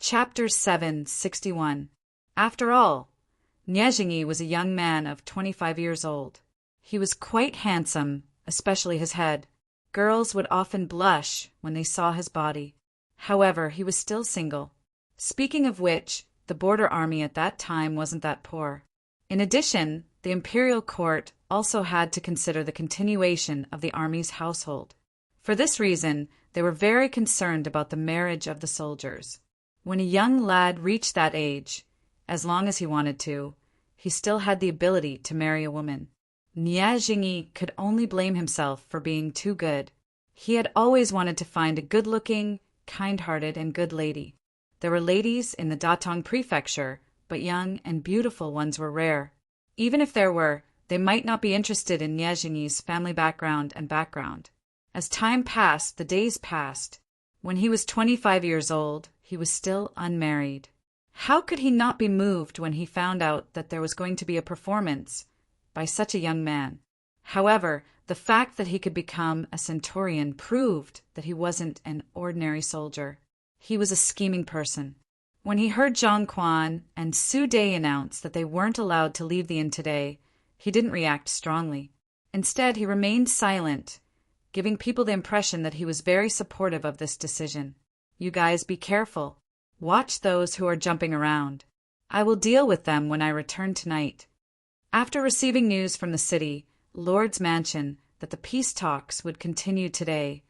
Chapter 761. After all, Niezhingi was a young man of 25 years old. He was quite handsome, especially his head. Girls would often blush when they saw his body. However, he was still single. Speaking of which, the border army at that time wasn't that poor. In addition, the imperial court also had to consider the continuation of the army's household. For this reason, they were very concerned about the marriage of the soldiers. When a young lad reached that age, as long as he wanted to, he still had the ability to marry a woman. Niezhingi could only blame himself for being too good. He had always wanted to find a good-looking, kind-hearted, and good lady. There were ladies in the Datong prefecture, but young and beautiful ones were rare. Even if there were, they might not be interested in Niezhingi's family background. As time passed, the days passed. When he was 25 years old, he was still unmarried. How could he not be moved when he found out that there was going to be a performance by such a young man? However, the fact that he could become a centurion proved that he wasn't an ordinary soldier. He was a scheming person. When he heard Zhang Quan and Su Dei announce that they weren't allowed to leave the inn today, he didn't react strongly. Instead, he remained silent, giving people the impression that he was very supportive of this decision. You guys be careful. Watch those who are jumping around. I will deal with them when I return tonight. After receiving news from the city, Lord's mansion, that the peace talks would continue today,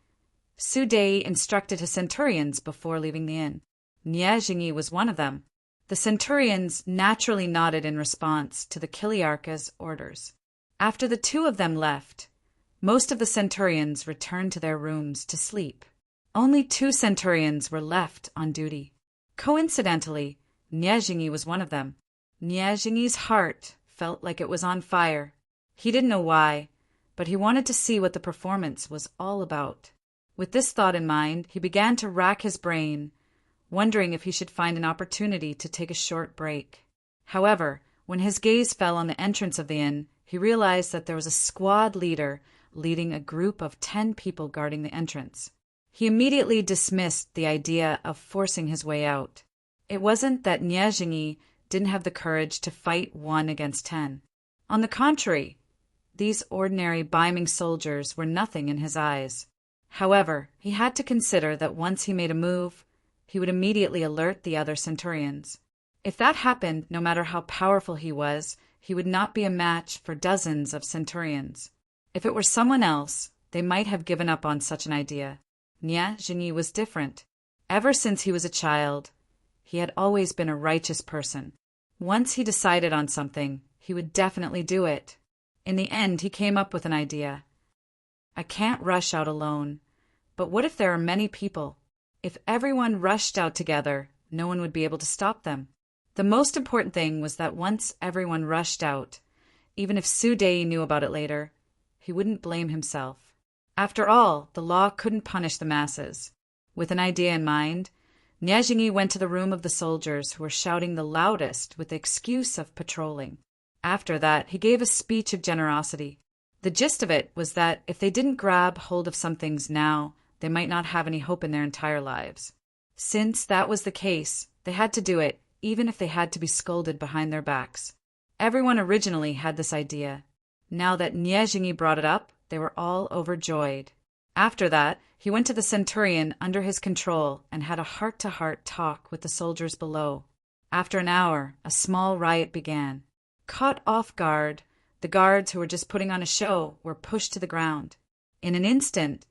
Su Dei instructed his centurions before leaving the inn. Niezhingi was one of them. The centurions naturally nodded in response to the Kiliarcha's orders. After the two of them left, most of the centurions returned to their rooms to sleep. Only 2 centurions were left on duty. Coincidentally, Niezhingi was one of them. Niezhingi's heart felt like it was on fire. He didn't know why, but he wanted to see what the performance was all about. With this thought in mind, he began to rack his brain, wondering if he should find an opportunity to take a short break. However, when his gaze fell on the entrance of the inn, he realized that there was a squad leader leading a group of 10 people guarding the entrance. He immediately dismissed the idea of forcing his way out. It wasn't that Niezhingi didn't have the courage to fight 1 against 10. On the contrary, these ordinary Ming soldiers were nothing in his eyes. However, he had to consider that once he made a move, he would immediately alert the other centurions. If that happened, no matter how powerful he was, he would not be a match for dozens of centurions. If it were someone else, they might have given up on such an idea. Niezhingi was different. Ever since he was a child, he had always been a righteous person. Once he decided on something, he would definitely do it. In the end, he came up with an idea. I can't rush out alone, but what if there are many people? If everyone rushed out together, no one would be able to stop them. The most important thing was that once everyone rushed out, even if Su Dei knew about it later, he wouldn't blame himself. After all, the law couldn't punish the masses. With an idea in mind, Niezhingi went to the room of the soldiers who were shouting the loudest with the excuse of patrolling. After that, he gave a speech of generosity. The gist of it was that if they didn't grab hold of some things now, they might not have any hope in their entire lives. Since that was the case, they had to do it, even if they had to be scolded behind their backs. Everyone originally had this idea. Now that Niezhingi brought it up, they were all overjoyed. After that, he went to the centurion under his control and had a heart-to-heart talk with the soldiers below. After an hour, a small riot began. Caught off guard, the guards who were just putting on a show were pushed to the ground. In an instant,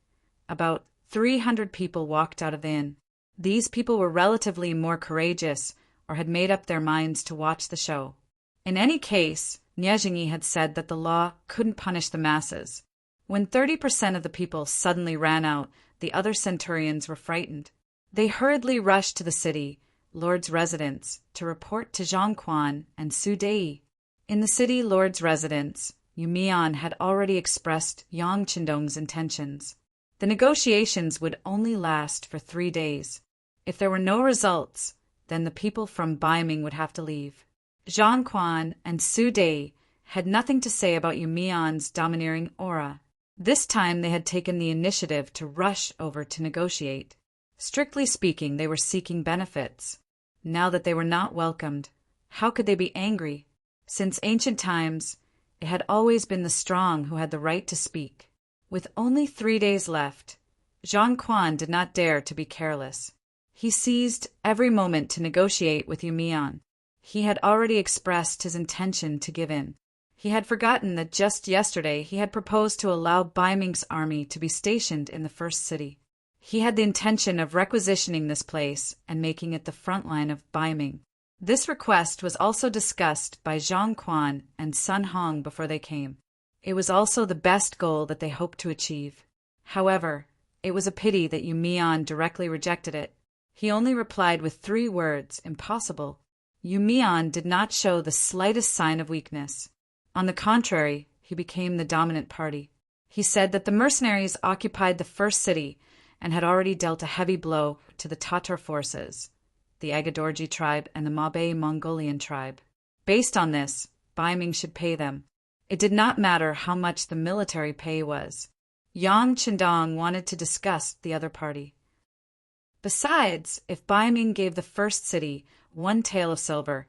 about 300 people walked out of the inn. These people were relatively more courageous or had made up their minds to watch the show. In any case, Niezhingi had said that the law couldn't punish the masses. When 30% of the people suddenly ran out, the other centurions were frightened. They hurriedly rushed to the city, Lord's residence, to report to Zhang Quan and Su Dei. In the city Lord's residence, Yumian had already expressed Yang Qindong's intentions. The negotiations would only last for 3 days. If there were no results, then the people from Ming would have to leave. Zhang Quan and Su Dei had nothing to say about Yumian's domineering aura. This time they had taken the initiative to rush over to negotiate. Strictly speaking, they were seeking benefits. Now that they were not welcomed, how could they be angry? Since ancient times, it had always been the strong who had the right to speak. With only 3 days left, Zhang Quan did not dare to be careless. He seized every moment to negotiate with Yumian. He had already expressed his intention to give in. He had forgotten that just yesterday he had proposed to allow Bai Ming's army to be stationed in the first city. He had the intention of requisitioning this place and making it the front line of Bai Ming. This request was also discussed by Zhang Quan and Sun Hong before they came. It was also the best goal that they hoped to achieve. However, it was a pity that Yumian directly rejected it. He only replied with 3 words, impossible. Yumian did not show the slightest sign of weakness. On the contrary, he became the dominant party. He said that the mercenaries occupied the first city and had already dealt a heavy blow to the Tatar forces, the Agadorji tribe and the Mabe Mongolian tribe. Based on this, Bai Ming should pay them. It did not matter how much the military pay was. Yang Qindong wanted to discuss the other party. Besides, if Bai Ming gave the first city 1 tael of silver,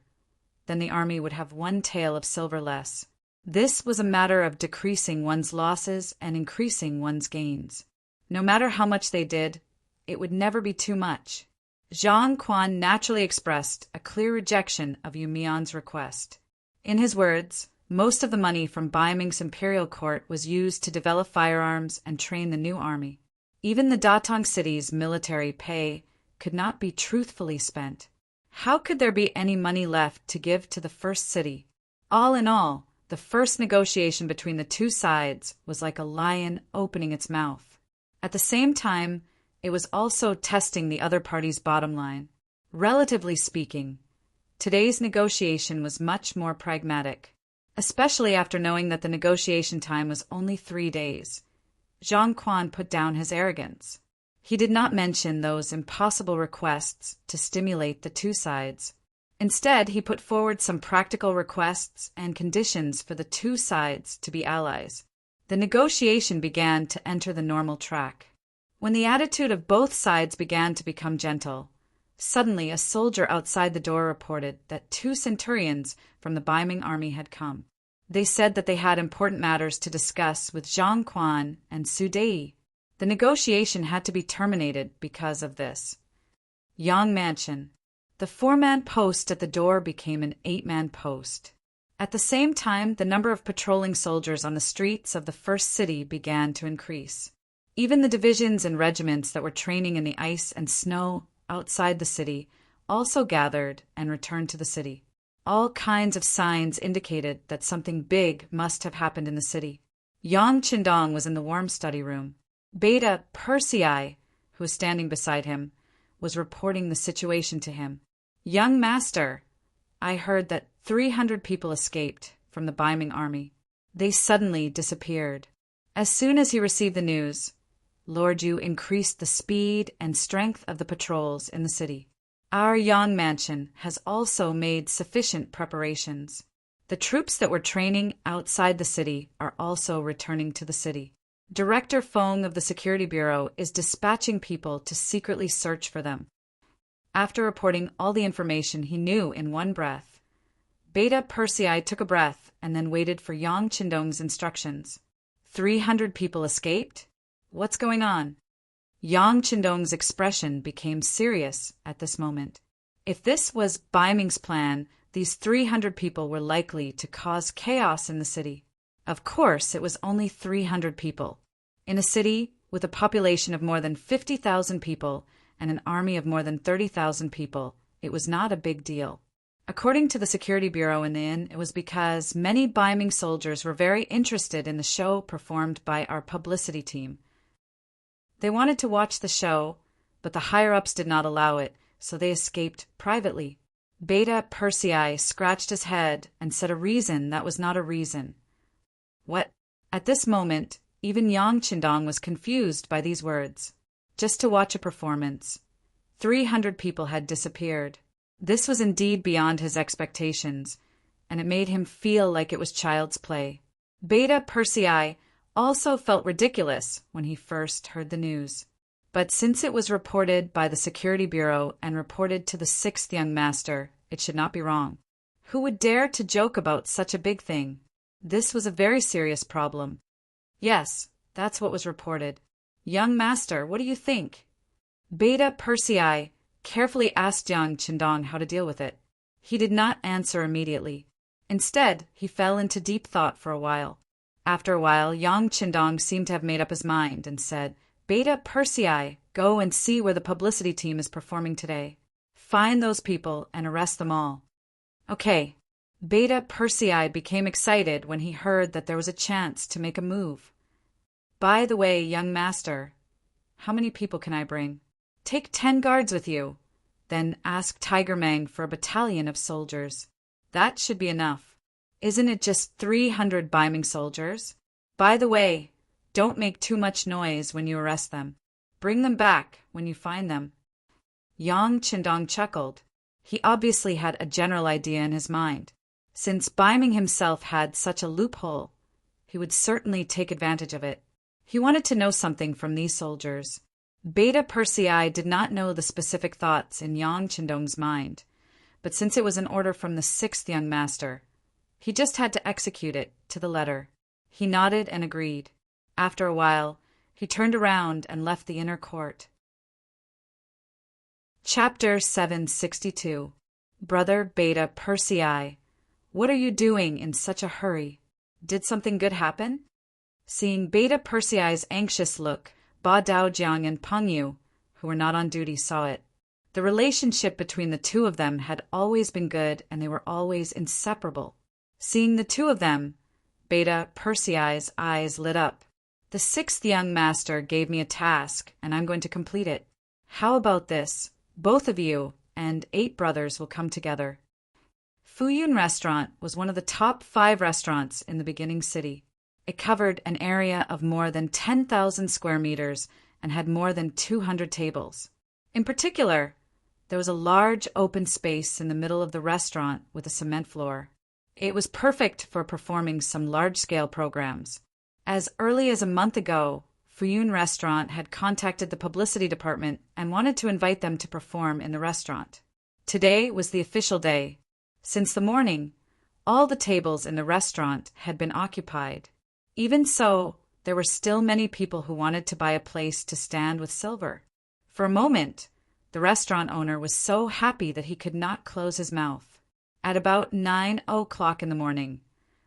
then the army would have 1 tael of silver less. This was a matter of decreasing one's losses and increasing one's gains. No matter how much they did, it would never be too much. Zhang Quan naturally expressed a clear rejection of Yumian's request. In his words, most of the money from Bai Ming's imperial court was used to develop firearms and train the new army. Even the Datong city's military pay could not be truthfully spent. How could there be any money left to give to the first city? All in all, the first negotiation between the 2 sides was like a lion opening its mouth. At the same time, it was also testing the other party's bottom line. Relatively speaking, today's negotiation was much more pragmatic, especially after knowing that the negotiation time was only 3 days. Zhang Quan put down his arrogance. He did not mention those impossible requests to stimulate the 2 sides. Instead, he put forward some practical requests and conditions for the 2 sides to be allies. The negotiation began to enter the normal track. When the attitude of both sides began to become gentle, suddenly a soldier outside the door reported that 2 centurions from the Bai Ming army had come. They said that they had important matters to discuss with Zhang Quan and Su Dei. The negotiation had to be terminated because of this. Yang Mansion. The 4-man post at the door became an 8-man post. At the same time, the number of patrolling soldiers on the streets of the first city began to increase. Even the divisions and regiments that were training in the ice and snow outside the city also gathered and returned to the city. All kinds of signs indicated that something big must have happened in the city. Yang Qindong was in the warm study room. Beta Persei, who was standing beside him, was reporting the situation to him. Young master, I heard that 300 people escaped from the Bai Ming army. They suddenly disappeared. As soon as he received the news, Lord Yu increased the speed and strength of the patrols in the city. Our Yang Mansion has also made sufficient preparations. The troops that were training outside the city are also returning to the city. Director Feng of the Security Bureau is dispatching people to secretly search for them. After reporting all the information he knew in one breath, Beta Persei took a breath and then waited for Yang Qindong's instructions. 300 people escaped? What's going on? Yang Qindong's expression became serious at this moment. If this was Bai Ming's plan, these 300 people were likely to cause chaos in the city. Of course, it was only 300 people. In a city with a population of more than 50,000 people and an army of more than 30,000 people, it was not a big deal. According to the Security Bureau in the inn, it was because many Bai Ming soldiers were very interested in the show performed by our publicity team. They wanted to watch the show, but the higher-ups did not allow it, so they escaped privately. Beta Persei scratched his head and said a reason that was not a reason. What? At this moment, even Yang Qindong was confused by these words. Just to watch a performance. 300 people had disappeared. This was indeed beyond his expectations, and it made him feel like it was child's play. Beta Persei also felt ridiculous when he first heard the news. But since it was reported by the Security Bureau and reported to the sixth young master, it should not be wrong. Who would dare to joke about such a big thing? This was a very serious problem. Yes, that's what was reported. Young master, what do you think? Beta Persei carefully asked young Qingdong how to deal with it. He did not answer immediately. Instead, he fell into deep thought for a while. After a while, young Qingdong seemed to have made up his mind and said, Beta Persei, go and see where the publicity team is performing today. Find those people and arrest them all. Okay. Beta Persei became excited when he heard that there was a chance to make a move. By the way, young master, how many people can I bring? Take 10 guards with you. Then ask Tiger Mang for a battalion of soldiers. That should be enough. Isn't it just 300 Ming soldiers? By the way, don't make too much noise when you arrest them. Bring them back when you find them. Yang Qingdong chuckled. He obviously had a general idea in his mind. Since Ming himself had such a loophole, he would certainly take advantage of it. He wanted to know something from these soldiers. Beta Persei did not know the specific thoughts in Yang Qingdong's mind, but since it was an order from the sixth young master, he just had to execute it to the letter. He nodded and agreed. After a while, he turned around and left the inner court. Chapter 762. Brother Beta Persei, what are you doing in such a hurry? Did something good happen? Seeing Beta Persei's anxious look, Ba Daojiang and Peng Yu, who were not on duty, saw it. The relationship between the two of them had always been good, and they were always inseparable. Seeing the two of them, Beta Persei's eyes lit up. The sixth young master gave me a task, and I'm going to complete it. How about this? Both of you and 8 brothers will come together. Fuyun Restaurant was one of the top 5 restaurants in the beginning city. It covered an area of more than 10,000 square meters and had more than 200 tables. In particular, there was a large open space in the middle of the restaurant with a cement floor. It was perfect for performing some large-scale programs. As early as a month ago, Fuyun Restaurant had contacted the publicity department and wanted to invite them to perform in the restaurant. Today was the official day. Since the morning, all the tables in the restaurant had been occupied. Even so, there were still many people who wanted to buy a place to stand with silver. For a moment, the restaurant owner was so happy that he could not close his mouth. At about 9 o'clock in the morning,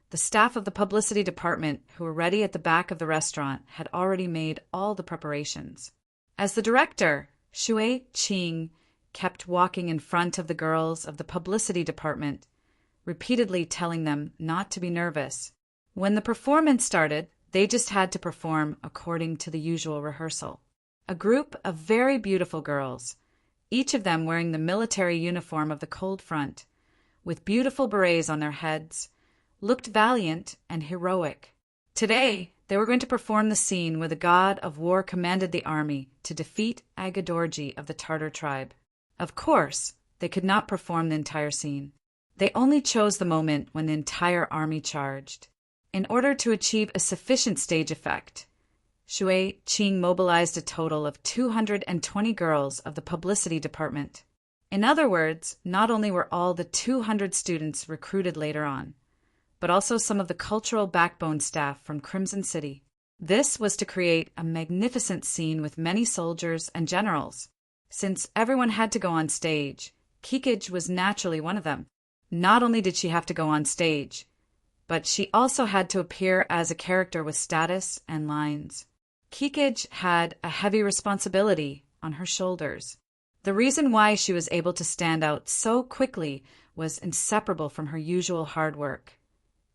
the staff of the publicity department who were ready at the back of the restaurant had already made all the preparations. As the director, Shui Qing, kept walking in front of the girls of the publicity department, repeatedly telling them not to be nervous. When the performance started, they just had to perform according to the usual rehearsal. A group of very beautiful girls, each of them wearing the military uniform of the Cold Front, with beautiful berets on their heads, looked valiant and heroic. Today, they were going to perform the scene where the god of war commanded the army to defeat Agadorji of the Tartar tribe. Of course, they could not perform the entire scene. They only chose the moment when the entire army charged. In order to achieve a sufficient stage effect, Shui Qing mobilized a total of 220 girls of the publicity department. In other words, not only were all the 200 students recruited later on, but also some of the cultural backbone staff from Crimson City. This was to create a magnificent scene with many soldiers and generals. Since everyone had to go on stage, Kikij was naturally one of them. Not only did she have to go on stage, but she also had to appear as a character with status and lines. Kikij had a heavy responsibility on her shoulders. The reason why she was able to stand out so quickly was inseparable from her usual hard work.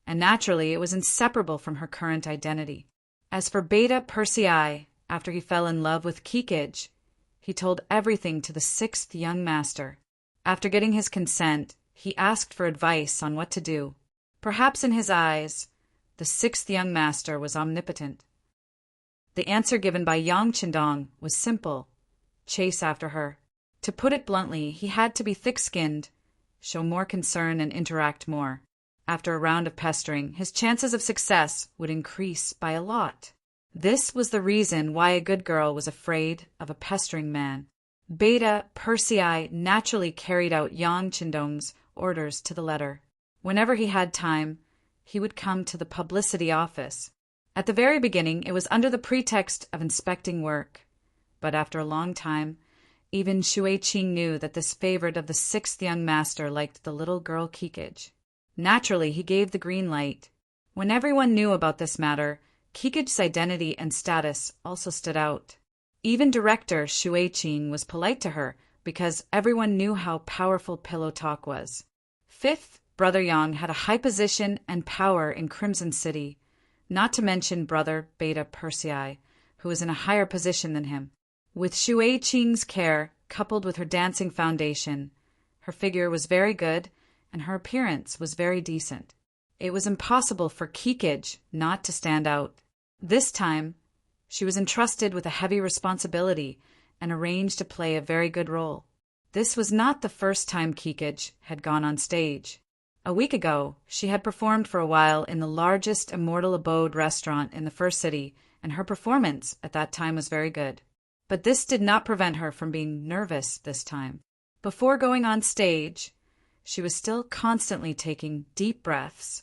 And naturally, it was inseparable from her current identity. As for Beta Persei, after he fell in love with Kikij, he told everything to the sixth young master. After getting his consent, he asked for advice on what to do. Perhaps in his eyes, the sixth young master was omnipotent. The answer given by Yang Qingdong was simple: chase after her. To put it bluntly, he had to be thick-skinned, show more concern, and interact more. After a round of pestering, his chances of success would increase by a lot. This was the reason why a good girl was afraid of a pestering man. Beta Persei naturally carried out Yang Qindong's orders to the letter. Whenever he had time, he would come to the publicity office. At the very beginning, it was under the pretext of inspecting work. But after a long time, even Shuiqing knew that this favorite of the sixth young master liked the little girl Kikij. Naturally, he gave the green light. When everyone knew about this matter, Kikij's identity and status also stood out. Even director Shuiqing was polite to her because everyone knew how powerful pillow talk was. Fifth, Brother Yang had a high position and power in Crimson City, not to mention Brother Beta Persei, who was in a higher position than him. With Shuiqing's care, coupled with her dancing foundation, her figure was very good and her appearance was very decent. It was impossible for Kikij not to stand out. This time, she was entrusted with a heavy responsibility and arranged to play a very good role. This was not the first time Kikij had gone on stage. A week ago, she had performed for a while in the largest Immortal Abode restaurant in the first city, and her performance at that time was very good. But this did not prevent her from being nervous this time. Before going on stage, she was still constantly taking deep breaths,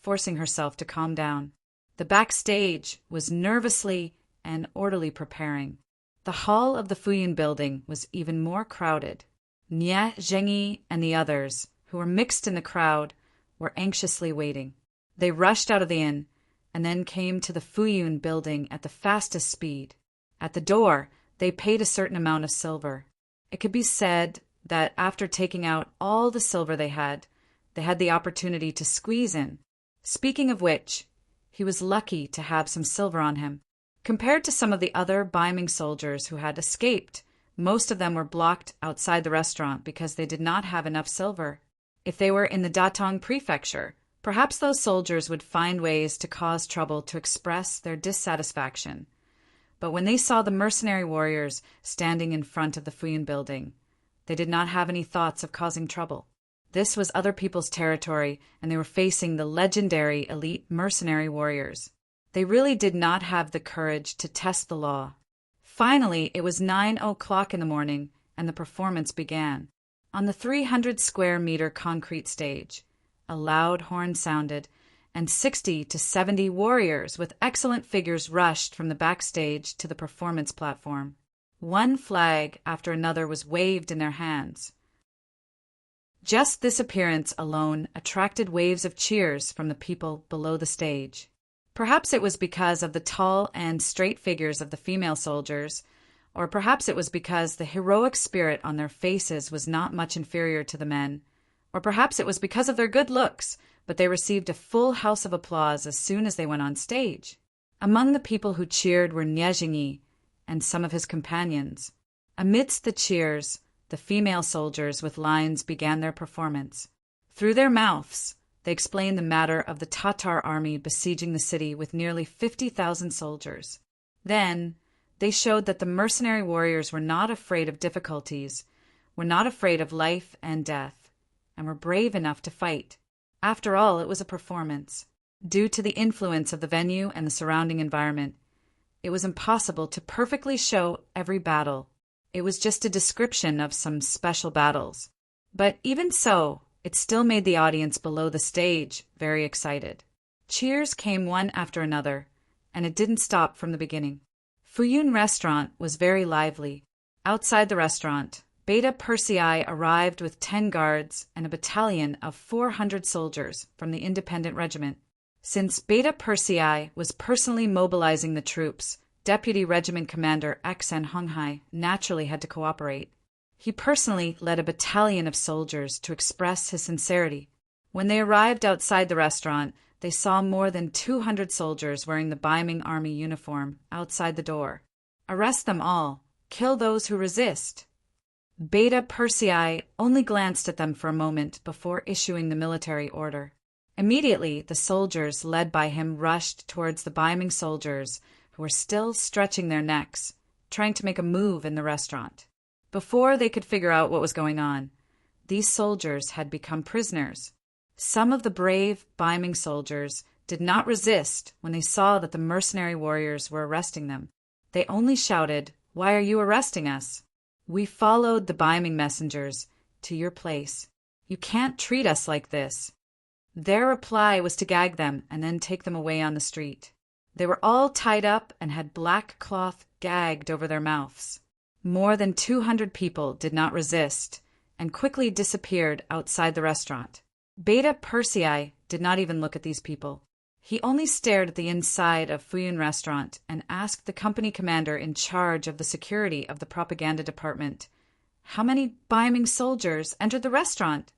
forcing herself to calm down. The backstage was nervously and orderly preparing. The hall of the Fuyun building was even more crowded. Nie Zhengyi and the others, who were mixed in the crowd, were anxiously waiting. They rushed out of the inn and then came to the Fuyun building at the fastest speed. At the door, they paid a certain amount of silver. It could be said that after taking out all the silver they had the opportunity to squeeze in. Speaking of which, he was lucky to have some silver on him. Compared to some of the other Ming soldiers who had escaped, most of them were blocked outside the restaurant because they did not have enough silver. If they were in the Datong prefecture, perhaps those soldiers would find ways to cause trouble to express their dissatisfaction. But when they saw the mercenary warriors standing in front of the Fuyun building, they did not have any thoughts of causing trouble. This was other people's territory, and they were facing the legendary elite mercenary warriors. They really did not have the courage to test the law. Finally, it was 9 o'clock in the morning, and the performance began. On the 300-square-meter concrete stage, a loud horn sounded, and 60 to 70 warriors with excellent figures rushed from the backstage to the performance platform. One flag after another was waved in their hands. Just this appearance alone attracted waves of cheers from the people below the stage. Perhaps it was because of the tall and straight figures of the female soldiers, or perhaps it was because the heroic spirit on their faces was not much inferior to the men, or perhaps it was because of their good looks, but they received a full house of applause as soon as they went on stage. Among the people who cheered were Nie Zhengyi and some of his companions. Amidst the cheers, the female soldiers with lines began their performance. Through their mouths, they explained the matter of the Tatar army besieging the city with nearly 50,000 soldiers. Then, they showed that the mercenary warriors were not afraid of difficulties, were not afraid of life and death, and were brave enough to fight. After all, it was a performance. Due to the influence of the venue and the surrounding environment, it was impossible to perfectly show every battle. It was just a description of some special battles. But even so, it still made the audience below the stage very excited. Cheers came one after another, and it didn't stop from the beginning. Fuyun restaurant was very lively. Outside the restaurant, Beta Persei arrived with 10 guards and a battalion of 400 soldiers from the independent regiment. Since Beta Persei was personally mobilizing the troops, Deputy Regiment Commander Xen Honghai naturally had to cooperate. He personally led a battalion of soldiers to express his sincerity. When they arrived outside the restaurant, they saw more than 200 soldiers wearing the Ming army uniform outside the door. Arrest them all. Kill those who resist. Beta Persei only glanced at them for a moment before issuing the military order. Immediately, the soldiers led by him rushed towards the Ming soldiers who were still stretching their necks, trying to make a move in the restaurant. Before they could figure out what was going on, these soldiers had become prisoners. Some of the brave Ming soldiers did not resist when they saw that the mercenary warriors were arresting them. They only shouted, "Why are you arresting us? We followed the Ming messengers to your place. You can't treat us like this." Their reply was to gag them and then take them away on the street. They were all tied up and had black cloth gagged over their mouths. More than 200 people did not resist and quickly disappeared outside the restaurant. Beta Persei did not even look at these people. He only stared at the inside of Fuyun restaurant and asked the company commander in charge of the security of the propaganda department, "How many Ming soldiers entered the restaurant?"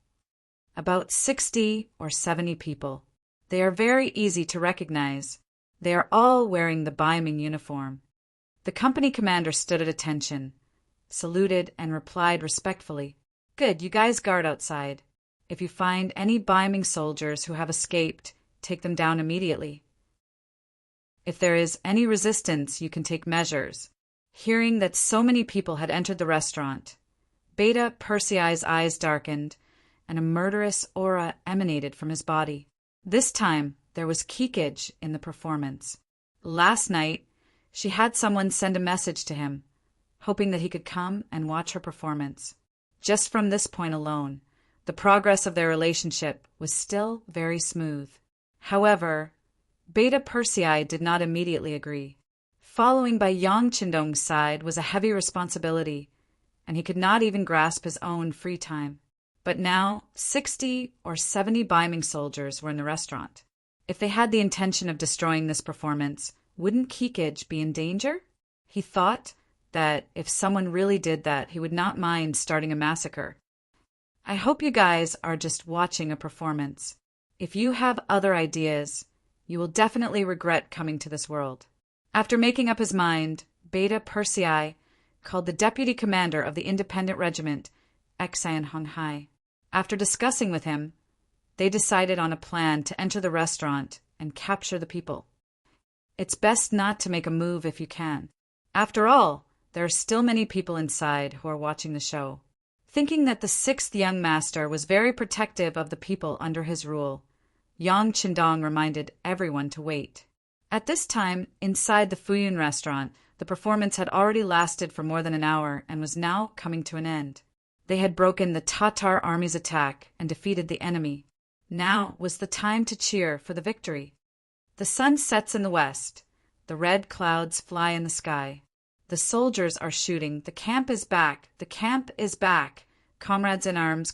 "About 60 or 70 people. They are very easy to recognize. They are all wearing the Ming uniform." The company commander stood at attention, saluted, and replied respectfully, "Good, you guys guard outside. If you find any Ming soldiers who have escaped, take them down immediately. If there is any resistance, you can take measures." Hearing that so many people had entered the restaurant, Beta Persei's eyes darkened, and a murderous aura emanated from his body. This time, there was geekage in the performance. Last night, she had someone send a message to him, hoping that he could come and watch her performance. Just from this point alone, the progress of their relationship was still very smooth. However, Beta Persei did not immediately agree. Following by Yang Qindong's side was a heavy responsibility, and he could not even grasp his own free time. But now, 60 or 70 Ming soldiers were in the restaurant. If they had the intention of destroying this performance, wouldn't geekage be in danger? He thought that if someone really did that, he would not mind starting a massacre. I hope you guys are just watching a performance. If you have other ideas, you will definitely regret coming to this world. After making up his mind, Beta Persei called the deputy commander of the independent regiment, Exan Honghai. After discussing with him, they decided on a plan to enter the restaurant and capture the people. It's best not to make a move if you can. After all, there are still many people inside who are watching the show. Thinking that the sixth young master was very protective of the people under his rule, Yang Qindong reminded everyone to wait. At this time, inside the Fuyun restaurant, the performance had already lasted for more than an hour and was now coming to an end. They had broken the Tatar army's attack and defeated the enemy. Now was the time to cheer for the victory. The sun sets in the west. The red clouds fly in the sky. The soldiers are shooting. The camp is back. The camp is back. Comrades in arms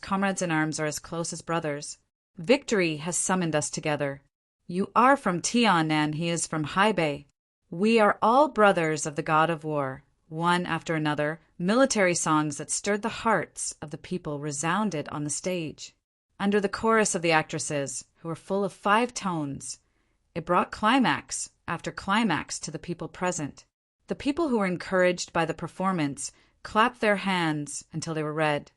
are as close as brothers. Victory has summoned us together. You are from Tianan, he is from Haibei. We are all brothers of the god of war. One after another, military songs that stirred the hearts of the people resounded on the stage. Under the chorus of the actresses, who were full of 5 tones, it brought climax after climax to the people present. The people who were encouraged by the performance clapped their hands until they were red,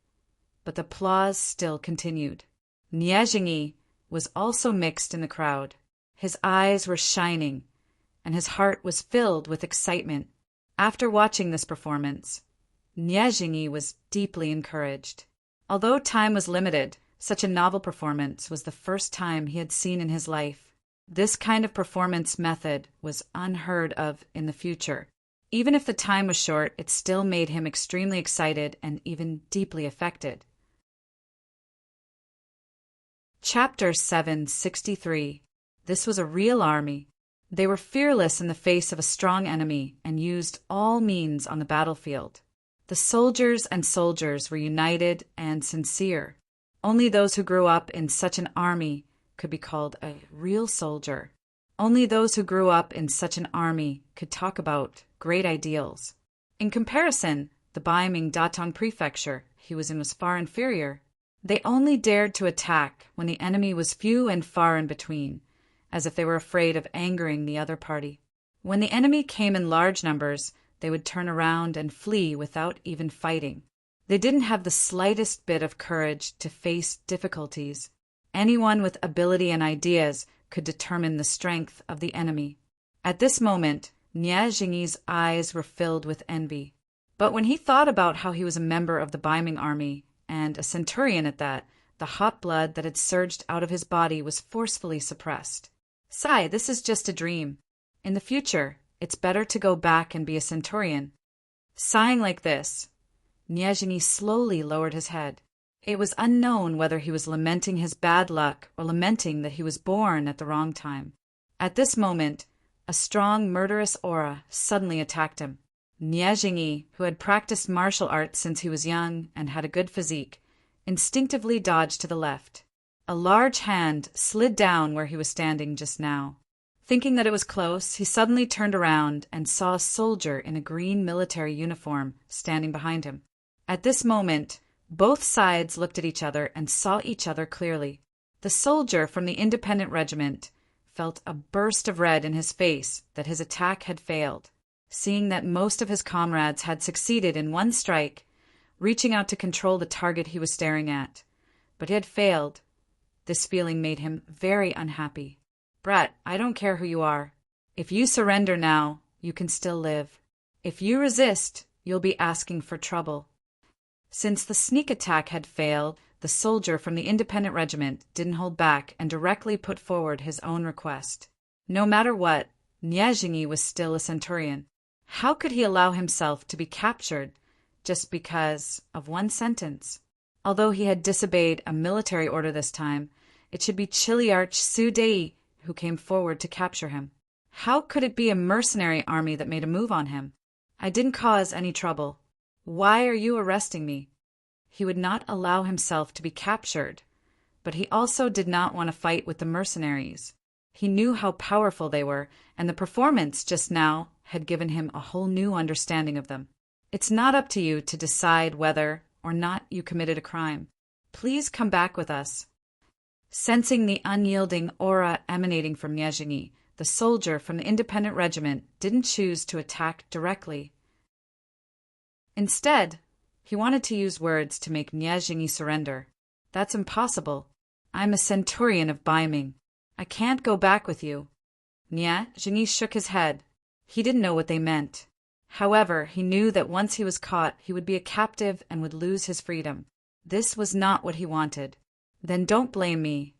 but the applause still continued. Niezhingi was also mixed in the crowd. His eyes were shining, and his heart was filled with excitement. After watching this performance, Niezhingi was deeply encouraged. Although time was limited, such a novel performance was the first time he had seen in his life. This kind of performance method was unheard of in the future. Even if the time was short, it still made him extremely excited and even deeply affected. Chapter 763. This was a real army. They were fearless in the face of a strong enemy and used all means on the battlefield. The soldiers were united and sincere. Only those who grew up in such an army could be called a real soldier. Only those who grew up in such an army could talk about great ideals. In comparison, the Ming Datong prefecture he was in was far inferior. They only dared to attack when the enemy was few and far in between, as if they were afraid of angering the other party. When the enemy came in large numbers, they would turn around and flee without even fighting. They didn't have the slightest bit of courage to face difficulties. Anyone with ability and ideas could determine the strength of the enemy. At this moment, Niezhingi's eyes were filled with envy. But when he thought about how he was a member of the Ming army, and a centurion at that, the hot blood that had surged out of his body was forcefully suppressed. Sai, this is just a dream. In the future, it's better to go back and be a centurion. Sighing like this, Nyezhny slowly lowered his head. It was unknown whether he was lamenting his bad luck or lamenting that he was born at the wrong time. At this moment, a strong, murderous aura suddenly attacked him. Nyezhny, who had practiced martial arts since he was young and had a good physique, instinctively dodged to the left. A large hand slid down where he was standing just now. Thinking that it was close, he suddenly turned around and saw a soldier in a green military uniform standing behind him. At this moment, both sides looked at each other and saw each other clearly. The soldier from the independent regiment felt a burst of red in his face that his attack had failed. Seeing that most of his comrades had succeeded in one strike, reaching out to control the target he was staring at, but he had failed, this feeling made him very unhappy. Brat, I don't care who you are. If you surrender now, you can still live. If you resist, you'll be asking for trouble. Since the sneak attack had failed, the soldier from the independent regiment didn't hold back and directly put forward his own request. No matter what, Nyezhny was still a centurion. How could he allow himself to be captured just because of one sentence? Although he had disobeyed a military order this time, it should be Chiliarch Su-Dei who came forward to capture him. How could it be a mercenary army that made a move on him? I didn't cause any trouble. Why are you arresting me? He would not allow himself to be captured, but he also did not want to fight with the mercenaries. He knew how powerful they were, and the performance just now had given him a whole new understanding of them. It's not up to you to decide whether or not you committed a crime. Please come back with us. Sensing the unyielding aura emanating from Nyezhny, the soldier from the independent regiment didn't choose to attack directly. Instead, he wanted to use words to make Nyezhny surrender. That's impossible. I'm a centurion of Ming. I can't go back with you. Nyezhny shook his head. He didn't know what they meant. However, he knew that once he was caught, he would be a captive and would lose his freedom. This was not what he wanted. Then don't blame me.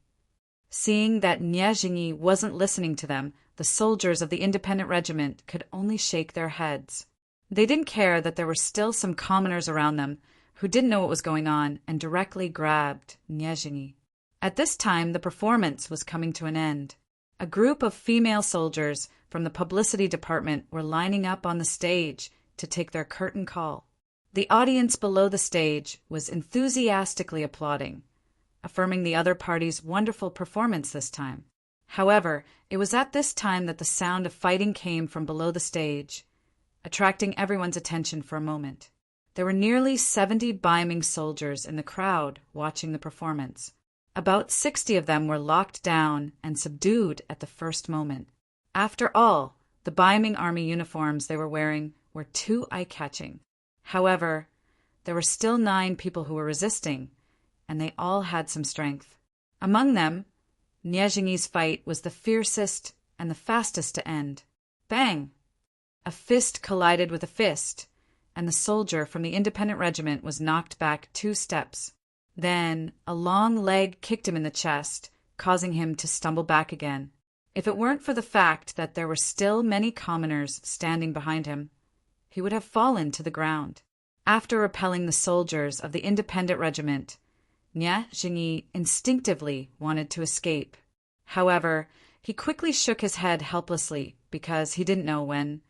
Seeing that Nyezhny wasn't listening to them, the soldiers of the independent regiment could only shake their heads. They didn't care that there were still some commoners around them who didn't know what was going on and directly grabbed Nyezhny. At this time, the performance was coming to an end. A group of female soldiers from the publicity department were lining up on the stage to take their curtain call. The audience below the stage was enthusiastically applauding, affirming the other party's wonderful performance this time. However, it was at this time that the sound of fighting came from below the stage, attracting everyone's attention for a moment. There were nearly 70 Ming soldiers in the crowd watching the performance. About 60 of them were locked down and subdued at the first moment. After all, the Ming army uniforms they were wearing were too eye-catching. However, there were still 9 people who were resisting, and they all had some strength. Among them, Nyezhny's fight was the fiercest and the fastest to end. Bang! A fist collided with a fist, and the soldier from the independent regiment was knocked back 2 steps. Then a long leg kicked him in the chest, causing him to stumble back again. If it weren't for the fact that there were still many commoners standing behind him, he would have fallen to the ground. After repelling the soldiers of the independent regiment, Nyezhny instinctively wanted to escape. However, he quickly shook his head helplessly because he didn't know when,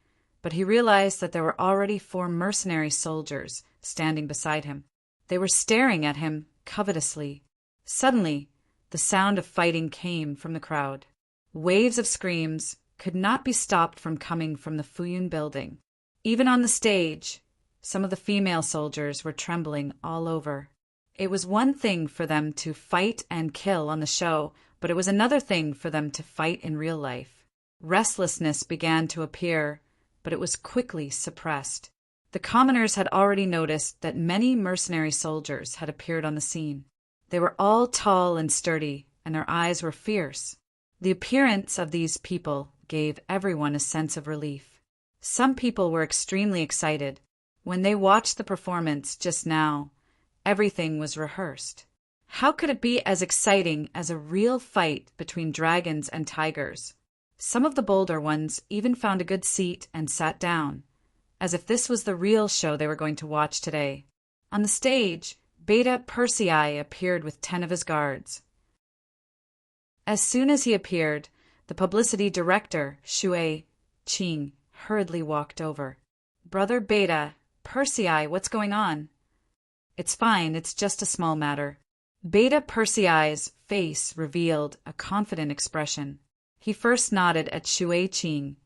but he realized that there were already 4 mercenary soldiers standing beside him. They were staring at him covetously. Suddenly, the sound of fighting came from the crowd. Waves of screams could not be stopped from coming from the Fuyun building. Even on the stage, some of the female soldiers were trembling all over. It was one thing for them to fight and kill on the show, but it was another thing for them to fight in real life. Restlessness began to appear, but it was quickly suppressed. The commoners had already noticed that many mercenary soldiers had appeared on the scene. They were all tall and sturdy, and their eyes were fierce. The appearance of these people gave everyone a sense of relief. Some people were extremely excited. When they watched the performance just now, everything was rehearsed. How could it be as exciting as a real fight between dragons and tigers? Some of the bolder ones even found a good seat and sat down, as if this was the real show they were going to watch today. On the stage, Beta Persei appeared with 10 of his guards. As soon as he appeared, the publicity director, Shui Qing, hurriedly walked over. "Brother Beta Persei, what's going on?" "It's fine, it's just a small matter." Beta Persei's face revealed a confident expression. He first nodded at Shui Qing,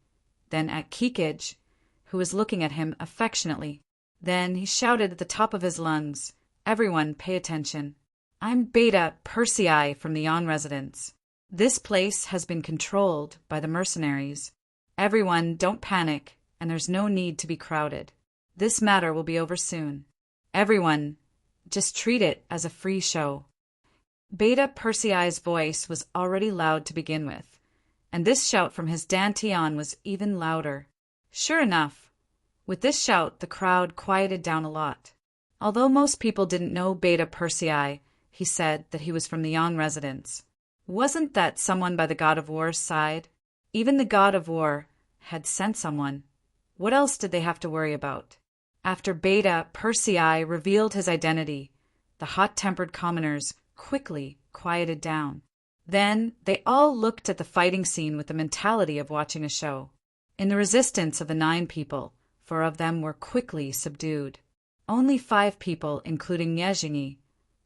then at Kikij, who was looking at him affectionately. Then he shouted at the top of his lungs, "Everyone, pay attention. I'm Beta Persei from the Yang residence. This place has been controlled by the mercenaries. Everyone, don't panic, and there's no need to be crowded. This matter will be over soon. Everyone, just treat it as a free show." Beta Persei's voice was already loud to begin with, and this shout from his dantian was even louder. Sure enough, with this shout the crowd quieted down a lot. Although most people didn't know Beta Persei, he said that he was from the Yang residence. Wasn't that someone by the god of war's side? Even the god of war had sent someone. What else did they have to worry about? After Beta Persei revealed his identity, the hot-tempered commoners quickly quieted down. Then they all looked at the fighting scene with the mentality of watching a show. In the resistance of the 9 people, 4 of them were quickly subdued. Only 5 people, including Nie,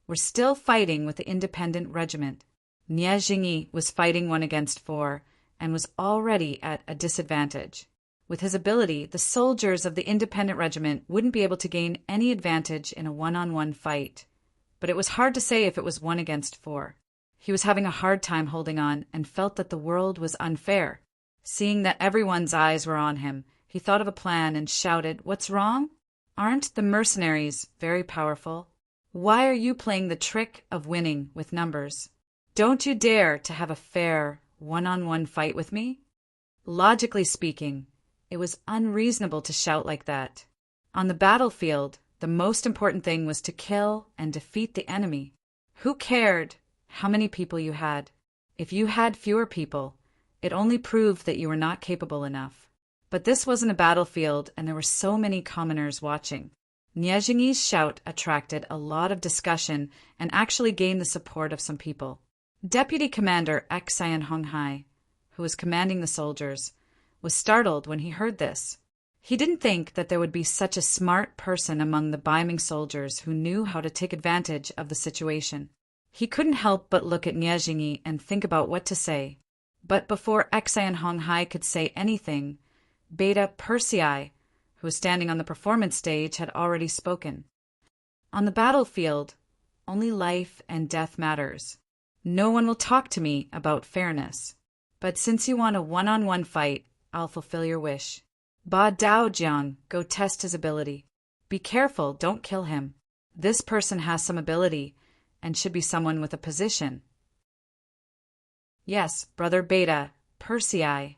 were still fighting with the independent regiment. Nie was fighting 1 against 4 and was already at a disadvantage. With his ability, the soldiers of the independent regiment wouldn't be able to gain any advantage in a one-on-one fight. But it was hard to say if it was 1 against 4. He was having a hard time holding on and felt that the world was unfair. Seeing that everyone's eyes were on him, he thought of a plan and shouted, "What's wrong? Aren't the mercenaries very powerful? Why are you playing the trick of winning with numbers? Don't you dare to have a fair one-on-one fight with me?" Logically speaking, it was unreasonable to shout like that. On the battlefield, the most important thing was to kill and defeat the enemy. Who cared how many people you had? If you had fewer people, it only proved that you were not capable enough. But this wasn't a battlefield, and there were so many commoners watching. Nie shout attracted a lot of discussion and actually gained the support of some people. Deputy Commander Xian Honghai, who was commanding the soldiers, was startled when he heard this. He didn't think that there would be such a smart person among the Baiming soldiers who knew how to take advantage of the situation. He couldn't help but look at Nie and think about what to say. But before Xian Honghai could say anything, Beta Persei, who was standing on the performance stage, had already spoken. "On the battlefield, only life and death matters. No one will talk to me about fairness. But since you want a one-on-one fight, I'll fulfill your wish. Ba Daojiang, go test his ability. Be careful, don't kill him. This person has some ability and should be someone with a position." "Yes, Brother Beta Persei."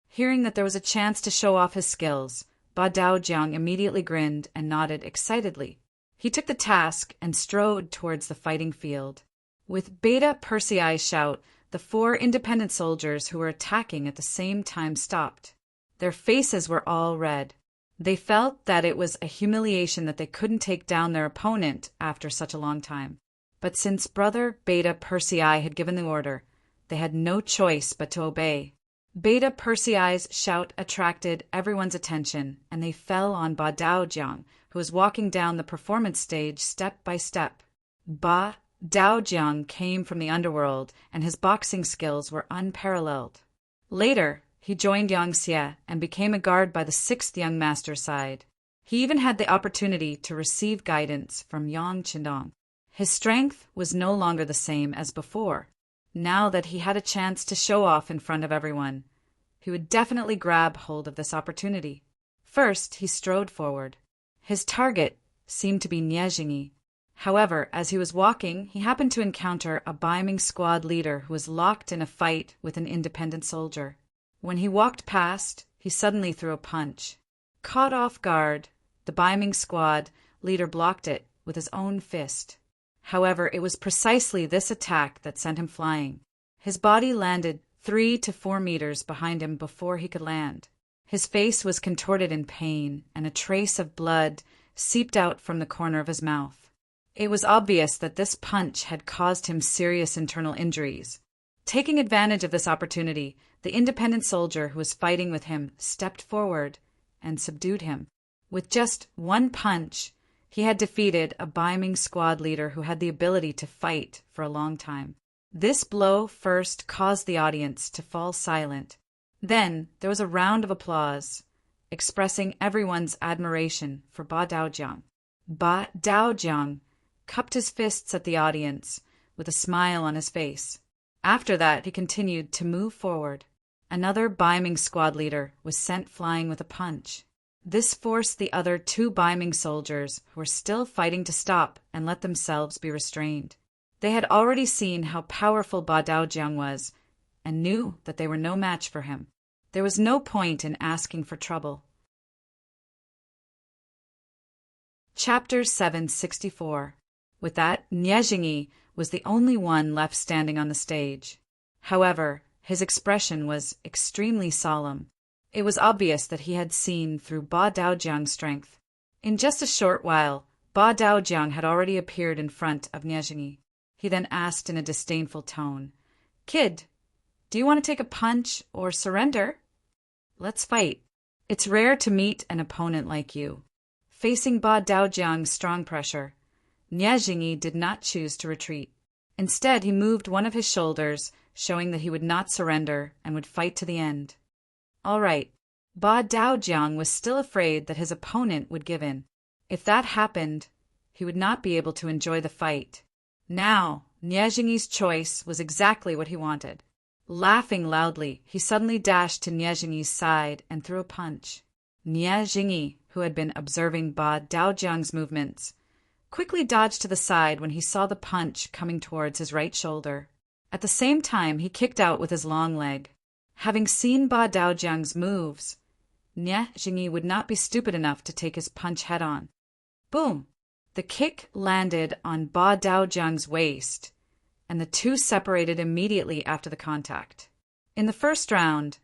Hearing that there was a chance to show off his skills, Ba Daojiang immediately grinned and nodded excitedly. He took the task and strode towards the fighting field. With Beta Persei's shout, the 4 independent soldiers who were attacking at the same time stopped. Their faces were all red. They felt that it was a humiliation that they couldn't take down their opponent after such a long time. But since Brother Beta Persei had given the order, they had no choice but to obey. Beta Persei's shout attracted everyone's attention, and they fell on Ba Daojiang, who was walking down the performance stage step by step. Ba Daojiang came from the underworld, and his boxing skills were unparalleled. Later, he joined Yang Xie and became a guard by the 6th young master's side. He even had the opportunity to receive guidance from Yang Qindong. His strength was no longer the same as before. Now that he had a chance to show off in front of everyone, he would definitely grab hold of this opportunity. First, he strode forward. His target seemed to be Nie. However, as he was walking, he happened to encounter a Baiming squad leader who was locked in a fight with an independent soldier. When he walked past, he suddenly threw a punch. Caught off guard, the Baiming squad leader blocked it with his own fist. However, it was precisely this attack that sent him flying. His body landed 3 to 4 meters behind him before he could land. His face was contorted in pain, and a trace of blood seeped out from the corner of his mouth. It was obvious that this punch had caused him serious internal injuries. Taking advantage of this opportunity, the independent soldier who was fighting with him stepped forward and subdued him. With just one punch, he had defeated a Ming squad leader who had the ability to fight for a long time. This blow first caused the audience to fall silent. Then there was a round of applause, expressing everyone's admiration for Ba Daojiang. Ba Daojiang cupped his fists at the audience with a smile on his face. After that, he continued to move forward. Another Ming squad leader was sent flying with a punch. This forced the other 2 Ming soldiers who were still fighting to stop and let themselves be restrained. They had already seen how powerful Ba Daojiang was and knew that they were no match for him. There was no point in asking for trouble. Chapter 764. With that, Niezhingi was the only one left standing on the stage. However, his expression was extremely solemn. It was obvious that he had seen through Ba Daojiang's strength. In just a short while, Ba Daojiang had already appeared in front of Niezhingi. He then asked in a disdainful tone, "Kid, do you want to take a punch or surrender? Let's fight. It's rare to meet an opponent like you." Facing Ba Daojiang's strong pressure, Niezhingi did not choose to retreat. Instead, he moved one of his shoulders, showing that he would not surrender and would fight to the end. All right, Ba Daojiang was still afraid that his opponent would give in. If that happened, he would not be able to enjoy the fight. Now, Niezhingi's choice was exactly what he wanted. Laughing loudly, he suddenly dashed to Niezhingi's side and threw a punch. Niezhingi, who had been observing Ba Daojiang's movements, quickly dodged to the side when he saw the punch coming towards his right shoulder. At the same time, he kicked out with his long leg. Having seen Ba Daojiang's moves, Niezhingi would not be stupid enough to take his punch head-on. Boom! The kick landed on Ba Daojiang's waist, and the two separated immediately after the contact. In the first round,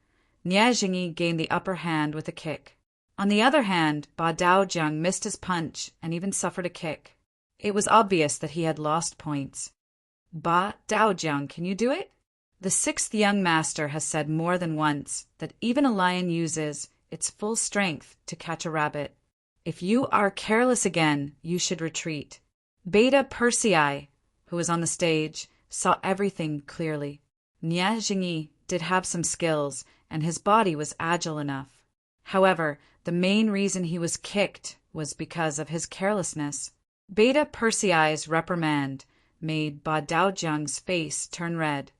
Niezhingi gained the upper hand with a kick. On the other hand, Ba Daojiang missed his punch and even suffered a kick. It was obvious that he had lost points. "Ba Daojiang, can you do it?" The sixth young master has said more than once that even a lion uses its full strength to catch a rabbit. If you are careless again, you should retreat. Beta Persei, who was on the stage, saw everything clearly. Niezhingi did have some skills, and his body was agile enough. However, the main reason he was kicked was because of his carelessness. Beta Persei's reprimand made Ba Daojiang's face turn red.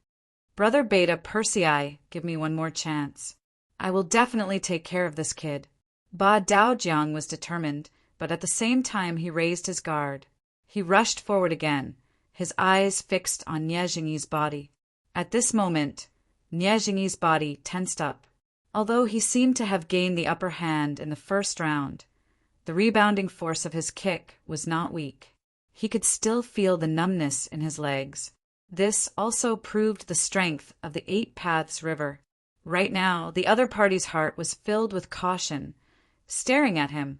"Brother Beta Persei, give me one more chance. I will definitely take care of this kid." Ba Daojiang was determined, but at the same time he raised his guard. He rushed forward again, his eyes fixed on Niezhingi's body. At this moment, Niezhingi's body tensed up. Although he seemed to have gained the upper hand in the first round, the rebounding force of his kick was not weak. He could still feel the numbness in his legs. This also proved the strength of the Eight Paths River. Right now, the other party's heart was filled with caution, staring at him,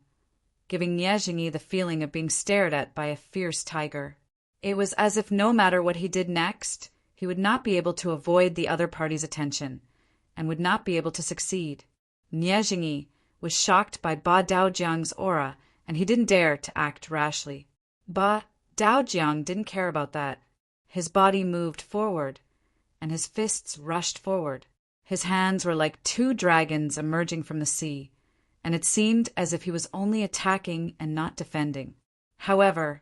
giving Niezhingi the feeling of being stared at by a fierce tiger. It was as if no matter what he did next, he would not be able to avoid the other party's attention, and would not be able to succeed. Niezhingi was shocked by Ba Daojiang's aura, and he didn't dare to act rashly. Ba Daojiang didn't care about that. His body moved forward, and his fists rushed forward. His hands were like two dragons emerging from the sea, and it seemed as if he was only attacking and not defending. However,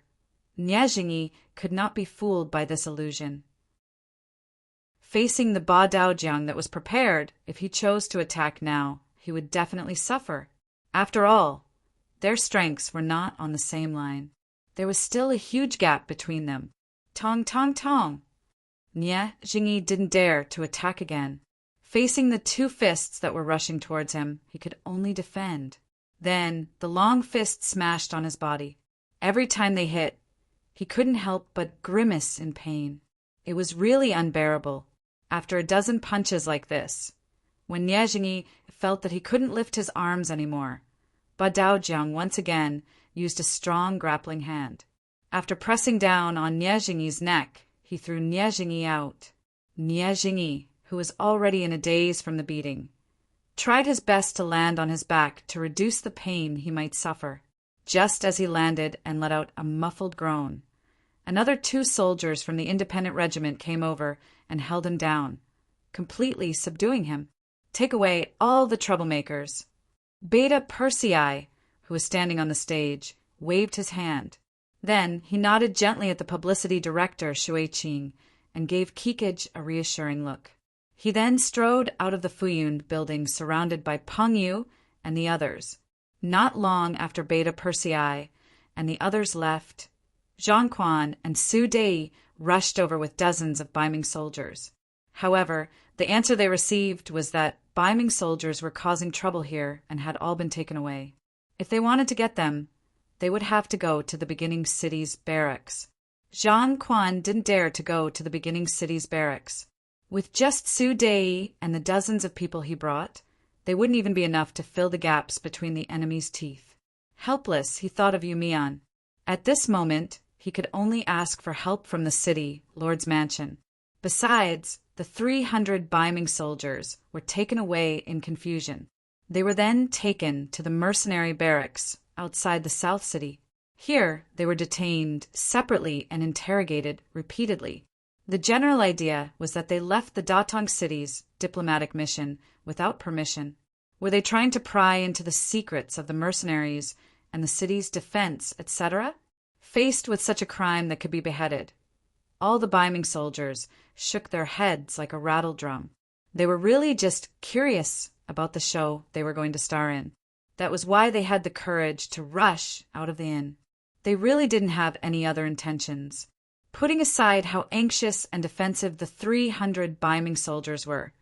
Niezhingi could not be fooled by this illusion. Facing the Ba Daojiang that was prepared, if he chose to attack now, he would definitely suffer. After all, their strengths were not on the same line. There was still a huge gap between them. Tong, tong, tong! Niezhingi didn't dare to attack again. Facing the two fists that were rushing towards him, he could only defend. Then the long fists smashed on his body. Every time they hit, He couldn't help but grimace in pain. It was really unbearable, after a dozen punches like this. When Niezhingi felt that he couldn't lift his arms anymore, Ba Daojiang once again used a strong grappling hand. After pressing down on Niezhingi's neck, he threw Niezhingi out. Niezhingi, who was already in a daze from the beating, tried his best to land on his back to reduce the pain he might suffer. Just as he landed and let out a muffled groan, another 2 soldiers from the independent regiment came over and held him down, completely subduing him. Take away all the troublemakers. Beta Persei, who was standing on the stage, waved his hand. Then he nodded gently at the publicity director, Shuiqing, and gave Kikij a reassuring look. He then strode out of the Fuyun building surrounded by Peng Yu and the others. Not long after Beta Persei and the others left, Zhang Quan and Su Dei rushed over with dozens of Ming soldiers. However, the answer they received was that Ming soldiers were causing trouble here and had all been taken away. If they wanted to get them, they would have to go to the beginning city's barracks. Zhang Quan didn't dare to go to the beginning city's barracks. With just Su Dei and the dozens of people he brought, they wouldn't even be enough to fill the gaps between the enemy's teeth. Helpless, he thought of Yumian. At this moment, he could only ask for help from the city, Lord's mansion. Besides, the 300 Ming soldiers were taken away in confusion. They were then taken to the mercenary barracks outside the South City. Here, they were detained separately and interrogated repeatedly. The general idea was that they left the Datong city's diplomatic mission without permission. Were they trying to pry into the secrets of the mercenaries and the city's defense, etc.? Faced with such a crime that could be beheaded, all the Ming soldiers shook their heads like a rattle drum. They were really just curious about the show they were going to star in. That was why they had the courage to rush out of the inn. They really didn't have any other intentions. Putting aside how anxious and defensive the 300 Ming soldiers were,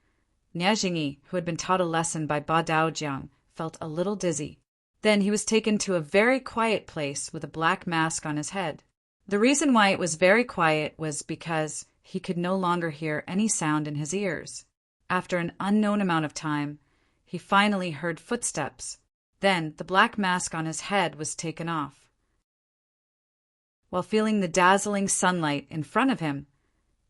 Niezhingi, who had been taught a lesson by Ba Daojiang, felt a little dizzy. Then he was taken to a very quiet place with a black mask on his head. The reason why it was very quiet was because he could no longer hear any sound in his ears. After an unknown amount of time, he finally heard footsteps. Then the black mask on his head was taken off. While feeling the dazzling sunlight in front of him,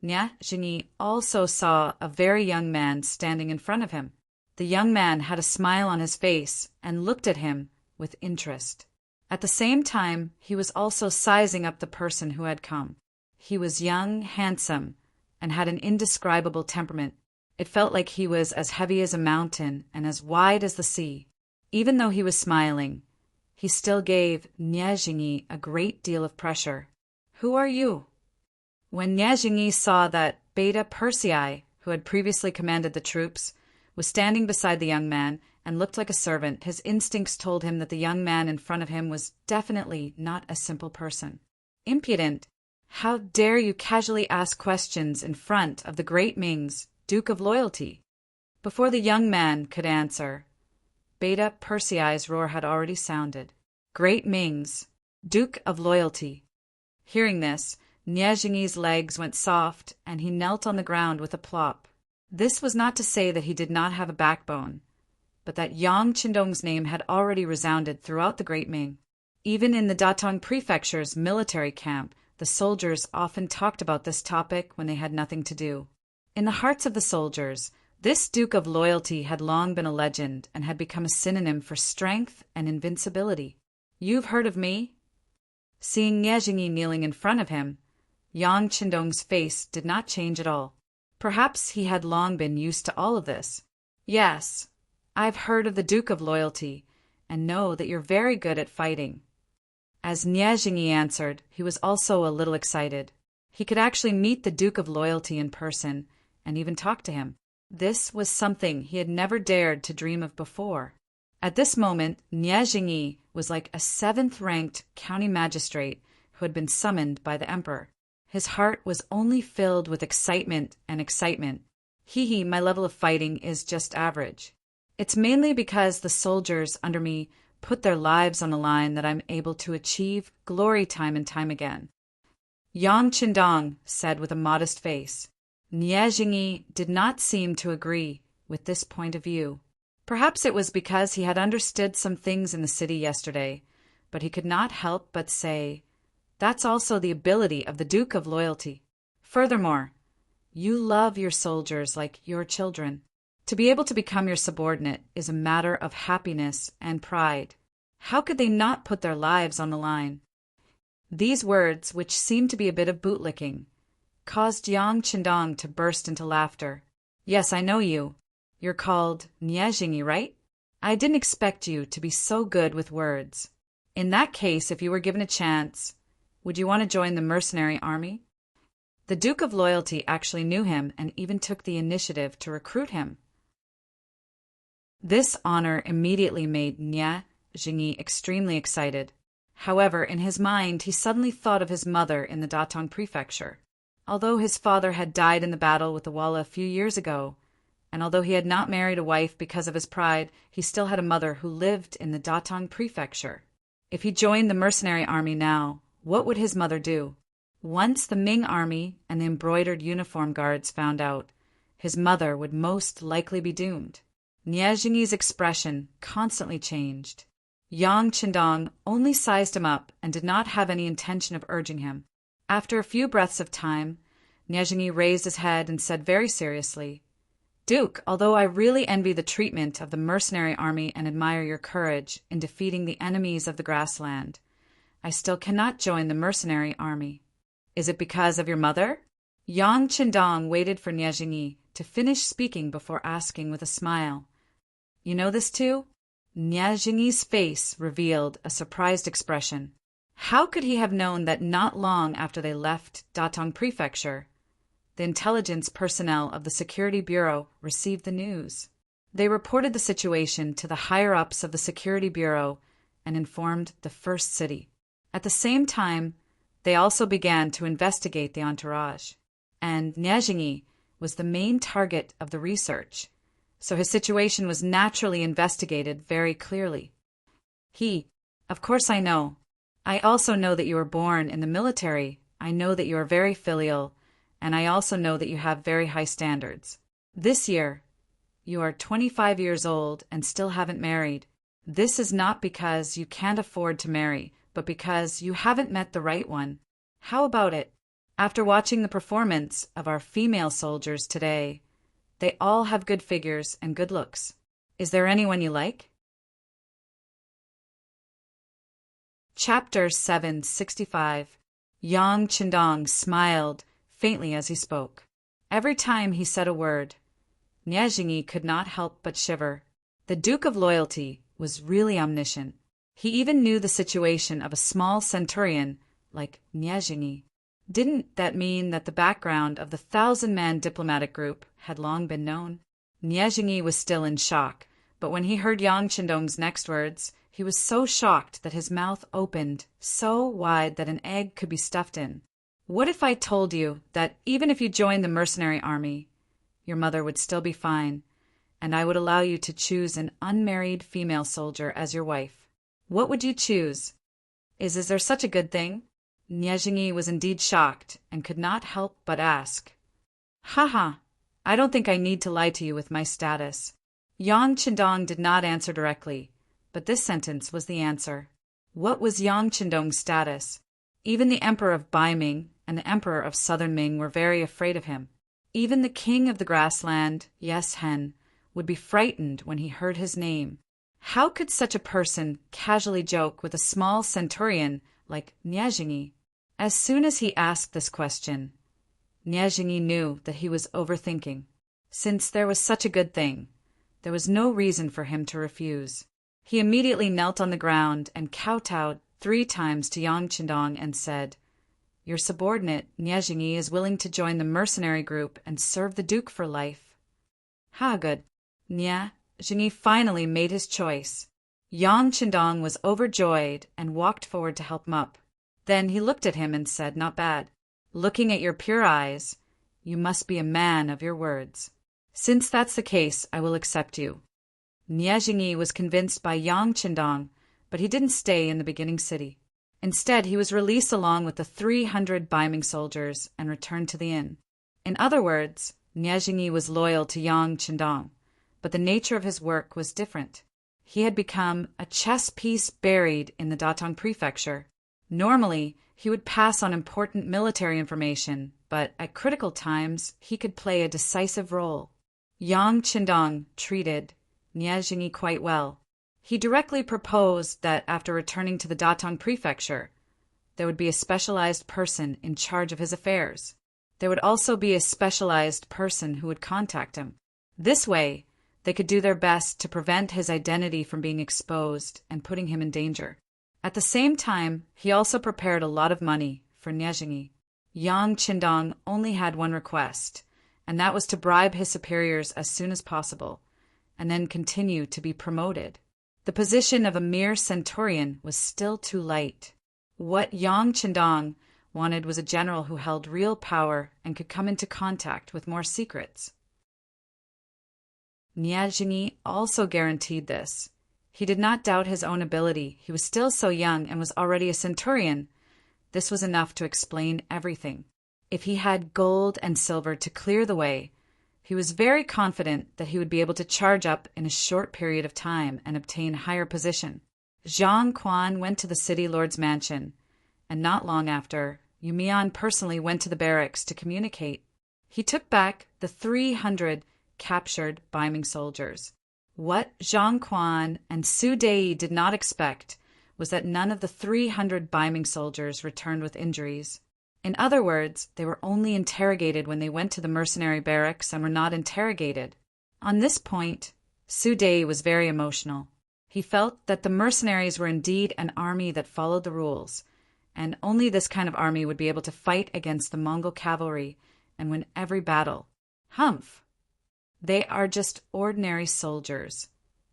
Niezhingi also saw a very young man standing in front of him. The young man had a smile on his face and looked at him with interest. At the same time, he was also sizing up the person who had come. He was young, handsome, and had an indescribable temperament. It felt like he was as heavy as a mountain and as wide as the sea. Even though he was smiling, he still gave Niezhingi a great deal of pressure. "Who are you?" When Niezhingi saw that Beta Persei, who had previously commanded the troops, was standing beside the young man and looked like a servant, his instincts told him that the young man in front of him was definitely not a simple person. Impudent! How dare you casually ask questions in front of the great Ming's Duke of Loyalty? Before the young man could answer, Beta Persei's roar had already sounded. Great Ming's Duke of Loyalty. Hearing this, Niezhingi's legs went soft and he knelt on the ground with a plop. This was not to say that he did not have a backbone, but that Yang Qindong's name had already resounded throughout the Great Ming. Even in the Datong Prefecture's military camp, the soldiers often talked about this topic when they had nothing to do. In the hearts of the soldiers, this Duke of Loyalty had long been a legend and had become a synonym for strength and invincibility. "You've heard of me?" Seeing Niezhingi kneeling in front of him, Yang Qindong's face did not change at all. Perhaps he had long been used to all of this. "Yes, I've heard of the Duke of Loyalty, and know that you're very good at fighting." As Niezhingi answered, he was also a little excited. He could actually meet the Duke of Loyalty in person, and even talk to him. This was something he had never dared to dream of before. At this moment, Niezhingi was like a 7th-ranked county magistrate who had been summoned by the emperor. His heart was only filled with excitement and excitement. Hee, my level of fighting is just average. It's mainly because the soldiers under me put their lives on the line that I'm able to achieve glory time and time again. Yang Qindong said with a modest face. Nie Jingyi did not seem to agree with this point of view. Perhaps it was because he had understood some things in the city yesterday, but he could not help but say, "That's also the ability of the Duke of Loyalty. Furthermore, you love your soldiers like your children. To be able to become your subordinate is a matter of happiness and pride. How could they not put their lives on the line?" These words, which seemed to be a bit of bootlicking, caused Yang Qindong to burst into laughter. "Yes, I know you. You're called Nie Jingyi, right? I didn't expect you to be so good with words. In that case, if you were given a chance, would you want to join the mercenary army?" The Duke of Loyalty actually knew him and even took the initiative to recruit him. This honor immediately made Nie Jingyi extremely excited. However, in his mind, he suddenly thought of his mother in the Datong prefecture. Although his father had died in the battle with the Walla a few years ago, and although he had not married a wife because of his pride, he still had a mother who lived in the Datong prefecture. If he joined the mercenary army now, what would his mother do? Once the Ming army and the embroidered uniform guards found out, his mother would most likely be doomed. Nie Jingyi's expression constantly changed. Yang Qindong only sized him up and did not have any intention of urging him. After a few breaths of time, Nie Jingyi raised his head and said very seriously, "Duke, although I really envy the treatment of the mercenary army and admire your courage in defeating the enemies of the grassland, I still cannot join the mercenary army." "Is it because of your mother?" Yang Qindong waited for Nie Jingyi to finish speaking before asking with a smile, "You know this too?" Nie Jingyi's face revealed a surprised expression. How could he have known that not long after they left Datong prefecture, the intelligence personnel of the Security Bureau received the news? They reported the situation to the higher-ups of the Security Bureau and informed the First City. At the same time, they also began to investigate the entourage, and Nie Jingyi was the main target of the research, so his situation was naturally investigated very clearly. "Of course I know. I also know that you were born in the military. I know that you are very filial, and I also know that you have very high standards. This year, you are 25 years old and still haven't married. This is not because you can't afford to marry, but because you haven't met the right one. How about it? After watching the performance of our female soldiers today, they all have good figures and good looks. Is there anyone you like?" Chapter 765. Yang Qindong smiled faintly as he spoke. Every time he said a word, Nie Jingyi could not help but shiver. The Duke of Loyalty was really omniscient. He even knew the situation of a small centurion like Nie Jingyi. Didn't that mean that the background of the 1,000-man diplomatic group had long been known? Nie Jingyi was still in shock, but when he heard Yang Qindong's next words, he was so shocked that his mouth opened so wide that an egg could be stuffed in. "What if I told you that even if you joined the mercenary army, your mother would still be fine, and I would allow you to choose an unmarried female soldier as your wife? What would you choose? Is there such a good thing?" Nie Jingyi was indeed shocked and could not help but ask, "Haha, I don't think I need to lie to you with my status." Yang Qindong did not answer directly, but this sentence was the answer. What was Yang Qindong's status? Even the Emperor of Bai Ming and the Emperor of Southern Ming were very afraid of him. Even the king of the grassland, Yes Hen, would be frightened when he heard his name. How could such a person casually joke with a small centurion like Nie Jingyi? As soon as he asked this question, Nie Jingyi knew that he was overthinking. Since there was such a good thing, there was no reason for him to refuse. He immediately knelt on the ground and kowtowed 3 times to Yang Qindong and said, "Your subordinate, Nie Jingyi, is willing to join the mercenary group and serve the Duke for life." Good. Nie Jingyi finally made his choice. Yang Qindong was overjoyed and walked forward to help him up. Then he looked at him and said, "Not bad. Looking at your pure eyes, you must be a man of your words. Since that's the case, I will accept you." Nie Jingyi was convinced by Yang Qindong, but he didn't stay in the beginning city. Instead, he was released along with the 300 Ming soldiers and returned to the inn. In other words, Niezhingi was loyal to Yang Qindong, but the nature of his work was different. He had become a chess piece buried in the Datong prefecture. Normally, he would pass on important military information, but at critical times, he could play a decisive role. Yang Qindong treated Niezhingi quite well. He directly proposed that after returning to the Datong prefecture, there would be a specialized person in charge of his affairs. There would also be a specialized person who would contact him. This way, they could do their best to prevent his identity from being exposed and putting him in danger. At the same time, he also prepared a lot of money for Niezhingi. Yang Qindong only had one request, and that was to bribe his superiors as soon as possible, and then continue to be promoted. The position of a mere centurion was still too light. What Yang Qindong wanted was a general who held real power and could come into contact with more secrets. Niezhingi also guaranteed this. He did not doubt his own ability. He was still so young and was already a centurion. This was enough to explain everything. If he had gold and silver to clear the way, he was very confident that he would be able to charge up in a short period of time and obtain higher position. Zhang Quan went to the city lord's mansion, and not long after, Yumian personally went to the barracks to communicate. He took back the 300 captured Ming soldiers. What Zhang Quan and Su Dei did not expect was that none of the 300 Ming soldiers returned with injuries. In other words, they were only interrogated when they went to the mercenary barracks and were not interrogated. On this point, Su Dei was very emotional. He felt that the mercenaries were indeed an army that followed the rules, and only this kind of army would be able to fight against the Mongol cavalry and win every battle. Humph! They are just ordinary soldiers.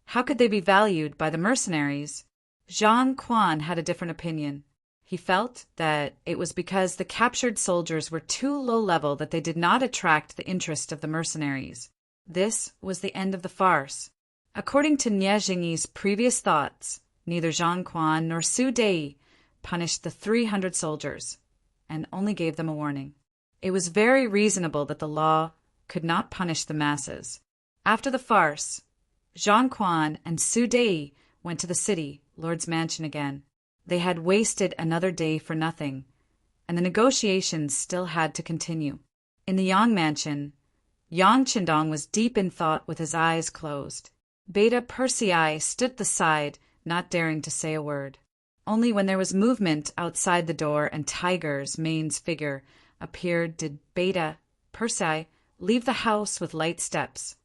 How could they be valued by the mercenaries? Zhang Quan had a different opinion. He felt that it was because the captured soldiers were too low level that they did not attract the interest of the mercenaries. This was the end of the farce. According to Niezhingi's previous thoughts, neither Zhang Quan nor Su Dei punished the 300 soldiers, and only gave them a warning. It was very reasonable that the law could not punish the masses. After the farce, Zhang Quan and Su Dei went to the city lord's mansion again. They had wasted another day for nothing, and the negotiations still had to continue. In the Yang mansion, Yang Qindong was deep in thought with his eyes closed. Beta Persei stood at the side, not daring to say a word. Only when there was movement outside the door and Tiger's Main's figure appeared did Beta Persei leave the house with light steps.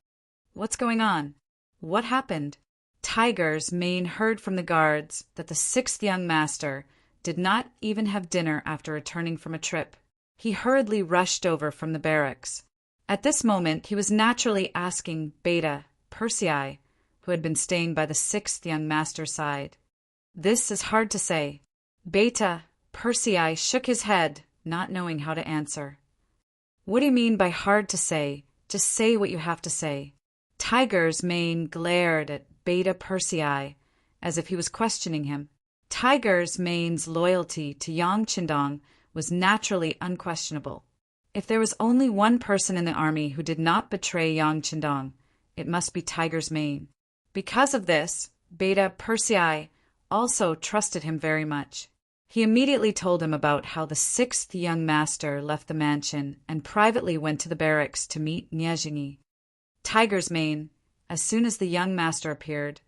What's going on? What happened? Tiger's Main heard from the guards that the 6th young master did not even have dinner after returning from a trip. He hurriedly rushed over from the barracks. At this moment, he was naturally asking Beta Persei, who had been staying by the 6th young master's side. This is hard to say. Beta Persei shook his head, not knowing how to answer. What do you mean by hard to say? Just say what you have to say. Tiger's Mane glared at Beta Persei as if he was questioning him. Tiger's Mane's loyalty to Yang Qindong was naturally unquestionable. If there was only one person in the army who did not betray Yang Qindong, it must be Tiger's Mane. Because of this, Beta Persei also trusted him very much. He immediately told him about how the 6th young master left the mansion and privately went to the barracks to meet Niezhingi. Tiger's Mane, as soon as the young master appeared,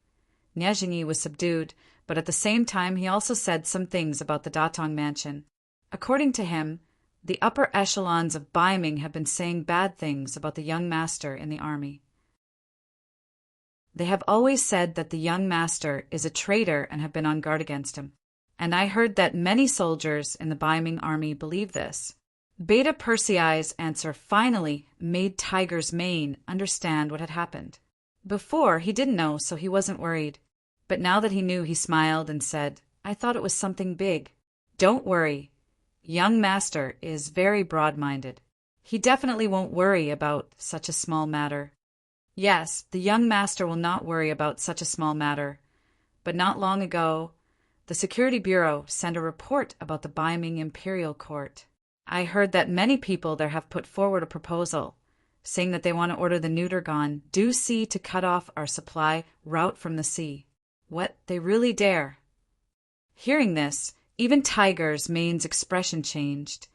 Niezhingi was subdued, but at the same time he also said some things about the Datong mansion. According to him, the upper echelons of Ming have been saying bad things about the young master in the army. They have always said that the young master is a traitor and have been on guard against him. And I heard that many soldiers in the Ming army believe this. Beta Persei's answer finally made Tiger's Mane understand what had happened. Before, he didn't know, so he wasn't worried. But now that he knew, he smiled and said, I thought it was something big. Don't worry. Young master is very broad-minded. He definitely won't worry about such a small matter. Yes, the young master will not worry about such a small matter. But not long ago, The Security Bureau sent a report about the Ming Imperial Court. I heard that many people there have put forward a proposal, saying that they want to order the Neutergon due sea to cut off our supply route from the sea. What, they really dare? Hearing this, even Tiger's Main's expression changed,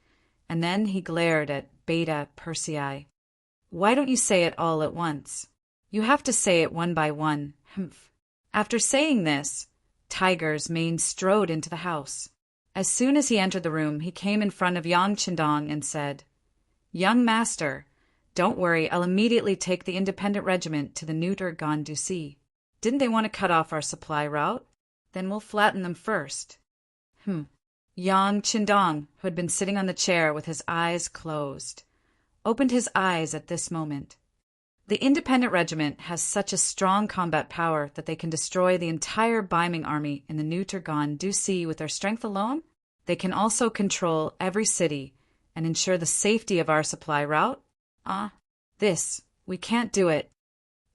and then he glared at Beta Persei. Why don't you say it all at once? You have to say it one by one. Humph. After saying this, Tiger's Main strode into the house. As soon as he entered the room, he came in front of Yang Qindong and said, "Young master, don't worry, I'll immediately take the independent regiment to the Neuter Gandu Sea. Didn't they want to cut off our supply route? Then we'll flatten them first." Yang Qindong, who had been sitting on the chair with his eyes closed, opened his eyes at this moment. The independent regiment has such a strong combat power that they can destroy the entire Ming army in the Neuter Gandu Sea with their strength alone. They can also control every city and ensure the safety of our supply route. We can't do it.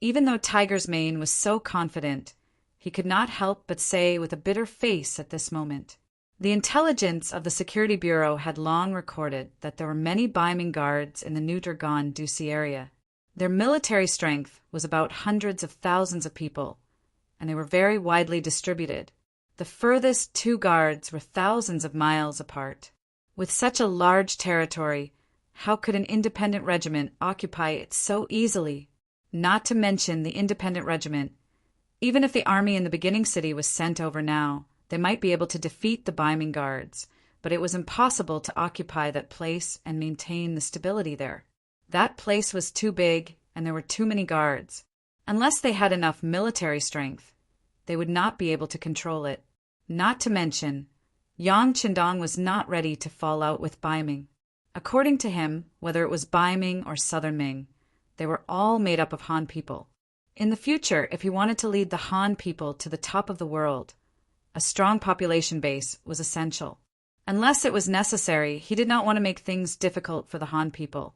Even though Tiger's Mane was so confident, he could not help but say with a bitter face at this moment. The intelligence of the Security Bureau had long recorded that there were many Ming guards in the Neuter Gandu Sea area. Their military strength was about hundreds of thousands of people, and they were very widely distributed. The furthest two guards were thousands of miles apart. With such a large territory, how could an independent regiment occupy it so easily? Not to mention the independent regiment. Even if the army in the beginning city was sent over now, they might be able to defeat the Ming guards, but it was impossible to occupy that place and maintain the stability there. That place was too big, and there were too many guards. Unless they had enough military strength, they would not be able to control it. Not to mention, Yang Qindong was not ready to fall out with Ming. According to him, whether it was Ming or Southern Ming, they were all made up of Han people. In the future, if he wanted to lead the Han people to the top of the world, a strong population base was essential. Unless it was necessary, he did not want to make things difficult for the Han people,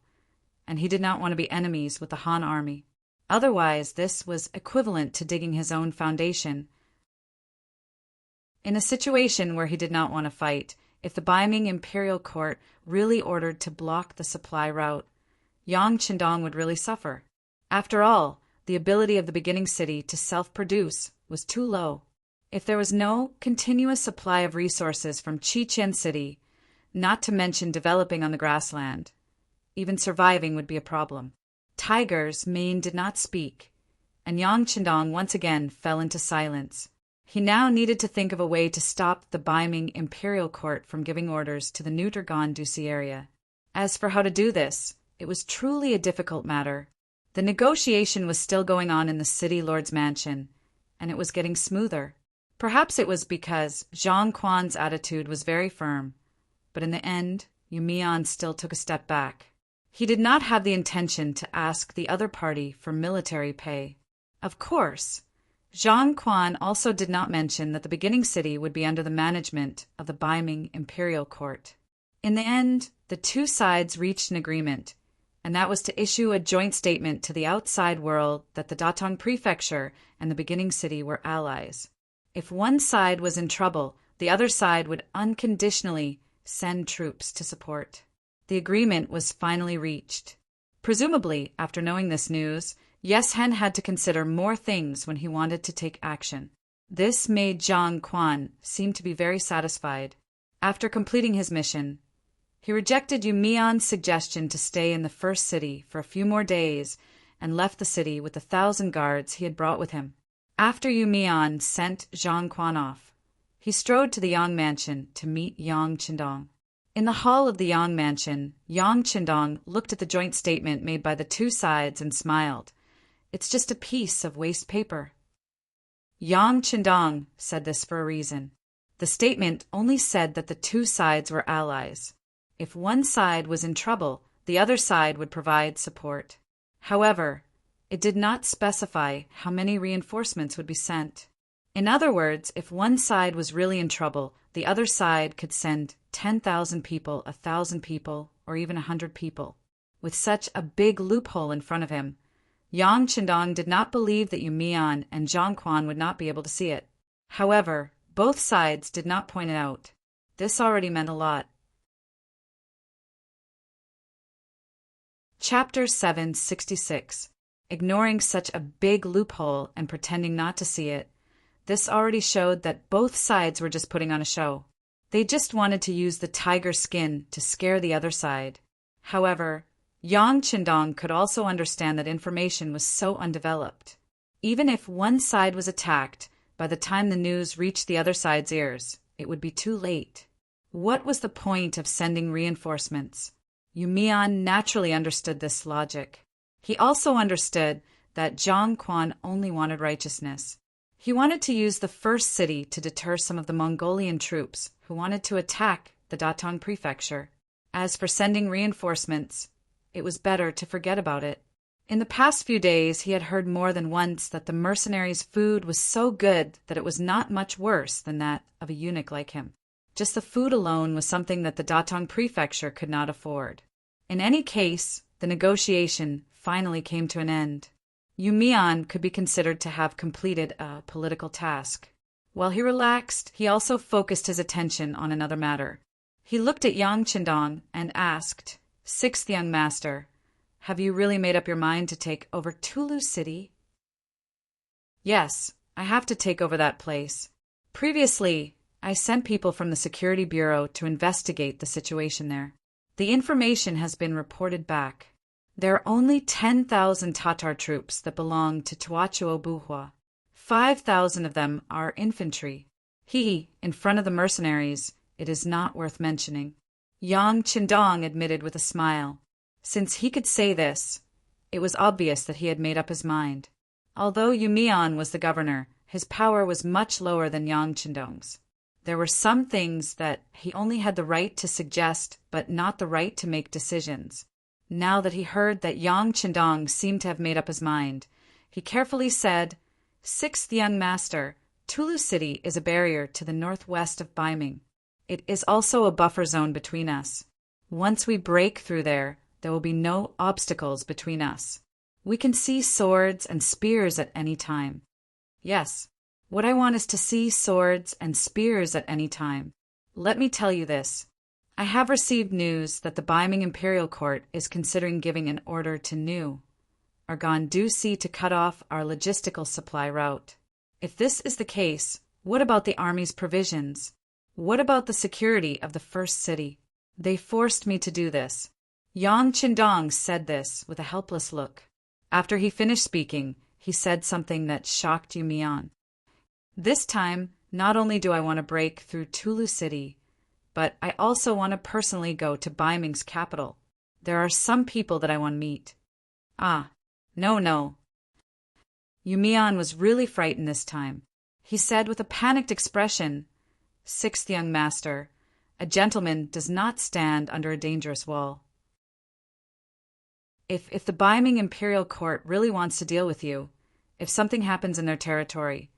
and he did not want to be enemies with the Han army. Otherwise, this was equivalent to digging his own foundation. In a situation where he did not want to fight, if the Ming Imperial Court really ordered to block the supply route, Yang Qindong would really suffer. After all, the ability of the beginning city to self-produce was too low. If there was no continuous supply of resources from Qiqian City, not to mention developing on the grassland, even surviving would be a problem. Tiger's Mane did not speak, and Yang Qindong once again fell into silence. He now needed to think of a way to stop the Ming Imperial Court from giving orders to the Neuter Gandu Sea area. As for how to do this, it was truly a difficult matter. The negotiation was still going on in the city lord's mansion, and it was getting smoother. Perhaps it was because Zhang Quan's attitude was very firm, but in the end, Yu Mian still took a step back. He did not have the intention to ask the other party for military pay. Of course, Zhang Quan also did not mention that the beginning city would be under the management of the Ming Imperial Court. In the end, the two sides reached an agreement, and that was to issue a joint statement to the outside world that the Datong Prefecture and the beginning city were allies. If one side was in trouble, the other side would unconditionally send troops to support. The agreement was finally reached. Presumably, after knowing this news, Yes Hen had to consider more things when he wanted to take action. This made Zhang Quan seem to be very satisfied. After completing his mission, he rejected Yu Mian's suggestion to stay in the first city for a few more days and left the city with 1,000 guards he had brought with him. After Yu Mian sent Zhang Quan off, he strode to the Yang mansion to meet Yang Qindong. In the hall of the Yang mansion, Yang Qindong looked at the joint statement made by the two sides and smiled. "It's just a piece of waste paper." Yang Qindong said this for a reason. The statement only said that the two sides were allies. If one side was in trouble, the other side would provide support. However, it did not specify how many reinforcements would be sent. In other words, if one side was really in trouble, the other side could send 10,000 people, 1,000 people, or even 100 people. With such a big loophole in front of him, Yang Qindong did not believe that Yu Mian and Zhang Quan would not be able to see it. However, Both sides did not point it out. This already meant a lot. Chapter 766. Ignoring such a big loophole and pretending not to see it. This already showed that both sides were just putting on a show. They just wanted to use the tiger skin to scare the other side. However, Yang Qindong could also understand that information was so undeveloped. Even if one side was attacked, by the time the news reached the other side's ears, it would be too late. What was the point of sending reinforcements? Yumian naturally understood this logic. He also understood that Zhang Quan only wanted righteousness. He wanted to use the first city to deter some of the Mongolian troops who wanted to attack the Datong prefecture. As for sending reinforcements, it was better to forget about it. In the past few days, he had heard more than once that the mercenaries' food was so good that it was not much worse than that of a eunuch like him. Just the food alone was something that the Datong prefecture could not afford. In any case, the negotiation finally came to an end. Yumian could be considered to have completed a political task. While he relaxed, he also focused his attention on another matter. He looked at Yang Qindong and asked, "Sixth young master, have you really made up your mind to take over Tulu City?" "Yes, I have to take over that place. Previously, I sent people from the Security Bureau to investigate the situation there. The information has been reported back. There are only 10,000 Tatar troops that belong to Tuachuo Buhua. 5,000 of them are infantry. In front of the mercenaries, it is not worth mentioning." Yang Qindong admitted with a smile. Since he could say this, it was obvious that he had made up his mind. Although Yumian was the governor, his power was much lower than Yang Qindong's. There were some things that he only had the right to suggest, but not the right to make decisions. Now that he heard that Yang Qindong seemed to have made up his mind, he carefully said, "Sixth young master, Tulu City is a barrier to the northwest of Baiming. It is also a buffer zone between us. Once we break through there will be no obstacles between us. We can see swords and spears at any time." "Yes, what I want is to see swords and spears at any time. Let me tell you this. I have received news that the Baiming Imperial Court is considering giving an order to New Argonne Ducy to cut off our logistical supply route. If this is the case, what about the army's provisions? What about the security of the first city? They forced me to do this." Yang Qindong said this with a helpless look. After he finished speaking, he said something that shocked Yumian. "This time, not only do I want to break through Tulu City, but I also want to personally go to Baiming's capital. There are some people that I want to meet." "Ah, no." Yumian was really frightened this time. He said with a panicked expression, "Sixth young master, a gentleman does not stand under a dangerous wall. If the Baiming Imperial Court really wants to deal with you, if something happens in their territory,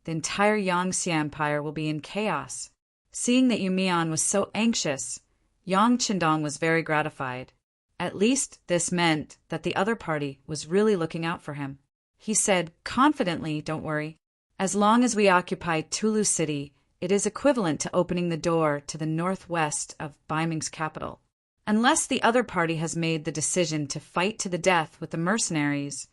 the entire Yangtze Empire will be in chaos." Seeing that Yumian was so anxious, Yang Qindong was very gratified. At least this meant that the other party was really looking out for him. He said confidently, "Don't worry. As long as we occupy Tulu City, it is equivalent to opening the door to the northwest of Baiming's capital. Unless the other party has made the decision to fight to the death with the mercenaries,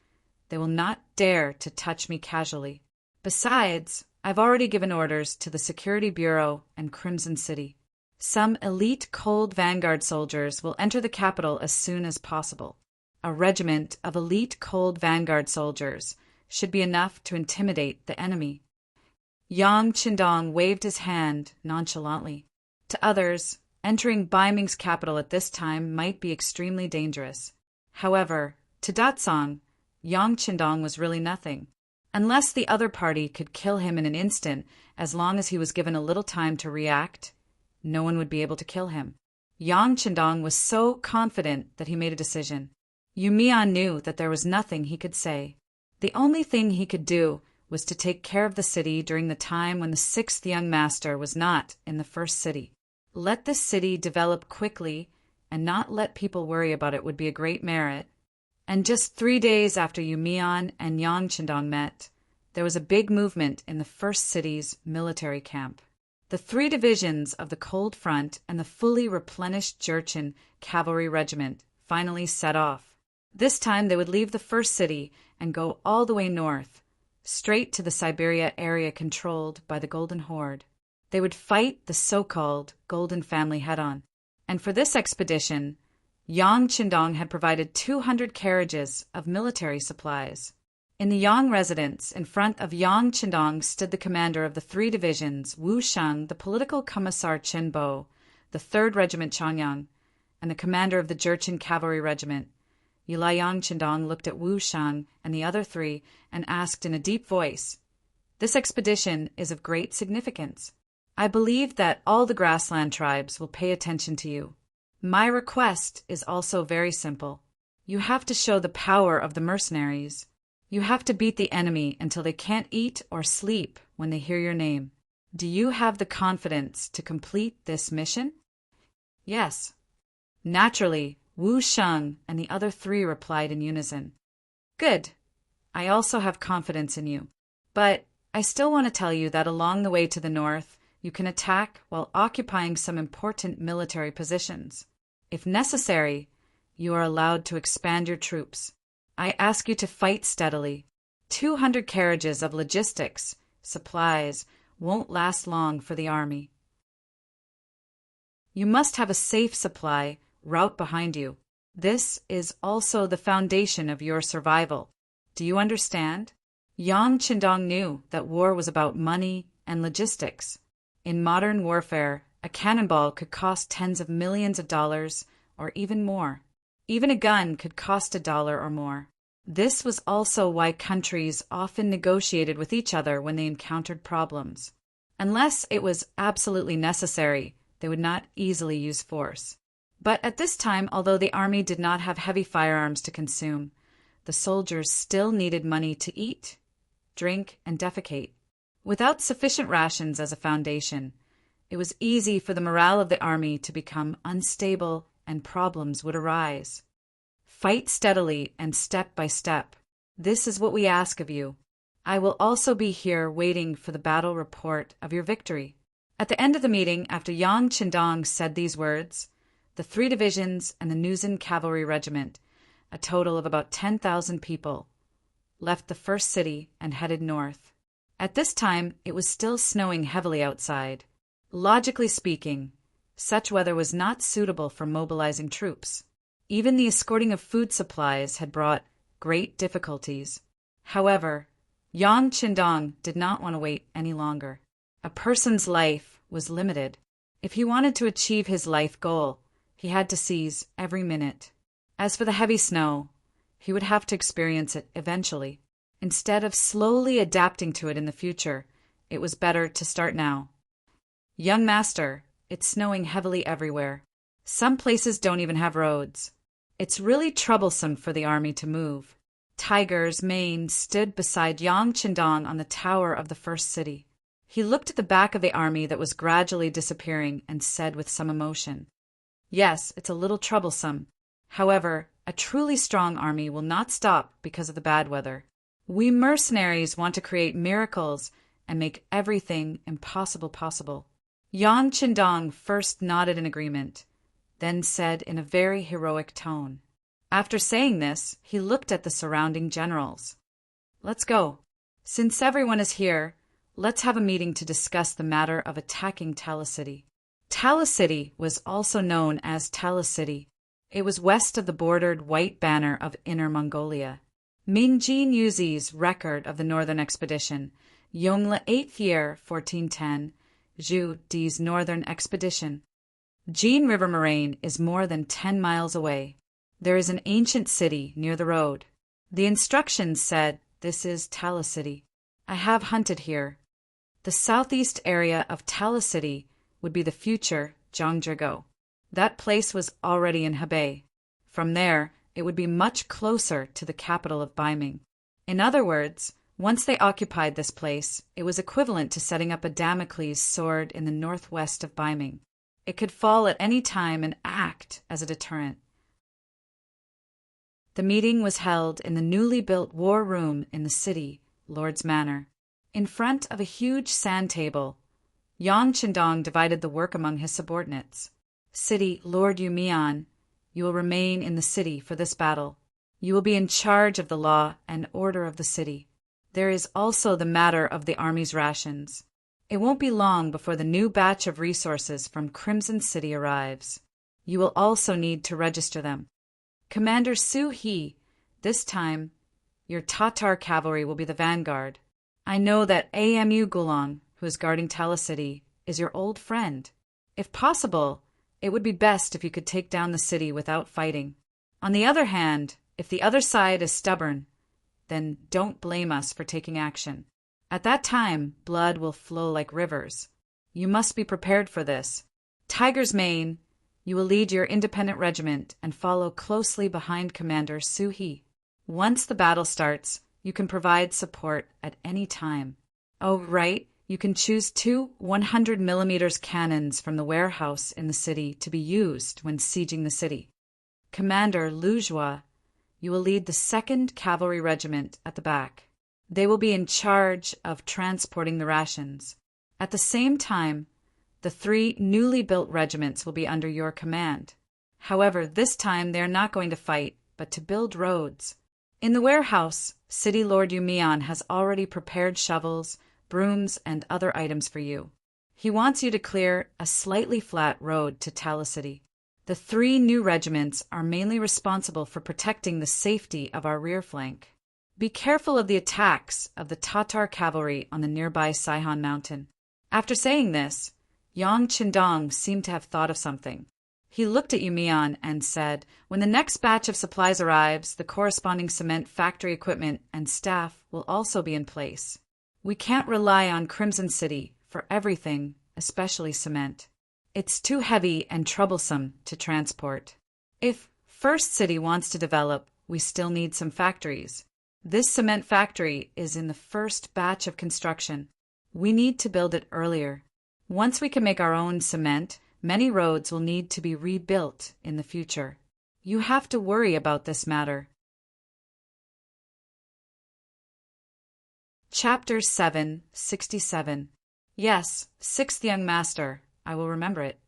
they will not dare to touch me casually. Besides, I've already given orders to the Security Bureau and Crimson City. Some elite Cold Vanguard soldiers will enter the capital as soon as possible. A regiment of elite Cold Vanguard soldiers should be enough to intimidate the enemy." Yang Qindong waved his hand nonchalantly. To others, entering Baiming's capital at this time might be extremely dangerous. However, to Datsang, Yang Qindong was really nothing. Unless the other party could kill him in an instant, as long as he was given a little time to react, no one would be able to kill him. Yang Qindong was so confident that he made a decision. Yumian knew that there was nothing he could say. The only thing he could do was to take care of the city during the time when the sixth young master was not in the first city. Let this city develop quickly and not let people worry about it would be a great merit. And just 3 days after Yumian and Yang Qindong met, there was a big movement in the first city's military camp. The 3 divisions of the Cold Front and the fully replenished Jurchen cavalry regiment finally set off. This time they would leave the first city and go all the way north, straight to the Siberia area controlled by the Golden Horde. They would fight the so-called Golden Family head-on. And for this expedition, Yang Qindong had provided 200 carriages of military supplies. In the Yang residence, in front of Yang Qindong stood the commander of the 3 divisions, Wu Sheng, the political commissar Chen Bo, the 3rd Regiment Changyang, and the commander of the Jurchen cavalry regiment. Yang Qindong looked at Wu Sheng and the other 3 and asked in a deep voice, "This expedition is of great significance. I believe that all the grassland tribes will pay attention to you. My request is also very simple. You have to show the power of the mercenaries. You have to beat the enemy until they can't eat or sleep when they hear your name. Do you have the confidence to complete this mission?" "Yes." Naturally, Wu Sheng and the other 3 replied in unison. "Good. I also have confidence in you. But I still want to tell you that along the way to the north, you can attack while occupying some important military positions. If necessary, you are allowed to expand your troops. I ask you to fight steadily. 200 carriages of logistics, supplies, won't last long for the army. You must have a safe supply route behind you. This is also the foundation of your survival. Do you understand?" Yang Qindong knew that war was about money and logistics. In modern warfare, a cannonball could cost tens of millions of dollars or even more. Even a gun could cost $1 or more. This was also why countries often negotiated with each other when they encountered problems. Unless it was absolutely necessary, they would not easily use force. But at this time, although the army did not have heavy firearms to consume, the soldiers still needed money to eat, drink, and defecate. Without sufficient rations as a foundation, it was easy for the morale of the army to become unstable and problems would arise. Fight steadily and step by step. This is what we ask of you. I will also be here waiting for the battle report of your victory." At the end of the meeting, after Yang Qindong said these words, the 3 divisions and the Nuzin cavalry regiment, a total of about 10,000 people, left the first city and headed north. At this time, it was still snowing heavily outside. Logically speaking, such weather was not suitable for mobilizing troops. Even the escorting of food supplies had brought great difficulties. However, Yang Qindong did not want to wait any longer. A person's life was limited. If he wanted to achieve his life goal, he had to seize every minute. As for the heavy snow, he would have to experience it eventually. Instead of slowly adapting to it in the future, it was better to start now. "Young master, it's snowing heavily everywhere. Some places don't even have roads. It's really troublesome for the army to move." Tiger's Mane stood beside Yang Qindong on the tower of the first city. He looked at the back of the army that was gradually disappearing and said with some emotion, "Yes, it's a little troublesome. However, a truly strong army will not stop because of the bad weather. We mercenaries want to create miracles and make everything impossible possible." Yang Qindong first nodded in agreement, then said in a very heroic tone. After saying this, he looked at the surrounding generals. "Let's go. Since everyone is here, let's have a meeting to discuss the matter of attacking Tala City." Tala City was also known as Tala City. It was west of the bordered white banner of Inner Mongolia. Ming Yuzi's record of the northern expedition, Yongle 8th year, 1410, Zhu Di's northern expedition. Jin River moraine is more than 10 miles away. There is an ancient city near the road. The instructions said this is Tala City. I have hunted here. The southeast area of Tala City would be the future Zhangjiago. That place was already in Hebei. From there, it would be much closer to the capital of Baiming. In other words, once they occupied this place, it was equivalent to setting up a Damocles sword in the northwest of Baiming. It could fall at any time and act as a deterrent. The meeting was held in the newly built war room in the city, Lord's Manor. In front of a huge sand table, Yang Qindong divided the work among his subordinates. City Lord Yumian, you will remain in the city for this battle. You will be in charge of the law and order of the city. There is also the matter of the army's rations. It won't be long before the new batch of resources from Crimson City arrives. You will also need to register them. Commander Su He, this time, your Tatar cavalry will be the vanguard. I know that Amu Gulong, who is guarding Tala City, is your old friend. If possible, it would be best if you could take down the city without fighting. On the other hand, if the other side is stubborn, then don't blame us for taking action. At that time, blood will flow like rivers. You must be prepared for this. Tiger's Mane, you will lead your independent regiment and follow closely behind Commander Su He. Once the battle starts, you can provide support at any time. Oh, right, you can choose 2 100mm cannons from the warehouse in the city to be used when sieging the city. Commander Lu Jua, you will lead the 2nd Cavalry Regiment at the back. They will be in charge of transporting the rations. At the same time, the 3 newly built regiments will be under your command. However, this time they are not going to fight, but to build roads. In the warehouse, City Lord Yumian has already prepared shovels, brooms, and other items for you. He wants you to clear a slightly flat road to Tala City. The 3 new regiments are mainly responsible for protecting the safety of our rear flank. Be careful of the attacks of the Tatar cavalry on the nearby Saihan Mountain. After saying this, Yang Qindong seemed to have thought of something. He looked at Yumian and said, when the next batch of supplies arrives, the corresponding cement factory equipment and staff will also be in place. We can't rely on Crimson City for everything, especially cement. It's too heavy and troublesome to transport. If First City wants to develop, we still need some factories. This cement factory is in the first batch of construction. We need to build it earlier. Once we can make our own cement, many roads will need to be rebuilt in the future. You have to worry about this matter. Chapter 767. Yes, 6th Young Master. I will remember it.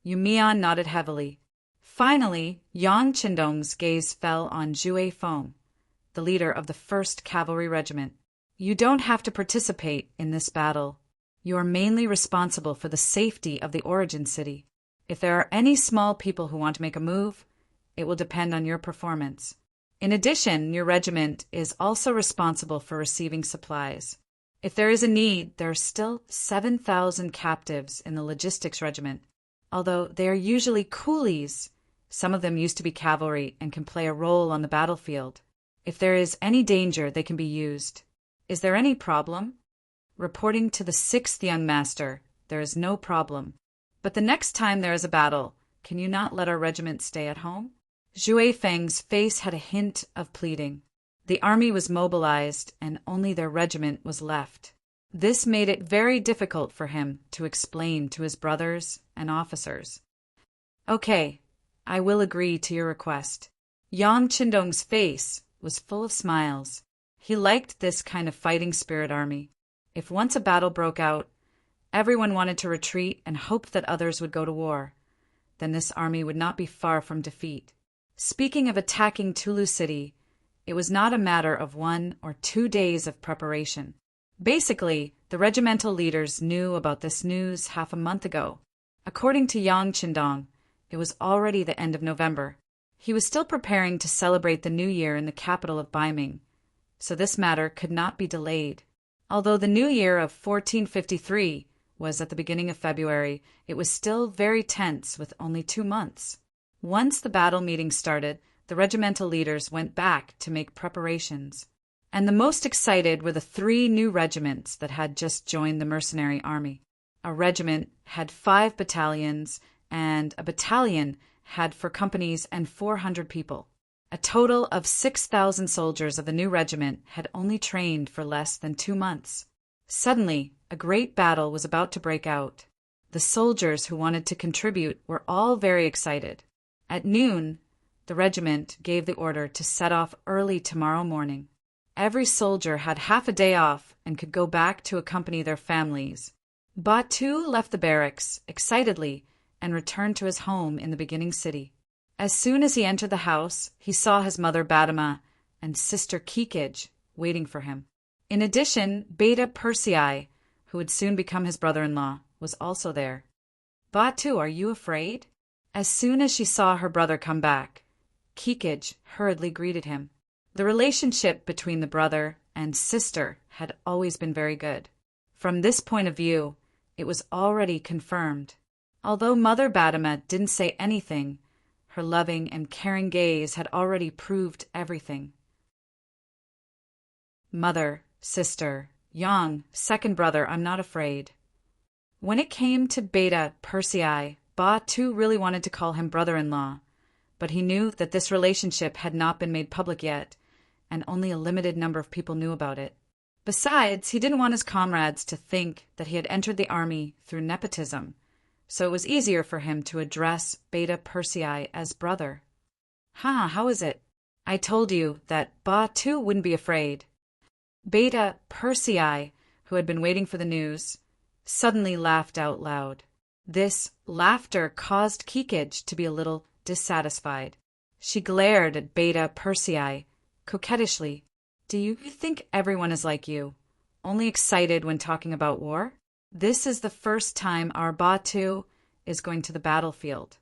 Yumian nodded heavily. Finally, Yang Qindong's gaze fell on Jue Feng, the leader of the 1st Cavalry Regiment. You don't have to participate in this battle. You are mainly responsible for the safety of the origin city. If there are any small people who want to make a move, it will depend on your performance. In addition, your regiment is also responsible for receiving supplies. If there is a need, there are still 7,000 captives in the logistics regiment. Although they are usually coolies, some of them used to be cavalry and can play a role on the battlefield. If there is any danger, they can be used. Is there any problem? Reporting to the 6th Young Master, there is no problem. But the next time there is a battle, can you not let our regiment stay at home? Jue Feng's face had a hint of pleading. The army was mobilized, and only their regiment was left. This made it very difficult for him to explain to his brothers and officers. Okay, I will agree to your request. Yang Qindong's face was full of smiles. He liked this kind of fighting spirit army. If once a battle broke out, everyone wanted to retreat and hoped that others would go to war. Then this army would not be far from defeat. Speaking of attacking Tulu City, it was not a matter of 1 or 2 days of preparation. Basically, the regimental leaders knew about this news half a month ago. According to Yang Qindong, it was already the end of November. He was still preparing to celebrate the new year in the capital of Ming, so this matter could not be delayed. Although the new year of 1453 was at the beginning of February, it was still very tense with only 2 months. Once the battle meeting started, the regimental leaders went back to make preparations. And the most excited were the 3 new regiments that had just joined the mercenary army. A regiment had 5 battalions, and a battalion had 4 companies and 400 people. A total of 6,000 soldiers of the new regiment had only trained for less than 2 months. Suddenly, a great battle was about to break out. The soldiers who wanted to contribute were all very excited. At noon, the regiment gave the order to set off early tomorrow morning. Every soldier had half a day off and could go back to accompany their families. Batu left the barracks excitedly and returned to his home in the beginning city. As soon as he entered the house, he saw his mother Badama and sister Kikij waiting for him. In addition, Beta Persei, who would soon become his brother-in-law, was also there. Batu, are you afraid? As soon as she saw her brother come back, Kikij hurriedly greeted him. The relationship between the brother and sister had always been very good. From this point of view, it was already confirmed. Although Mother Badama didn't say anything, her loving and caring gaze had already proved everything. Mother, sister, Yang, second brother, I'm not afraid. When it came to Beta Persei, Batu really wanted to call him brother-in-law, but he knew that this relationship had not been made public yet, and only a limited number of people knew about it. Besides, he didn't want his comrades to think that he had entered the army through nepotism, so it was easier for him to address Beta Persei as brother. How is it? I told you that Batu wouldn't be afraid. Beta Persei, who had been waiting for the news, suddenly laughed out loud. This laughter caused Kikij to be a little dissatisfied. She glared at Beta Persei coquettishly. Do you think everyone is like you, only excited when talking about war? This is the first time our Batu is going to the battlefield.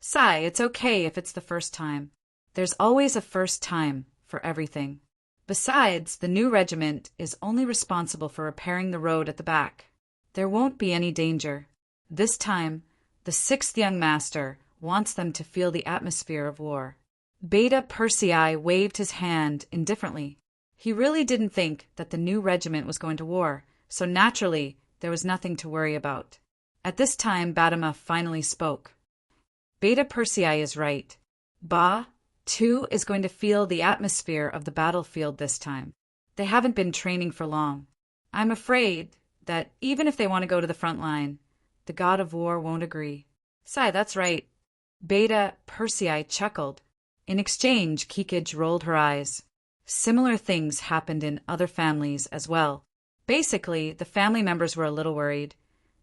Sai, it's okay if it's the first time. There's always a first time for everything. Besides, the new regiment is only responsible for repairing the road at the back. There won't be any danger. This time, the sixth young master wants them to feel the atmosphere of war. Beta Persei waved his hand indifferently. He really didn't think that the new regiment was going to war, so naturally there was nothing to worry about. At this time, Badama finally spoke. Beta Persei is right. Batu is going to feel the atmosphere of the battlefield this time. They haven't been training for long. I'm afraid that even if they want to go to the front line, the god of war won't agree. Sai, that's right. Beta Persei chuckled. In exchange, Kikij rolled her eyes. Similar things happened in other families as well. Basically, the family members were a little worried,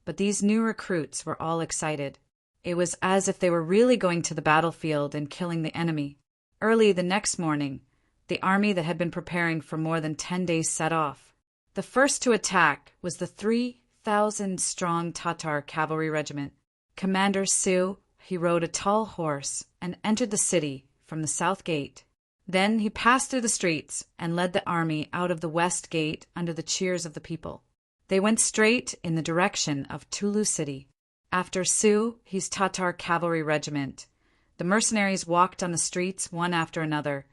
but these new recruits were all excited. It was as if they were really going to the battlefield and killing the enemy. Early the next morning, the army that had been preparing for more than 10 days set off. The first to attack was the 3,000-strong Tatar cavalry regiment. Commander Su, he rode a tall horse and entered the city from the south gate. Then he passed through the streets and led the army out of the west gate under the cheers of the people. They went straight in the direction of Tulu city. After Su, his Tatar cavalry regiment, the mercenaries walked on the streets one after another,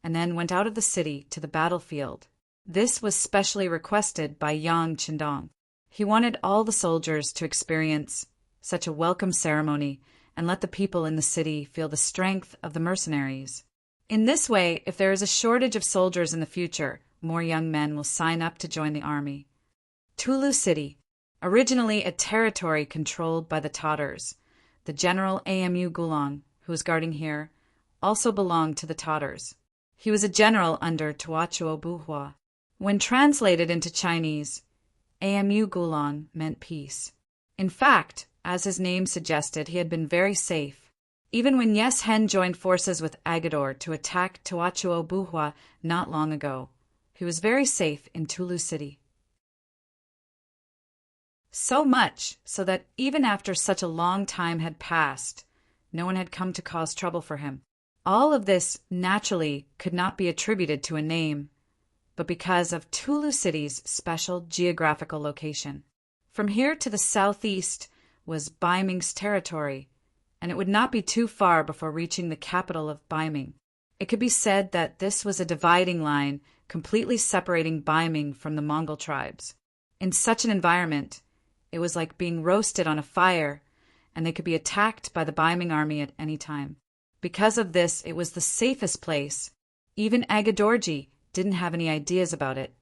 and then went out of the city to the battlefield. This was specially requested by Yang Qindong. He wanted all the soldiers to experience such a welcome ceremony and let the people in the city feel the strength of the mercenaries. In this way, if there is a shortage of soldiers in the future, more young men will sign up to join the army. Tulu City, originally a territory controlled by the Tatars, the General Amu Gulong, who was guarding here, also belonged to the Tatars. He was a general under Tuachuo Buhua. When translated into Chinese, Amu Gulong meant peace. In fact, as his name suggested, he had been very safe. Even when Yes Hen joined forces with Agador to attack Tuachuo Buhua not long ago, he was very safe in Tulu City. So much so that even after such a long time had passed, no one had come to cause trouble for him. All of this naturally could not be attributed to a name, but because of Tulu City's special geographical location. From here to the southeast was Baiming's territory, and it would not be too far before reaching the capital of Baiming. It could be said that this was a dividing line completely separating Baiming from the Mongol tribes. In such an environment, it was like being roasted on a fire, and they could be attacked by the Baiming army at any time. Because of this, it was the safest place. Even Agadorji didn't have any ideas about it.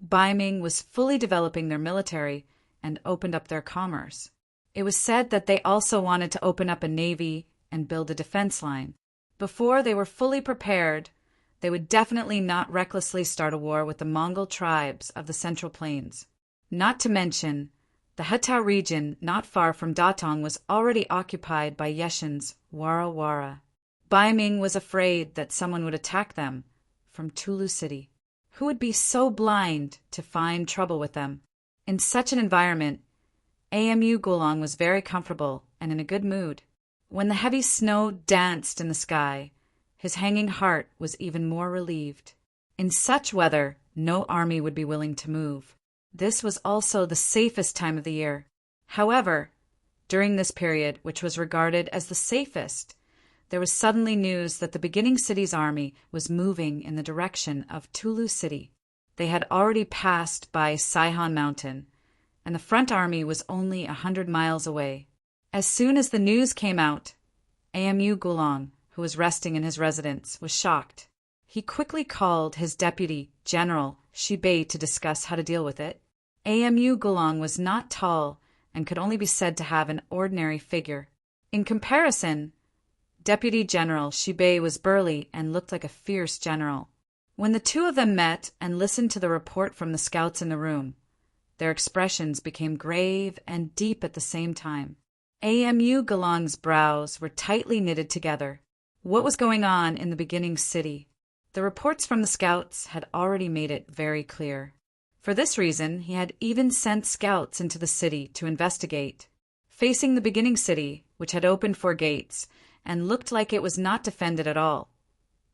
Baiming was fully developing their military and opened up their commerce. It was said that they also wanted to open up a navy and build a defense line. Before they were fully prepared, They would definitely not recklessly start a war with the Mongol tribes of the Central Plains. Not to mention, the Hetao region not far from Datong was already occupied by Yeshin's Wara Wara. Bai Ming was afraid that someone would attack them from Tulu City. Who would be so blind to find trouble with them? In such an environment, Amu Gulong was very comfortable and in a good mood. When the heavy snow danced in the sky, his hanging heart was even more relieved. In such weather, no army would be willing to move. This was also the safest time of the year. However, during this period, which was regarded as the safest, there was suddenly news that the beginning city's army was moving in the direction of Tulu City. They had already passed by Saihan Mountain, and the front army was only 100 miles away. As soon as the news came out, Amu Gulong, who was resting in his residence, was shocked. He quickly called his deputy, General Shibei, to discuss how to deal with it. Amu Gulong was not tall and could only be said to have an ordinary figure. In comparison, Deputy General Shibei was burly and looked like a fierce general. When the two of them met and listened to the report from the scouts in the room, their expressions became grave and deep at the same time. Amu Gulong's brows were tightly knitted together. What was going on in the beginning city? The reports from the scouts had already made it very clear. For this reason, he had even sent scouts into the city to investigate. Facing the beginning city, which had opened 4 gates, and looked like it was not defended at all,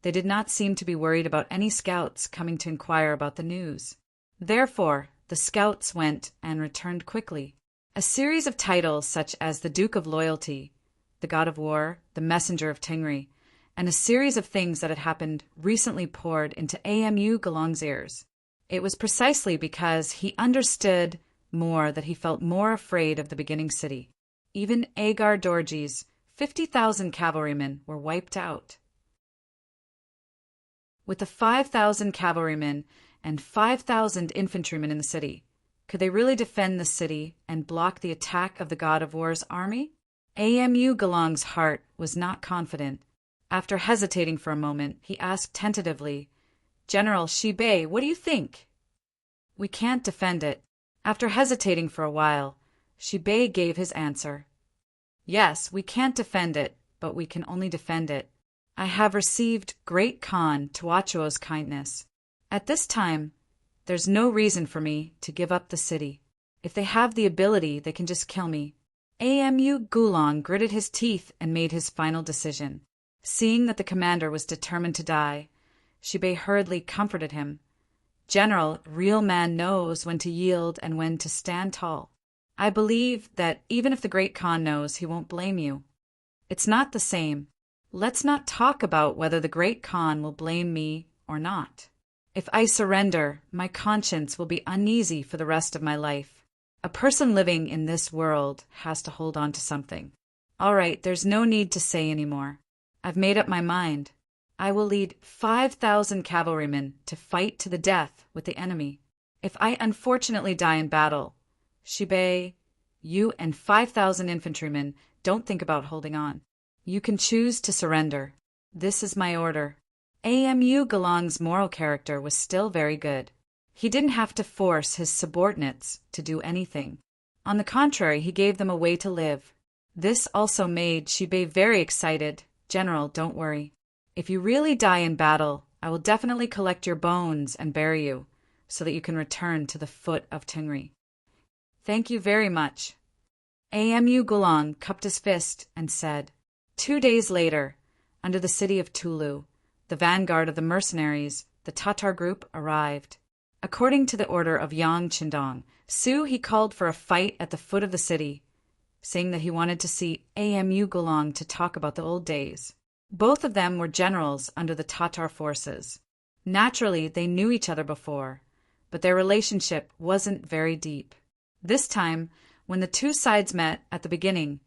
they did not seem to be worried about any scouts coming to inquire about the news. Therefore, the scouts went and returned quickly. A series of titles such as the Duke of Loyalty, the God of War, the Messenger of Tingri, and a series of things that had happened recently poured into Amu Gulong's ears. It was precisely because he understood more that he felt more afraid of the beginning city. Even Agar Dorji's 50,000 cavalrymen were wiped out. With the 5,000 cavalrymen and 5,000 infantrymen in the city, could they really defend the city and block the attack of the God of War's army? Amu Gulong's heart was not confident. After hesitating for a moment, he asked tentatively, General Shibei, what do you think? We can't defend it. After hesitating for a while, Shibei gave his answer. Yes, we can't defend it, but we can only defend it. I have received Great Khan Tuachuo's kindness. At this time, there's no reason for me to give up the city. If they have the ability, they can just kill me. Amu Gulong gritted his teeth and made his final decision. Seeing that the commander was determined to die, Shibei hurriedly comforted him. General, real man knows when to yield and when to stand tall. I believe that even if the Great Khan knows, he won't blame you. It's not the same. Let's not talk about whether the Great Khan will blame me or not. If I surrender, my conscience will be uneasy for the rest of my life. A person living in this world has to hold on to something. All right, there's no need to say any more. I've made up my mind. I will lead 5,000 cavalrymen to fight to the death with the enemy. If I unfortunately die in battle, Shibei, you and 5,000 infantrymen don't think about holding on. You can choose to surrender. This is my order. Amu Gulong's moral character was still very good. He didn't have to force his subordinates to do anything. On the contrary, he gave them a way to live. This also made Shibei very excited. General, don't worry. If you really die in battle, I will definitely collect your bones and bury you, so that you can return to the foot of Tingri. Thank you very much. Amu Gulong cupped his fist and said. 2 days later, under the city of Tulu, the vanguard of the mercenaries, the Tatar group, arrived. According to the order of Yang Qindong, he called for a fight at the foot of the city, saying that he wanted to see Amu Gulong to talk about the old days. Both of them were generals under the Tatar forces. Naturally, they knew each other before, but their relationship wasn't very deep. This time, when the two sides met at the beginning,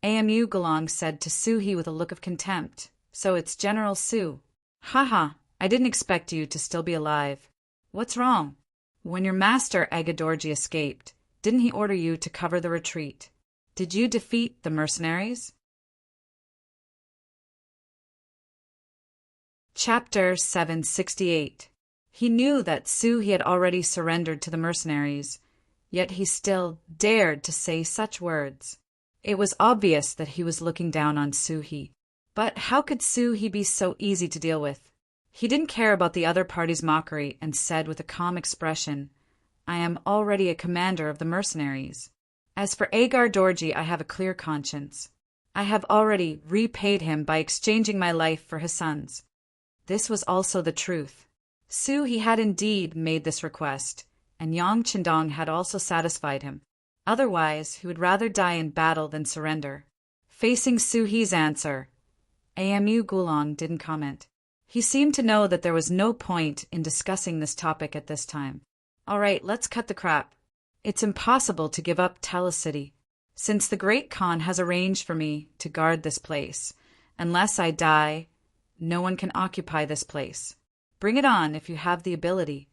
Amu Gulong said to Suhi with a look of contempt, "So it's General Su. Haha, I didn't expect you to still be alive. What's wrong? When your master Agadorji escaped, didn't he order you to cover the retreat? Did you defeat the mercenaries?" Chapter 768. He knew that He had already surrendered to the mercenaries, yet he still dared to say such words. It was obvious that he was looking down on He. But how could He be so easy to deal with? He didn't care about the other party's mockery and said with a calm expression, "I am already a commander of the mercenaries. As for Agar Dorji, I have a clear conscience. I have already repaid him by exchanging my life for his son's." This was also the truth. He had indeed made this request, and Yang Chendong had also satisfied him. Otherwise, he would rather die in battle than surrender. Facing He's answer, Amu Gulong didn't comment. He seemed to know that there was no point in discussing this topic at this time. All right, let's cut the crap. It's impossible to give up Telecity, since the Great Khan has arranged for me to guard this place. Unless I die, no one can occupy this place. Bring it on if you have the ability.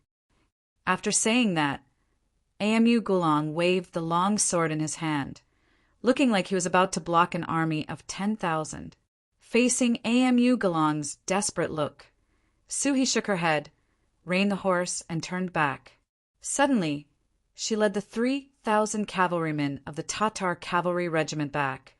After saying that, Amu Gulong waved the long sword in his hand, looking like he was about to block an army of 10,000. Facing Amu Gulong's desperate look, He shook her head, reined the horse, and turned back. Suddenly, she led the 3,000 cavalrymen of the Tatar cavalry regiment back,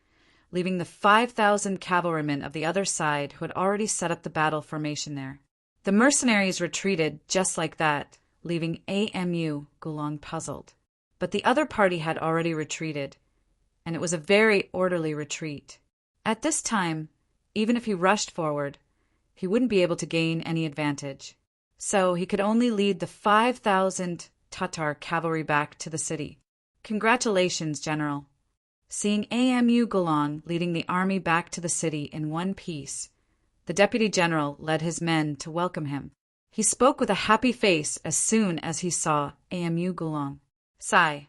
leaving the 5,000 cavalrymen of the other side who had already set up the battle formation there. The mercenaries retreated just like that, leaving Amu Gulong puzzled. But the other party had already retreated, and it was a very orderly retreat. At this time, even if he rushed forward, he wouldn't be able to gain any advantage. So he could only lead the 5,000 Tatar cavalry back to the city. Congratulations, General. Seeing Amu Gulong leading the army back to the city in one piece, the deputy general led his men to welcome him. He spoke with a happy face as soon as he saw Amu Gulong. Sigh.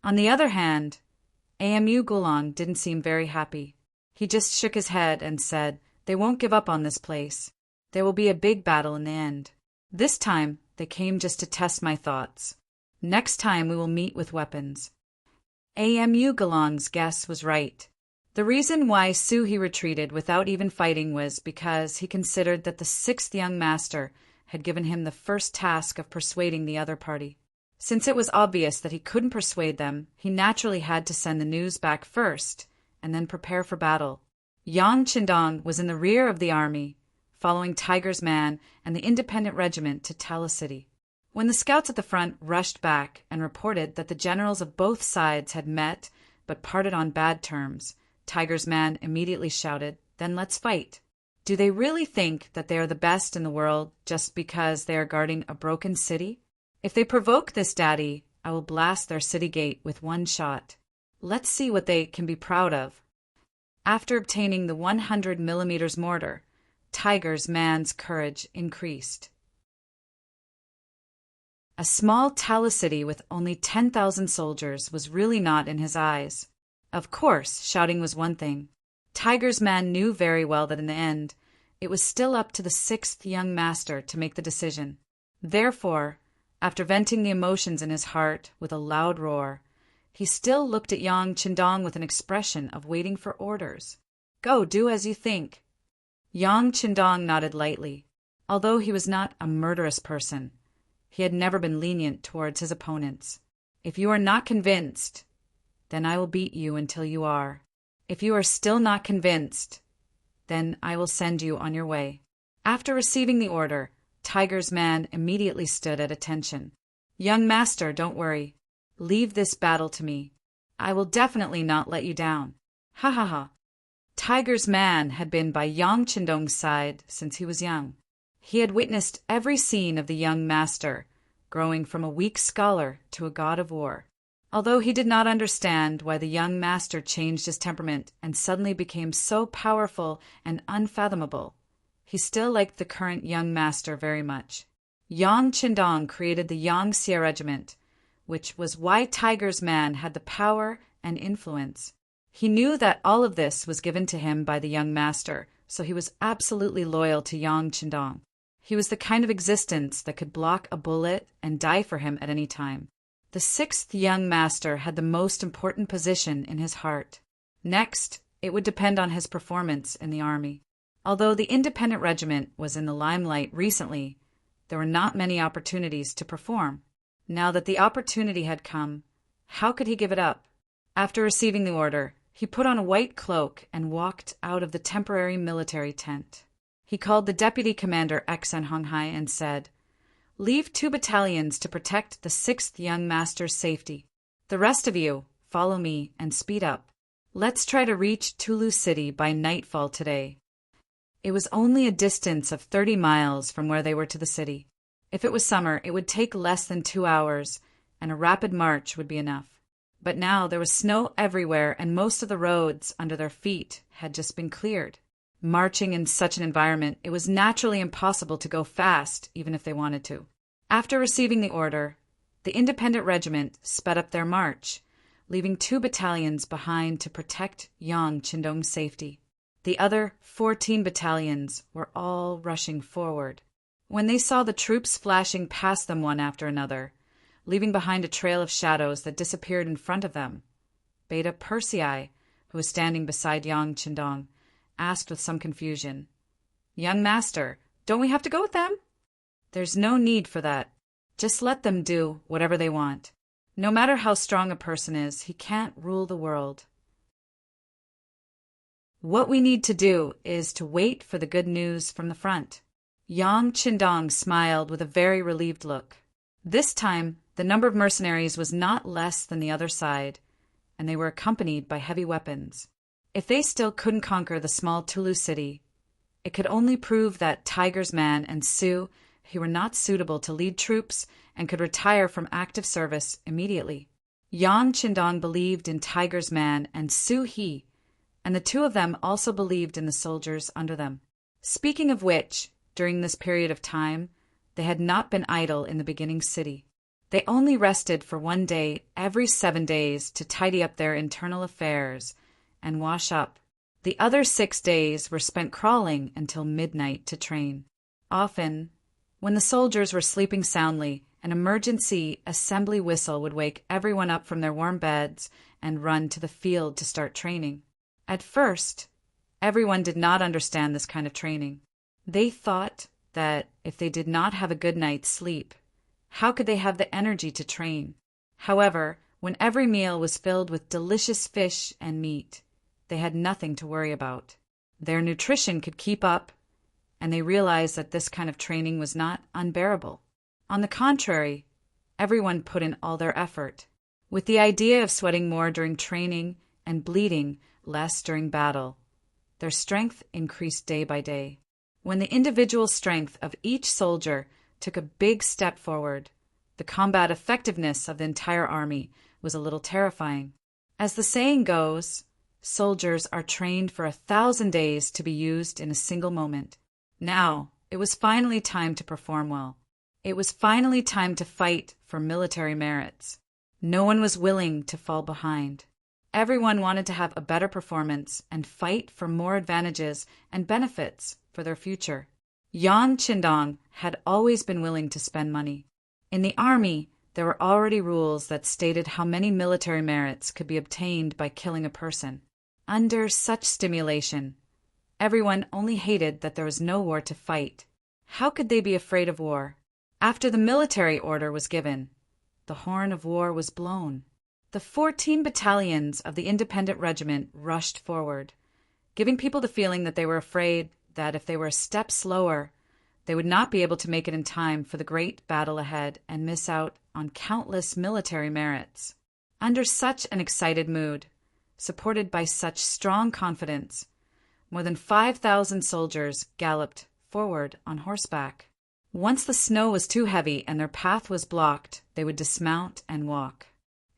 On the other hand, Amu Gulong didn't seem very happy. He just shook his head and said, "They won't give up on this place. There will be a big battle in the end. This time, they came just to test my thoughts. Next time we will meet with weapons." Amu Gulong's guess was right. The reason why He retreated without even fighting was because he considered that the 6th young master had given him the first task of persuading the other party. Since it was obvious that he couldn't persuade them, he naturally had to send the news back first, and then prepare for battle. Yang Chendong was in the rear of the army, following Tiger's Man and the independent regiment to Telecity. When the scouts at the front rushed back and reported that the generals of both sides had met but parted on bad terms, Tiger's Man immediately shouted, "Then let's fight." Do they really think that they are the best in the world just because they are guarding a broken city? If they provoke this daddy, I will blast their city gate with one shot. Let's see what they can be proud of. After obtaining the 100mm mortar, Tiger's Man's courage increased. A small Telecity with only 10,000 soldiers was really not in his eyes. Of course, shouting was one thing. Tiger's Man knew very well that in the end, it was still up to the 6th young master to make the decision. Therefore, after venting the emotions in his heart with a loud roar, he still looked at Yang Chendong with an expression of waiting for orders. "Go, do as you think." Yang Chendong nodded lightly. Although he was not a murderous person, he had never been lenient towards his opponents. "If you are not convinced, then I will beat you until you are. If you are still not convinced, then I will send you on your way." After receiving the order, Tiger's Man immediately stood at attention. "Young master, don't worry. Leave this battle to me. I will definitely not let you down." Ha ha ha. Tiger's Man had been by Yang Chendong's side since he was young. He had witnessed every scene of the young master, growing from a weak scholar to a god of war. Although he did not understand why the young master changed his temperament and suddenly became so powerful and unfathomable, he still liked the current young master very much. Yang Chendong created the Yangxia regiment, which was why Tiger's Man had the power and influence. He knew that all of this was given to him by the young master, so he was absolutely loyal to Yang Chendong. He was the kind of existence that could block a bullet and die for him at any time. The 6th young master had the most important position in his heart. Next, it would depend on his performance in the army. Although the independent regiment was in the limelight recently, there were not many opportunities to perform. Now that the opportunity had come, how could he give it up? After receiving the order, he put on a white cloak and walked out of the temporary military tent. He called the deputy commander Xen Honghai and said, "Leave 2 battalions to protect the 6th young master's safety. The rest of you, follow me and speed up. Let's try to reach Tulu City by nightfall today." It was only a distance of 30 miles from where they were to the city. If it was summer, it would take less than 2 hours, and a rapid march would be enough. But now there was snow everywhere, and most of the roads under their feet had just been cleared. Marching in such an environment, it was naturally impossible to go fast, even if they wanted to. After receiving the order, the independent regiment sped up their march, leaving 2 battalions behind to protect Yang Qindong's safety. The other 14 battalions were all rushing forward. When they saw the troops flashing past them one after another, leaving behind a trail of shadows that disappeared in front of them, Beta Persei, who was standing beside Yang Qindong, asked with some confusion, "Young master, don't we have to go with them?" "There's no need for that. Just let them do whatever they want. No matter how strong a person is, he can't rule the world. What we need to do is to wait for the good news from the front." Yang Qindong smiled with a very relieved look. This time, the number of mercenaries was not less than the other side, and they were accompanied by heavy weapons. If they still couldn't conquer the small Tulu city, it could only prove that Tiger's Man and Su, who were not suitable to lead troops and could retire from active service immediately. Yang Qindong believed in Tiger's Man and Su He, and the 2 of them also believed in the soldiers under them. Speaking of which, during this period of time, they had not been idle in the beginning city. They only rested for 1 day every 7 days to tidy up their internal affairs and wash up. The other 6 days were spent crawling until midnight to train. Often, when the soldiers were sleeping soundly, an emergency assembly whistle would wake everyone up from their warm beds and run to the field to start training. At first, everyone did not understand this kind of training. They thought that if they did not have a good night's sleep, how could they have the energy to train? However, when every meal was filled with delicious fish and meat, they had nothing to worry about. Their nutrition could keep up, and they realized that this kind of training was not unbearable. On the contrary, everyone put in all their effort, with the idea of sweating more during training and bleeding less during battle. Their strength increased day by day. When the individual strength of each soldier took a big step forward, the combat effectiveness of the entire army was a little terrifying. As the saying goes, soldiers are trained for 1,000 days to be used in a single moment. Now, it was finally time to perform well. It was finally time to fight for military merits. No one was willing to fall behind. Everyone wanted to have a better performance and fight for more advantages and benefits for their future. Yang Qindong had always been willing to spend money. In the army, there were already rules that stated how many military merits could be obtained by killing a person. Under such stimulation, everyone only hated that there was no war to fight. How could they be afraid of war? After the military order was given, the horn of war was blown. The 14 battalions of the independent regiment rushed forward, giving people the feeling that they were afraid that if they were a step slower, they would not be able to make it in time for the great battle ahead and miss out on countless military merits. Under such an excited mood, supported by such strong confidence, more than 5,000 soldiers galloped forward on horseback. Once the snow was too heavy and their path was blocked, they would dismount and walk.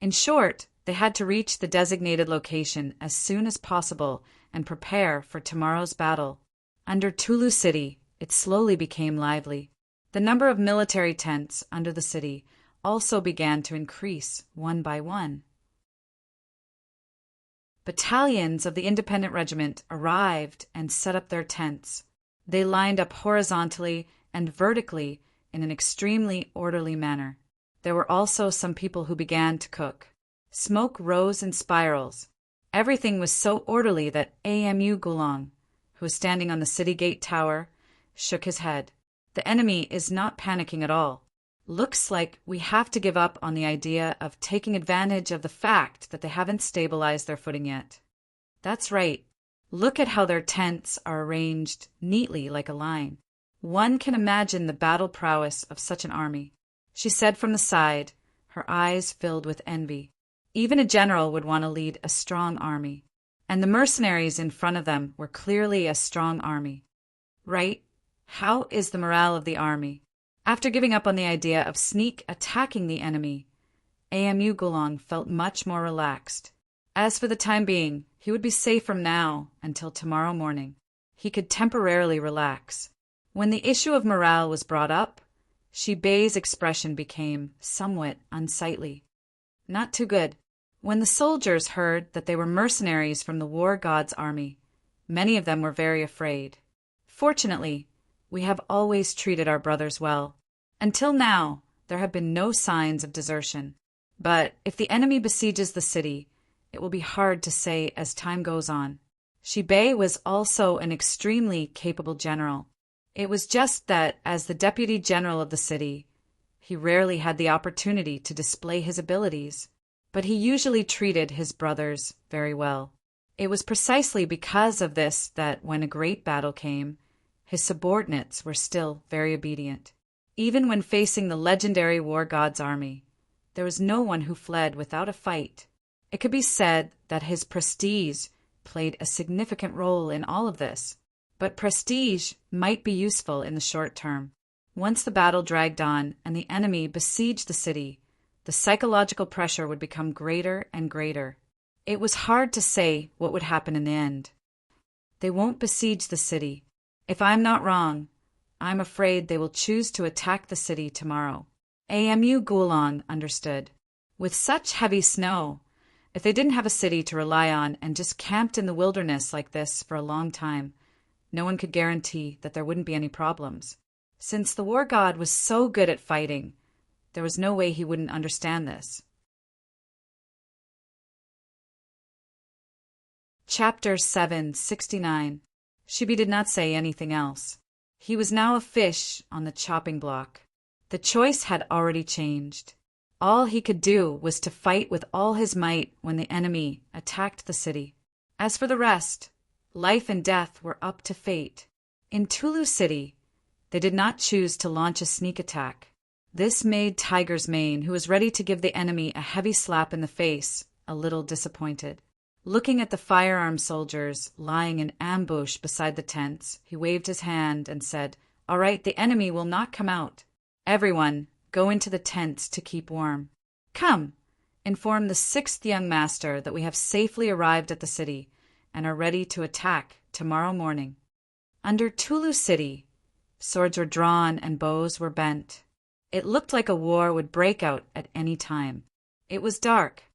In short, they had to reach the designated location as soon as possible and prepare for tomorrow's battle. Under Tulu City, it slowly became lively. The number of military tents under the city also began to increase one by one. Battalions of the independent regiment arrived and set up their tents. They lined up horizontally and vertically in an extremely orderly manner. There were also some people who began to cook. Smoke rose in spirals. Everything was so orderly that Amu Gulong, who was standing on the city gate tower, shook his head. The enemy is not panicking at all. Looks like we have to give up on the idea of taking advantage of the fact that they haven't stabilized their footing yet. That's right. Look at how their tents are arranged neatly like a line. One can imagine the battle prowess of such an army, she said from the side, her eyes filled with envy. Even a general would want to lead a strong army, and the mercenaries in front of them were clearly a strong army. Right? How is the morale of the army? After giving up on the idea of sneak attacking the enemy, AMU Gulong felt much more relaxed. As for the time being, he would be safe from now until tomorrow morning. He could temporarily relax. When the issue of morale was brought up, Shibei's expression became somewhat unsightly. Not too good. When the soldiers heard that they were mercenaries from the war god's army, many of them were very afraid. Fortunately, we have always treated our brothers well. Until now, there have been no signs of desertion. But if the enemy besieges the city, it will be hard to say as time goes on. Shibei was also an extremely capable general. It was just that, as the deputy general of the city, he rarely had the opportunity to display his abilities, but he usually treated his brothers very well. It was precisely because of this that, when a great battle came, his subordinates were still very obedient. Even when facing the legendary war god's army, there was no one who fled without a fight. It could be said that his prestige played a significant role in all of this. But prestige might be useful in the short term. Once the battle dragged on and the enemy besieged the city, the psychological pressure would become greater and greater. It was hard to say what would happen in the end. They won't besiege the city. If I'm not wrong, I'm afraid they will choose to attack the city tomorrow. AMU Gulong understood. With such heavy snow, if they didn't have a city to rely on and just camped in the wilderness like this for a long time, no one could guarantee that there wouldn't be any problems. Since the war god was so good at fighting, there was no way he wouldn't understand this. Chapter 769. Shibi did not say anything else. He was now a fish on the chopping block. The choice had already changed. All he could do was to fight with all his might when the enemy attacked the city. As for the rest, life and death were up to fate. In Tulu City, they did not choose to launch a sneak attack. This made Tiger's Mane, who was ready to give the enemy a heavy slap in the face, a little disappointed. Looking at the firearmed soldiers lying in ambush beside the tents, he waved his hand and said, "All right, the enemy will not come out. Everyone, go into the tents to keep warm. Come, inform the 6th young master that we have safely arrived at the city and are ready to attack tomorrow morning." Under Tulu City, swords were drawn and bows were bent. It looked like a war would break out at any time. It was dark.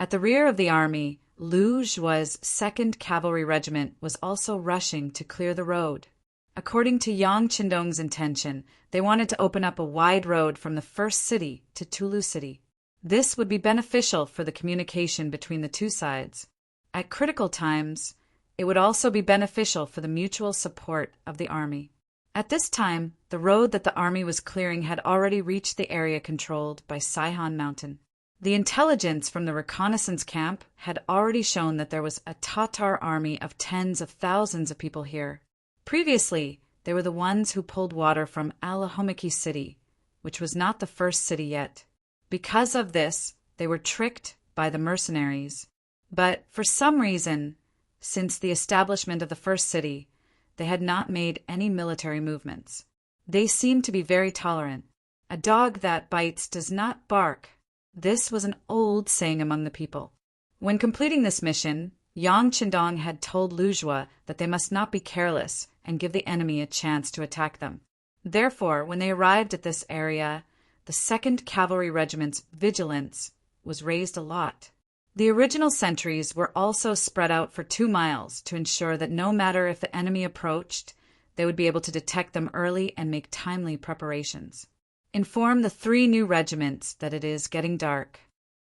At the rear of the army, Lu Zhua's 2nd Cavalry Regiment was also rushing to clear the road. According to Yang Qindong's intention, they wanted to open up a wide road from the first city to Tulu City. This would be beneficial for the communication between the two sides. At critical times, it would also be beneficial for the mutual support of the army. At this time, the road that the army was clearing had already reached the area controlled by Saihan Mountain. The intelligence from the reconnaissance camp had already shown that there was a Tatar army of tens of thousands of people here. Previously, they were the ones who pulled water from Alahomiki City, which was not the first city yet. Because of this, they were tricked by the mercenaries. But for some reason, since the establishment of the first city, they had not made any military movements. They seemed to be very tolerant. A dog that bites does not bark. This was an old saying among the people. When completing this mission, Yang Qindong had told Lu Zhua that they must not be careless and give the enemy a chance to attack them. Therefore, when they arrived at this area, the 2nd Cavalry Regiment's vigilance was raised a lot. The original sentries were also spread out for 2 miles to ensure that no matter if the enemy approached, they would be able to detect them early and make timely preparations. Inform the 3 new regiments that it is getting dark.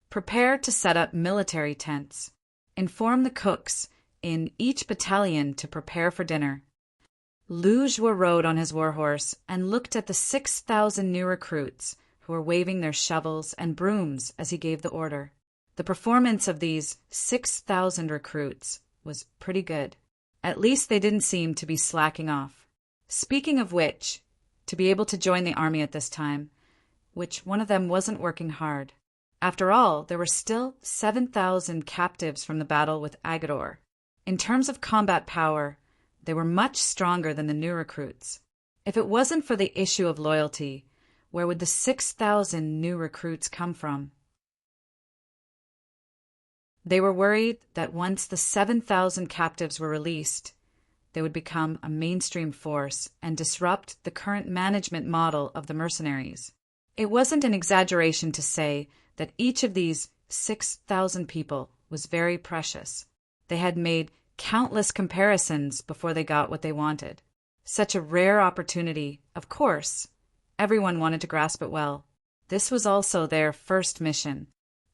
Prepare to set up military tents. Inform the cooks in each battalion to prepare for dinner. Lu Zhuo rode on his warhorse and looked at the 6,000 new recruits who were waving their shovels and brooms as he gave the order. The performance of these 6,000 recruits was pretty good. At least they didn't seem to be slacking off. Speaking of which, to be able to join the army at this time, which one of them wasn't working hard. After all, there were still 7,000 captives from the battle with Agador. In terms of combat power, they were much stronger than the new recruits. If it wasn't for the issue of loyalty, where would the 6,000 new recruits come from? They were worried that once the 7,000 captives were released, they would become a mainstream force and disrupt the current management model of the mercenaries. It wasn't an exaggeration to say that each of these 6,000 people was very precious. They had made countless comparisons before they got what they wanted. Such a rare opportunity, of course. Everyone wanted to grasp it well. This was also their first mission.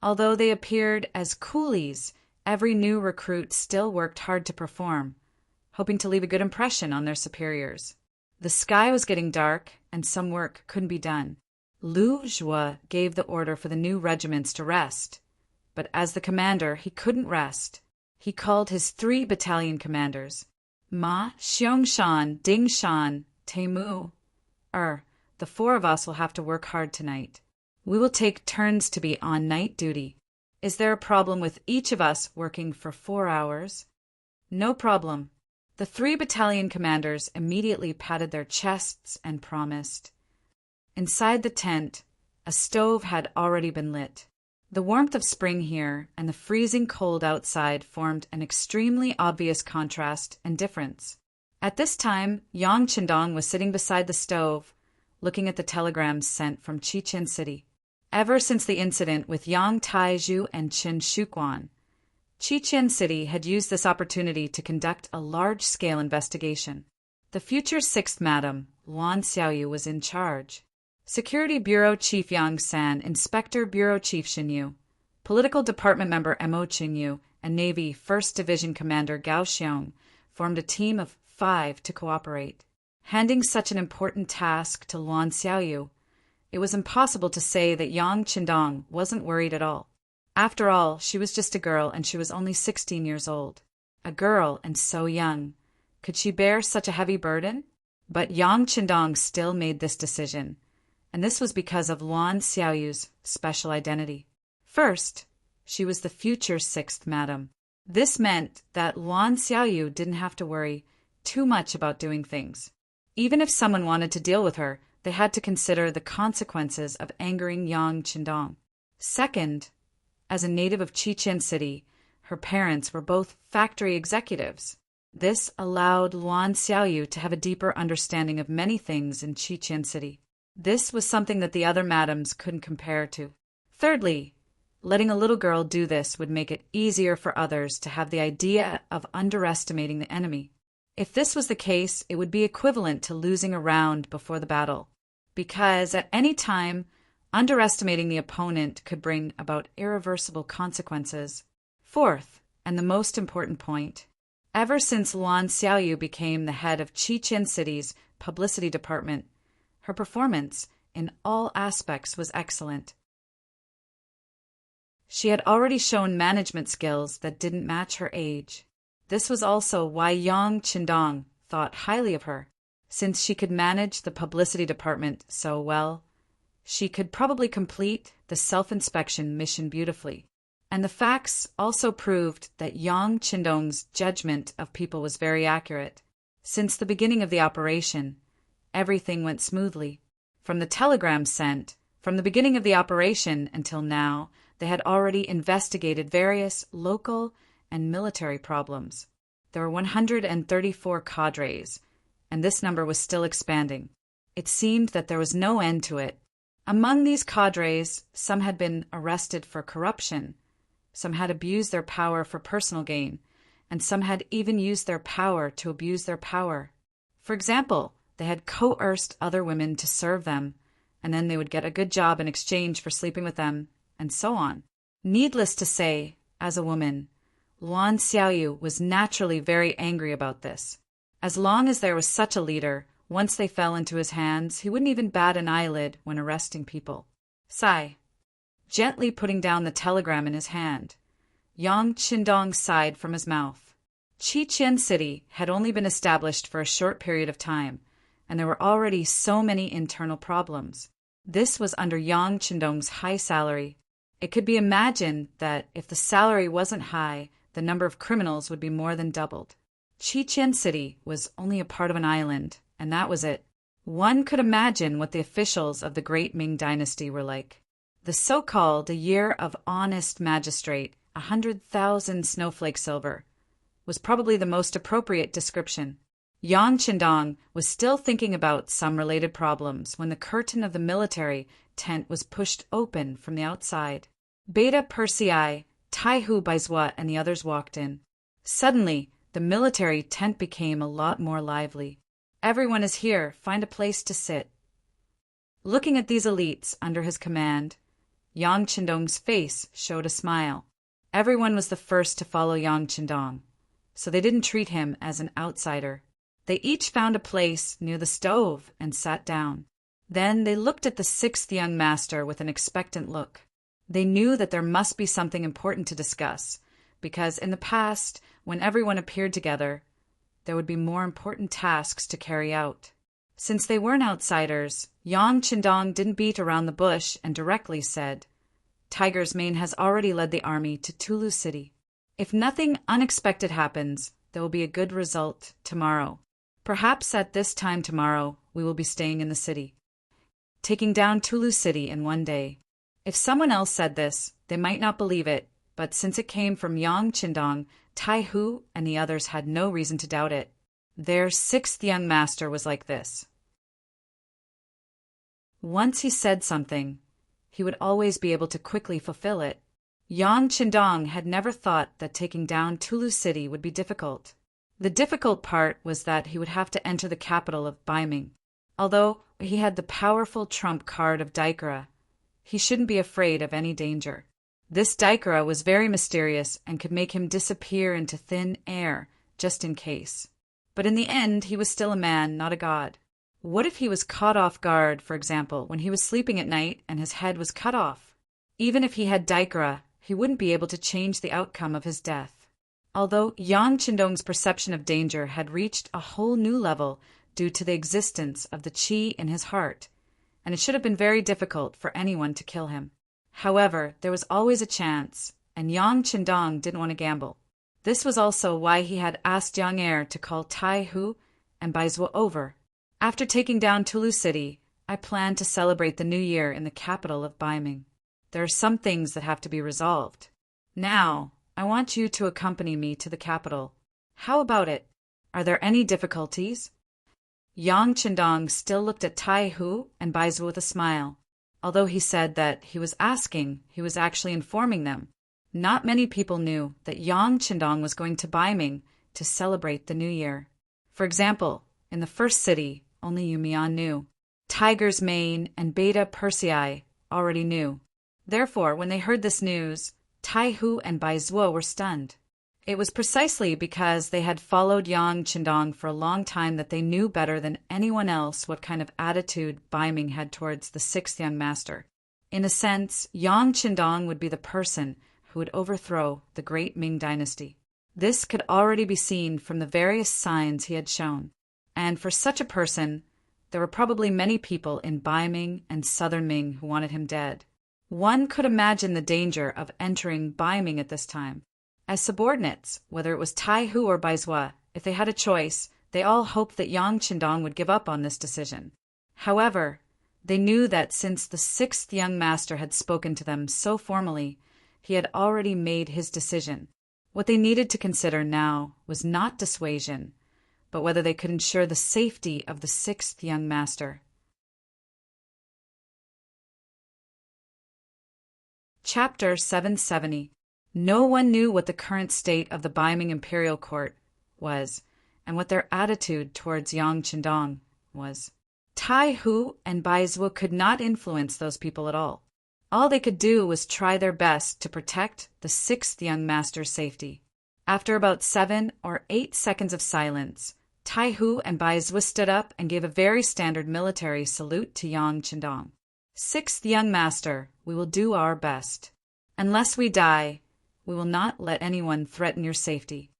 Although they appeared as coolies, every new recruit still worked hard to perform, hoping to leave a good impression on their superiors. The sky was getting dark, and some work couldn't be done. Lu Zhuo gave the order for the new regiments to rest, but as the commander, he couldn't rest. He called his 3 battalion commanders, Ma, Xiangshan, Dingshan, Teimu. The 4 of us will have to work hard tonight. We will take turns to be on night duty. Is there a problem with each of us working for 4 hours? No problem. The 3 battalion commanders immediately patted their chests and promised. Inside the tent, a stove had already been lit. The warmth of spring here and the freezing cold outside formed an extremely obvious contrast and difference. At this time, Yang Qindong was sitting beside the stove, looking at the telegrams sent from Qiqian City. Ever since the incident with Yang Taizhu and Chen Shuquan, Qiqian City had used this opportunity to conduct a large-scale investigation. The future 6th Madam, Luan Xiaoyu, was in charge. Security Bureau Chief Yang San, Inspector Bureau Chief Shin Yu, Political Department Member Mo Qingyu, and Navy 1st Division Commander Gao Xiong formed a team of 5 to cooperate. Handing such an important task to Luan Xiaoyu, it was impossible to say that Yang Qindong wasn't worried at all. After all, she was just a girl, and she was only 16 years old. A girl, and so young. Could she bear such a heavy burden? But Yang Qindong still made this decision, and this was because of Luan Xiaoyu's special identity. First, she was the future 6th Madam. This meant that Luan Xiaoyu didn't have to worry too much about doing things. Even if someone wanted to deal with her, they had to consider the consequences of angering Yang Qindong. Second, as a native of Qiqian City, her parents were both factory executives. This allowed Luan Xiaoyu to have a deeper understanding of many things in Qiqian City. This was something that the other madams couldn't compare to. Thirdly, letting a little girl do this would make it easier for others to have the idea of underestimating the enemy. If this was the case, it would be equivalent to losing a round before the battle, because at any time, underestimating the opponent could bring about irreversible consequences. Fourth, and the most important point, ever since Luan Xiaoyu became the head of Qiqian City's publicity department, her performance in all aspects was excellent. She had already shown management skills that didn't match her age. This was also why Yang Qindong thought highly of her. Since she could manage the publicity department so well, she could probably complete the self-inspection mission beautifully. And the facts also proved that Yang Qindong's judgment of people was very accurate. Since the beginning of the operation, everything went smoothly. From the telegram sent, from the beginning of the operation until now, they had already investigated various local and military problems. There were 134 cadres, and this number was still expanding. It seemed that there was no end to it. Among these cadres, some had been arrested for corruption, some had abused their power for personal gain, and some had even used their power to abuse their power. For example, they had coerced other women to serve them, and then they would get a good job in exchange for sleeping with them, and so on. Needless to say, as a woman, Luan Xiaoyu was naturally very angry about this. As long as there was such a leader, once they fell into his hands, he wouldn't even bat an eyelid when arresting people. Sigh. Gently putting down the telegram in his hand, Yang Qindong sighed from his mouth. Qiqian City had only been established for a short period of time, and there were already so many internal problems. This was under Yang Qindong's high salary. It could be imagined that if the salary wasn't high, the number of criminals would be more than doubled. Qiqian City was only a part of an island, and that was it. One could imagine what the officials of the great Ming dynasty were like. The so-called "a year of honest magistrate, 100,000 snowflake silver," was probably the most appropriate description. Yang Qindong was still thinking about some related problems when the curtain of the military tent was pushed open from the outside. Beta Persei, Taihu Baizhua, and the others walked in. Suddenly, the military tent became a lot more lively. Everyone is here, find a place to sit. Looking at these elites under his command, Yang Qindong's face showed a smile. Everyone was the first to follow Yang Qindong, so they didn't treat him as an outsider. They each found a place near the stove and sat down. Then they looked at the sixth young master with an expectant look. They knew that there must be something important to discuss, because in the past, when everyone appeared together, there would be more important tasks to carry out. Since they weren't outsiders, Yang Qindong didn't beat around the bush and directly said, "Tiger's Mane has already led the army to Tulu City. If nothing unexpected happens, there will be a good result tomorrow. Perhaps at this time tomorrow, we will be staying in the city, taking down Tulu City in one day." If someone else said this, they might not believe it, but since it came from Yang Qindong, Taihu and the others had no reason to doubt it. Their sixth young master was like this. Once he said something, he would always be able to quickly fulfill it. Yang Qindong had never thought that taking down Tulu City would be difficult. The difficult part was that he would have to enter the capital of Baiming. Although he had the powerful trump card of Daikara, he shouldn't be afraid of any danger. This Daikara was very mysterious and could make him disappear into thin air, just in case. But in the end, he was still a man, not a god. What if he was caught off guard, for example, when he was sleeping at night and his head was cut off? Even if he had Daikara, he wouldn't be able to change the outcome of his death. Although Yang Qindong's perception of danger had reached a whole new level due to the existence of the qi in his heart, and it should have been very difficult for anyone to kill him. However, there was always a chance, and Yang Qindong didn't want to gamble. This was also why he had asked Yang Er to call Taihu and Baizhua over. After taking down Tulu City, I plan to celebrate the new year in the capital of Baiming. There are some things that have to be resolved. Now, I want you to accompany me to the capital. How about it? Are there any difficulties? Yang Qindong still looked at Taihu and Baizhua with a smile. Although he said that he was asking, he was actually informing them. Not many people knew that Yang Qindong was going to Baiming to celebrate the new year. For example, in the first city, only Yumian knew. Tiger's Mane and Beta Persei already knew. Therefore, when they heard this news, Taihu and Baizhua were stunned. It was precisely because they had followed Yang Qindong for a long time that they knew better than anyone else what kind of attitude Baiming had towards the sixth young master. In a sense, Yang Qindong would be the person who would overthrow the great Ming dynasty. This could already be seen from the various signs he had shown. And for such a person, there were probably many people in Baiming and southern Ming who wanted him dead. One could imagine the danger of entering Baiming at this time. As subordinates, whether it was Taihu or Baizhua, if they had a choice, they all hoped that Yang Qindong would give up on this decision. However, they knew that since the sixth young master had spoken to them so formally, he had already made his decision. What they needed to consider now was not dissuasion, but whether they could ensure the safety of the sixth young master. Chapter 770. No one knew what the current state of the Baiming imperial court was, and what their attitude towards Yang Qindong was. Taihu and Baizhua could not influence those people at all. All they could do was try their best to protect the sixth young master's safety. After about 7 or 8 seconds of silence, Tai-Hu and Bai-Zwi stood up and gave a very standard military salute to Yang Qindong. "Sixth young master, we will do our best. Unless we die, we will not let anyone threaten your safety."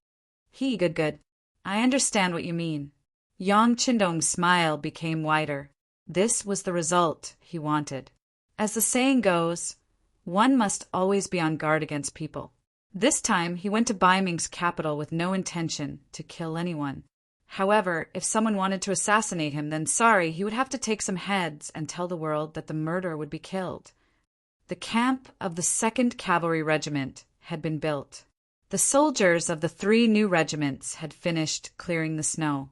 Good. I understand what you mean." Yang Qindong's smile became wider. This was the result he wanted. As the saying goes, one must always be on guard against people. This time he went to Bai Ming's capital with no intention to kill anyone. However, if someone wanted to assassinate him, then sorry, he would have to take some heads and tell the world that the murderer would be killed. The camp of the 2nd Cavalry Regiment had been built. The soldiers of the 3 new regiments had finished clearing the snow.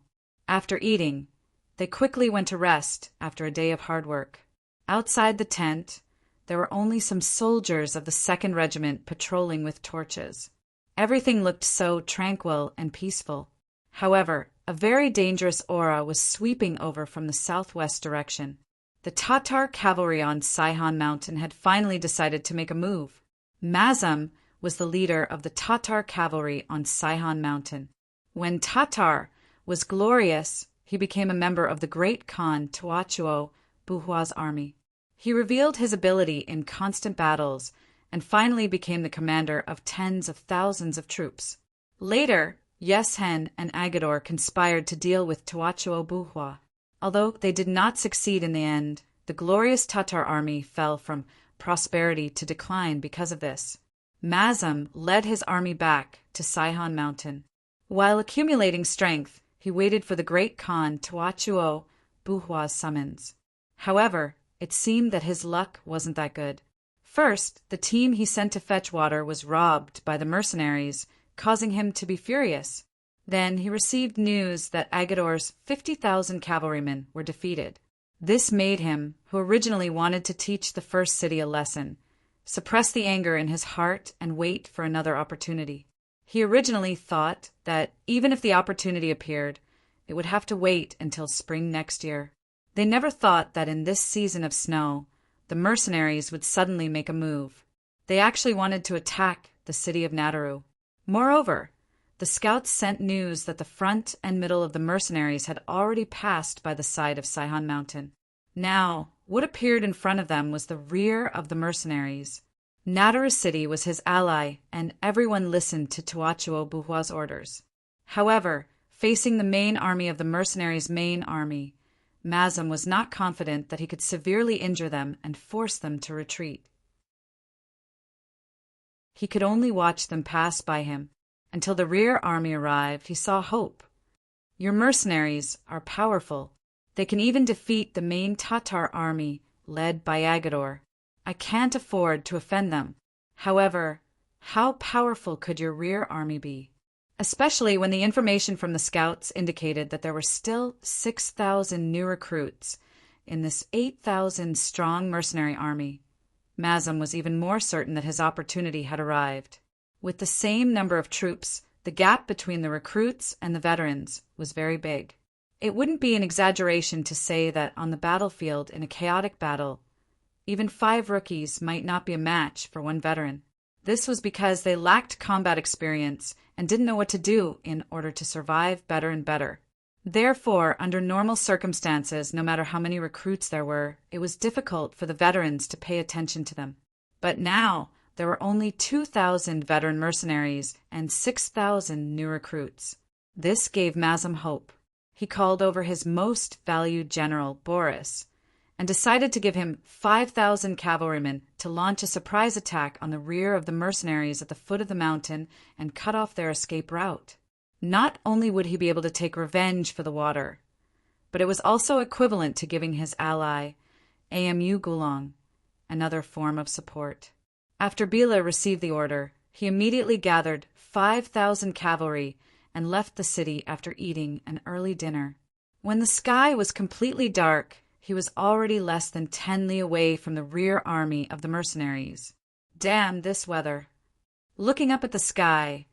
After eating, they quickly went to rest after a day of hard work. Outside the tent, there were only some soldiers of the 2nd Regiment patrolling with torches. Everything looked so tranquil and peaceful. However, a very dangerous aura was sweeping over from the southwest direction. The Tatar cavalry on Saihan Mountain had finally decided to make a move. Mazam was the leader of the Tatar cavalry on Saihan Mountain. When Tatar was glorious, he became a member of the great Khan Tuachuo Buhua's army. He revealed his ability in constant battles and finally became the commander of tens of thousands of troops. Later, Yeshen and Agador conspired to deal with Tuachuo Buhua. Although they did not succeed in the end, the glorious Tatar army fell from prosperity to decline because of this. Mazam led his army back to Saihan Mountain. While accumulating strength, he waited for the great Khan Tuachuo Buhua's summons. However, it seemed that his luck wasn't that good. First, the team he sent to fetch water was robbed by the mercenaries, causing him to be furious. Then he received news that Agador's 50,000 cavalrymen were defeated. This made him, who originally wanted to teach the first city a lesson, suppress the anger in his heart and wait for another opportunity. He originally thought that even if the opportunity appeared, it would have to wait until spring next year. They never thought that in this season of snow, the mercenaries would suddenly make a move. They actually wanted to attack the city of Nadaru. Moreover, the scouts sent news that the front and middle of the mercenaries had already passed by the side of Saihan Mountain. Now, what appeared in front of them was the rear of the mercenaries. Nadaru City was his ally, and everyone listened to Tuachuo Buhua's orders. However, facing the main army of the mercenaries' main army, Mazam was not confident that he could severely injure them and force them to retreat. He could only watch them pass by him. Until the rear army arrived, he saw hope. "Your mercenaries are powerful. They can even defeat the main Tatar army led by Agador. I can't afford to offend them. However, how powerful could your rear army be?" Especially when the information from the scouts indicated that there were still 6,000 new recruits in this 8,000-strong mercenary army. Mazam was even more certain that his opportunity had arrived. With the same number of troops, the gap between the recruits and the veterans was very big. It wouldn't be an exaggeration to say that on the battlefield in a chaotic battle, even 5 rookies might not be a match for 1 veteran. This was because they lacked combat experience and didn't know what to do in order to survive better and better. Therefore, under normal circumstances, no matter how many recruits there were, it was difficult for the veterans to pay attention to them. But now, there were only 2,000 veteran mercenaries and 6,000 new recruits. This gave Mazam hope. He called over his most valued general, Boris, and decided to give him 5,000 cavalrymen to launch a surprise attack on the rear of the mercenaries at the foot of the mountain and cut off their escape route. Not only would he be able to take revenge for the water, but it was also equivalent to giving his ally, Amu Gulong, another form of support. After Bila received the order, he immediately gathered 5,000 cavalry and left the city after eating an early dinner. When the sky was completely dark, he was already less than 10 li away from the rear army of the mercenaries. Damn this weather! Looking up at the sky,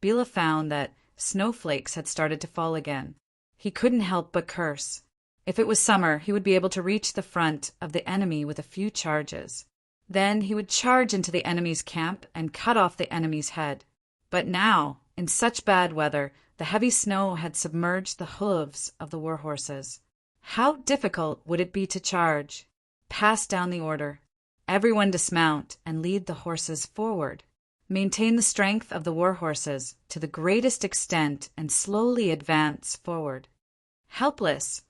Bila found that snowflakes had started to fall again. He couldn't help but curse. If it was summer, he would be able to reach the front of the enemy with a few charges. Then he would charge into the enemy's camp and cut off the enemy's head. But now, In such bad weather, the heavy snow had submerged the hooves of the war horses. How difficult would it be to charge? Pass down the order. Everyone dismount and lead the horses forward. Maintain the strength of the war horses to the greatest extent and slowly advance forward. Helpless,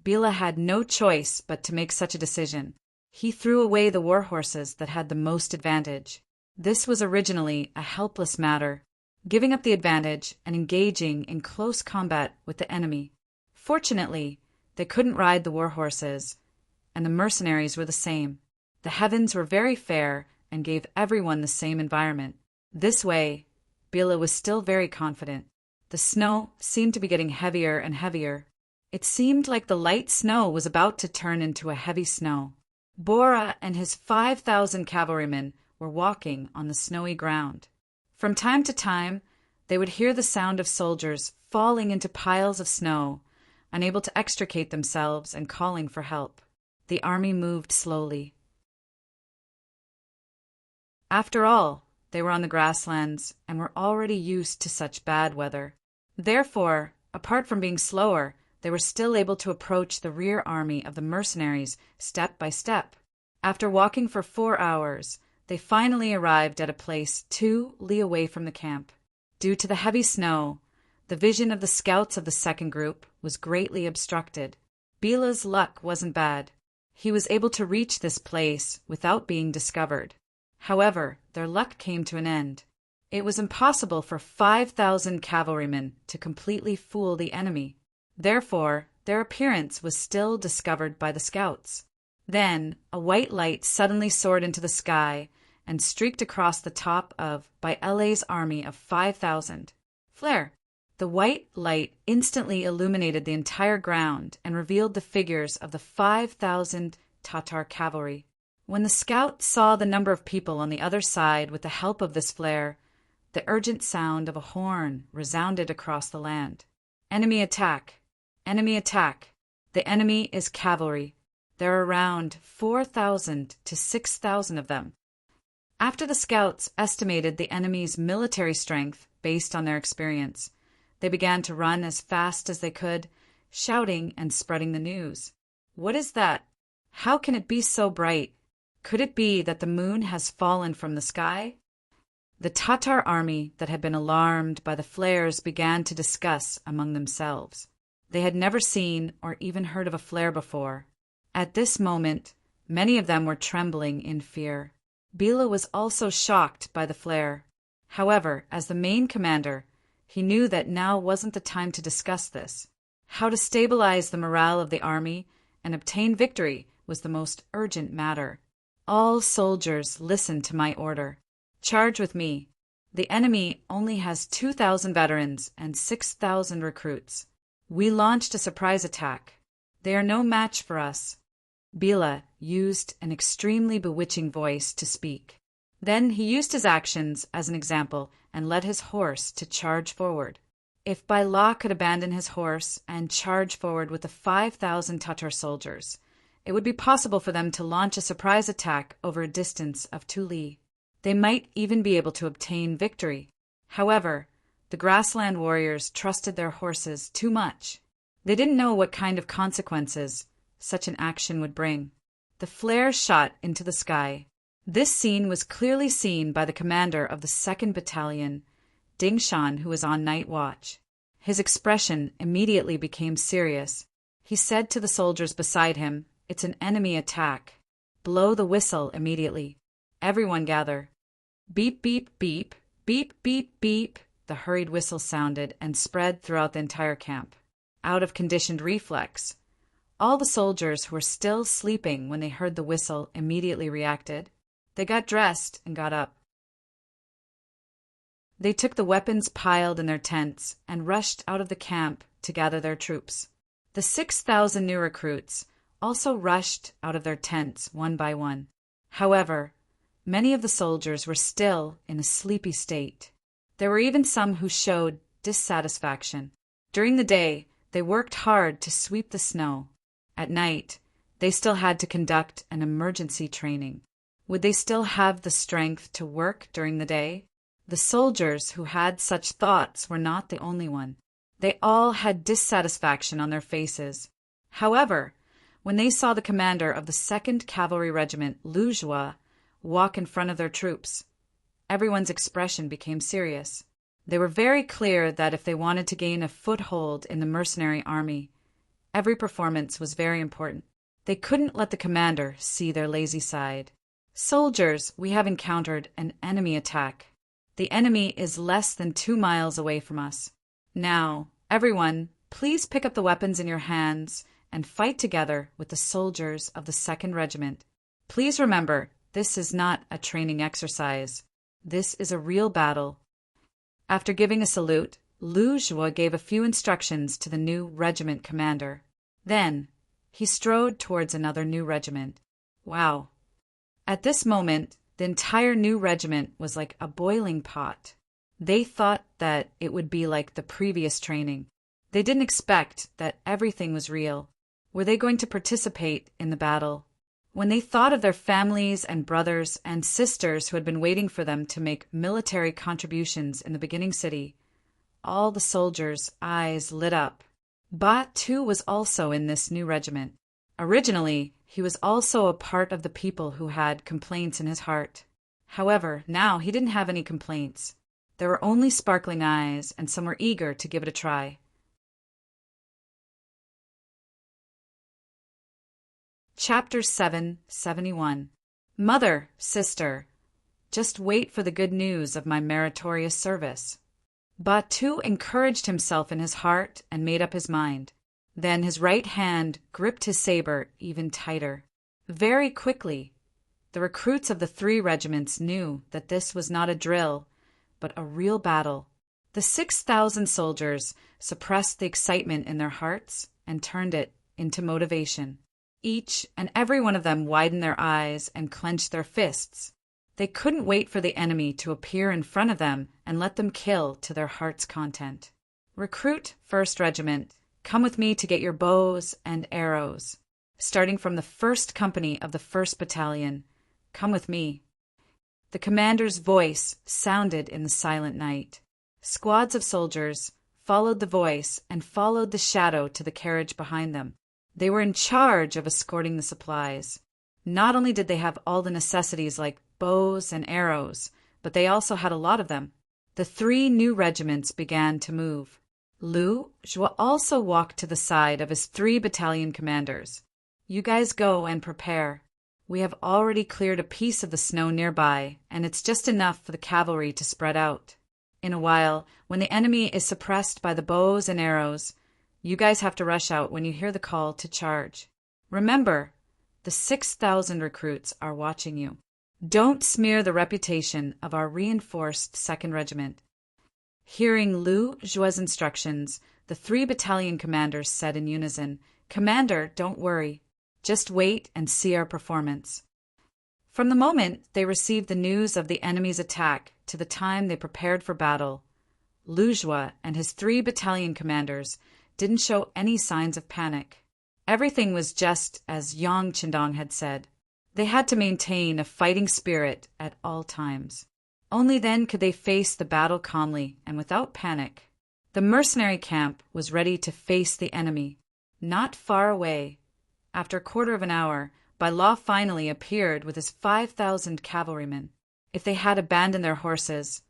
Bila had no choice but to make such a decision. He threw away the war horses that had the most advantage. This was originally a helpless matter, giving up the advantage and engaging in close combat with the enemy. Fortunately, they couldn't ride the war horses, and the mercenaries were the same. The heavens were very fair and gave everyone the same environment. This way, Bila was still very confident. The snow seemed to be getting heavier and heavier. It seemed like the light snow was about to turn into a heavy snow. Bora and his 5,000 cavalrymen were walking on the snowy ground. From time to time, they would hear the sound of soldiers falling into piles of snow, unable to extricate themselves and calling for help. The army moved slowly. After all, they were on the grasslands and were already used to such bad weather. Therefore, apart from being slower, they were still able to approach the rear army of the mercenaries step by step. After walking for 4 hours, they finally arrived at a place 2 li away from the camp. Due to the heavy snow, the vision of the scouts of the second group was greatly obstructed. Bila's luck wasn't bad. He was able to reach this place without being discovered. However, their luck came to an end. It was impossible for 5,000 cavalrymen to completely fool the enemy. Therefore, their appearance was still discovered by the scouts. Then, a white light suddenly soared into the sky and streaked across the top of Baile's army of 5,000. Flare! The white light instantly illuminated the entire ground and revealed the figures of the 5,000 Tatar cavalry. When the scouts saw the number of people on the other side with the help of this flare, the urgent sound of a horn resounded across the land. Enemy attack! Enemy attack! The enemy is cavalry. There are around 4,000 to 6,000 of them. After the scouts estimated the enemy's military strength based on their experience, they began to run as fast as they could, shouting and spreading the news. What is that? How can it be so bright? Could it be that the moon has fallen from the sky? The Tatar army that had been alarmed by the flares began to discuss among themselves. They had never seen or even heard of a flare before. At this moment, many of them were trembling in fear. Bila was also shocked by the flare. However, as the main commander, he knew that now wasn't the time to discuss this. How to stabilize the morale of the army and obtain victory was the most urgent matter. All soldiers, listen to my order. Charge with me. The enemy only has 2,000 veterans and 6,000 recruits. We launched a surprise attack. They are no match for us. Bila used an extremely bewitching voice to speak. Then he used his actions as an example and led his horse to charge forward. If Baila could abandon his horse and charge forward with the 5,000 Tatar soldiers, it would be possible for them to launch a surprise attack over a distance of 2 li. They might even be able to obtain victory. However, the grassland warriors trusted their horses too much. They didn't know what kind of consequences such an action would bring. The flare shot into the sky. This scene was clearly seen by the commander of the 2nd Battalion, Ding Shan, who was on night watch. His expression immediately became serious. He said to the soldiers beside him, "It's an enemy attack. Blow the whistle immediately. Everyone gather." Beep, beep, beep, beep, beep, beep. The hurried whistle sounded and spread throughout the entire camp. Out of conditioned reflex, all the soldiers who were still sleeping when they heard the whistle immediately reacted. They got dressed and got up. They took the weapons piled in their tents and rushed out of the camp to gather their troops. The 6,000 new recruits also rushed out of their tents one by one. However, many of the soldiers were still in a sleepy state. There were even some who showed dissatisfaction. During the day, they worked hard to sweep the snow. At night, they still had to conduct an emergency training. Would they still have the strength to work during the day? The soldiers who had such thoughts were not the only one. They all had dissatisfaction on their faces. However, when they saw the commander of the 2nd Cavalry Regiment, Lu Jua, walk in front of their troops, everyone's expression became serious. They were very clear that if they wanted to gain a foothold in the mercenary army, every performance was very important. They couldn't let the commander see their lazy side. "Soldiers, we have encountered an enemy attack. The enemy is less than 2 miles away from us. Now, everyone, please pick up the weapons in your hands and fight together with the soldiers of the 2nd Regiment. Please remember, this is not a training exercise. This is a real battle." After giving a salute, Lu Jua gave a few instructions to the new regiment commander. Then, he strode towards another new regiment. Wow. At this moment, the entire new regiment was like a boiling pot. They thought that it would be like the previous training. They didn't expect that everything was real. Were they going to participate in the battle? When they thought of their families and brothers and sisters who had been waiting for them to make military contributions in the beginning city, all the soldiers' eyes lit up. Ba Tu was also in this new regiment. Originally, he was also a part of the people who had complaints in his heart. However, now he didn't have any complaints. There were only sparkling eyes, and some were eager to give it a try. Chapter 771. Mother, sister, just wait for the good news of my meritorious service. Ba Tu encouraged himself in his heart and made up his mind. Then his right hand gripped his saber even tighter. Very quickly, the recruits of the 3 regiments knew that this was not a drill, but a real battle. The 6,000 soldiers suppressed the excitement in their hearts and turned it into motivation. Each and every one of them widened their eyes and clenched their fists. They couldn't wait for the enemy to appear in front of them and let them kill to their heart's content. Recruit 1st Regiment, come with me to get your bows and arrows. Starting from the 1st Company of the 1st Battalion, come with me. The commander's voice sounded in the silent night. Squads of soldiers followed the voice and followed the shadow to the carriage behind them. They were in charge of escorting the supplies. Not only did they have all the necessities like bows and arrows, but they also had a lot of them. The 3 new regiments began to move. Lu Jua also walked to the side of his 3 battalion commanders. "You guys go and prepare. We have already cleared a piece of the snow nearby, and it's just enough for the cavalry to spread out. In a while, when the enemy is suppressed by the bows and arrows, you guys have to rush out when you hear the call to charge. Remember, the 6,000 recruits are watching you. Don't smear the reputation of our reinforced 2nd Regiment." Hearing Lu Jua's instructions, the 3 battalion commanders said in unison, "Commander, don't worry. Just wait and see our performance." From the moment they received the news of the enemy's attack to the time they prepared for battle, Lu Jua and his 3 battalion commanders didn't show any signs of panic. Everything was just as Yang Qindong had said. They had to maintain a fighting spirit at all times. Only then could they face the battle calmly and without panic. The mercenary camp was ready to face the enemy. Not far away, after a quarter of an hour, Bai Law finally appeared with his 5,000 cavalrymen. If they had abandoned their horses,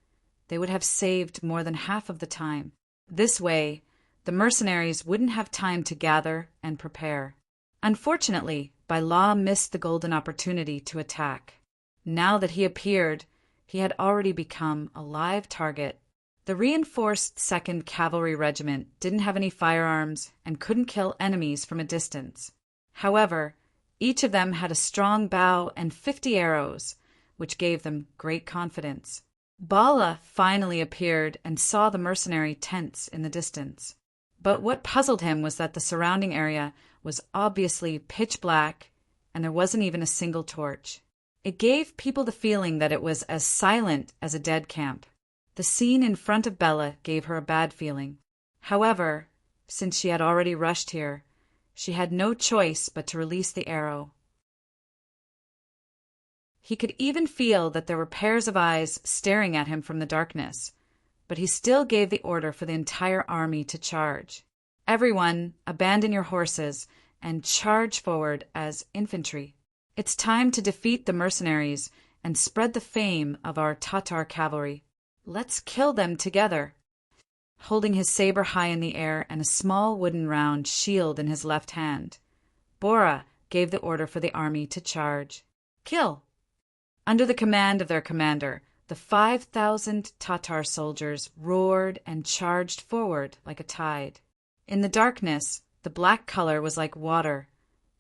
they would have saved more than half of the time. This way, the mercenaries wouldn't have time to gather and prepare. Unfortunately, Bai Law missed the golden opportunity to attack. Now that he appeared, he had already become a live target. The reinforced 2nd Cavalry Regiment didn't have any firearms and couldn't kill enemies from a distance. However, each of them had a strong bow and 50 arrows, which gave them great confidence. Bala finally appeared and saw the mercenary tents in the distance. But what puzzled him was that the surrounding area was obviously pitch black, and there wasn't even a single torch. It gave people the feeling that it was as silent as a dead camp. The scene in front of Bella gave her a bad feeling. However, since she had already rushed here, she had no choice but to release the arrow. He could even feel that there were pairs of eyes staring at him from the darkness, but he still gave the order for the entire army to charge. Everyone, abandon your horses and charge forward as infantry. It's time to defeat the mercenaries and spread the fame of our Tatar cavalry. Let's kill them together. Holding his saber high in the air and a small wooden round shield in his left hand, Bora gave the order for the army to charge. Kill! Under the command of their commander, the 5,000 Tatar soldiers roared and charged forward like a tide. In the darkness, the black color was like water,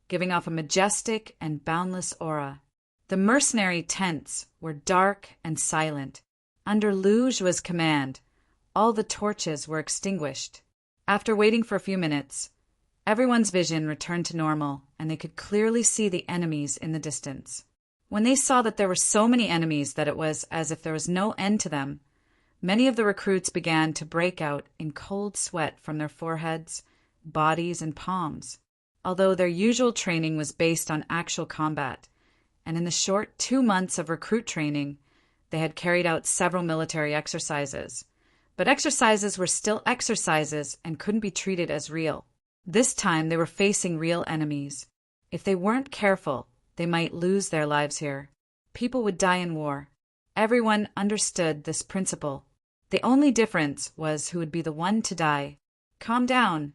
giving off a majestic and boundless aura. The mercenary tents were dark and silent. Under Lujua's command, all the torches were extinguished. After waiting for a few minutes, everyone's vision returned to normal, and they could clearly see the enemies in the distance. When they saw that there were so many enemies that it was as if there was no end to them, many of the recruits began to break out in cold sweat from their foreheads, bodies, and palms. Although their usual training was based on actual combat, and in the short 2 months of recruit training, they had carried out several military exercises. But exercises were still exercises and couldn't be treated as real. This time they were facing real enemies. If they weren't careful, they might lose their lives here. People would die in war. Everyone understood this principle. The only difference was who would be the one to die. Calm down,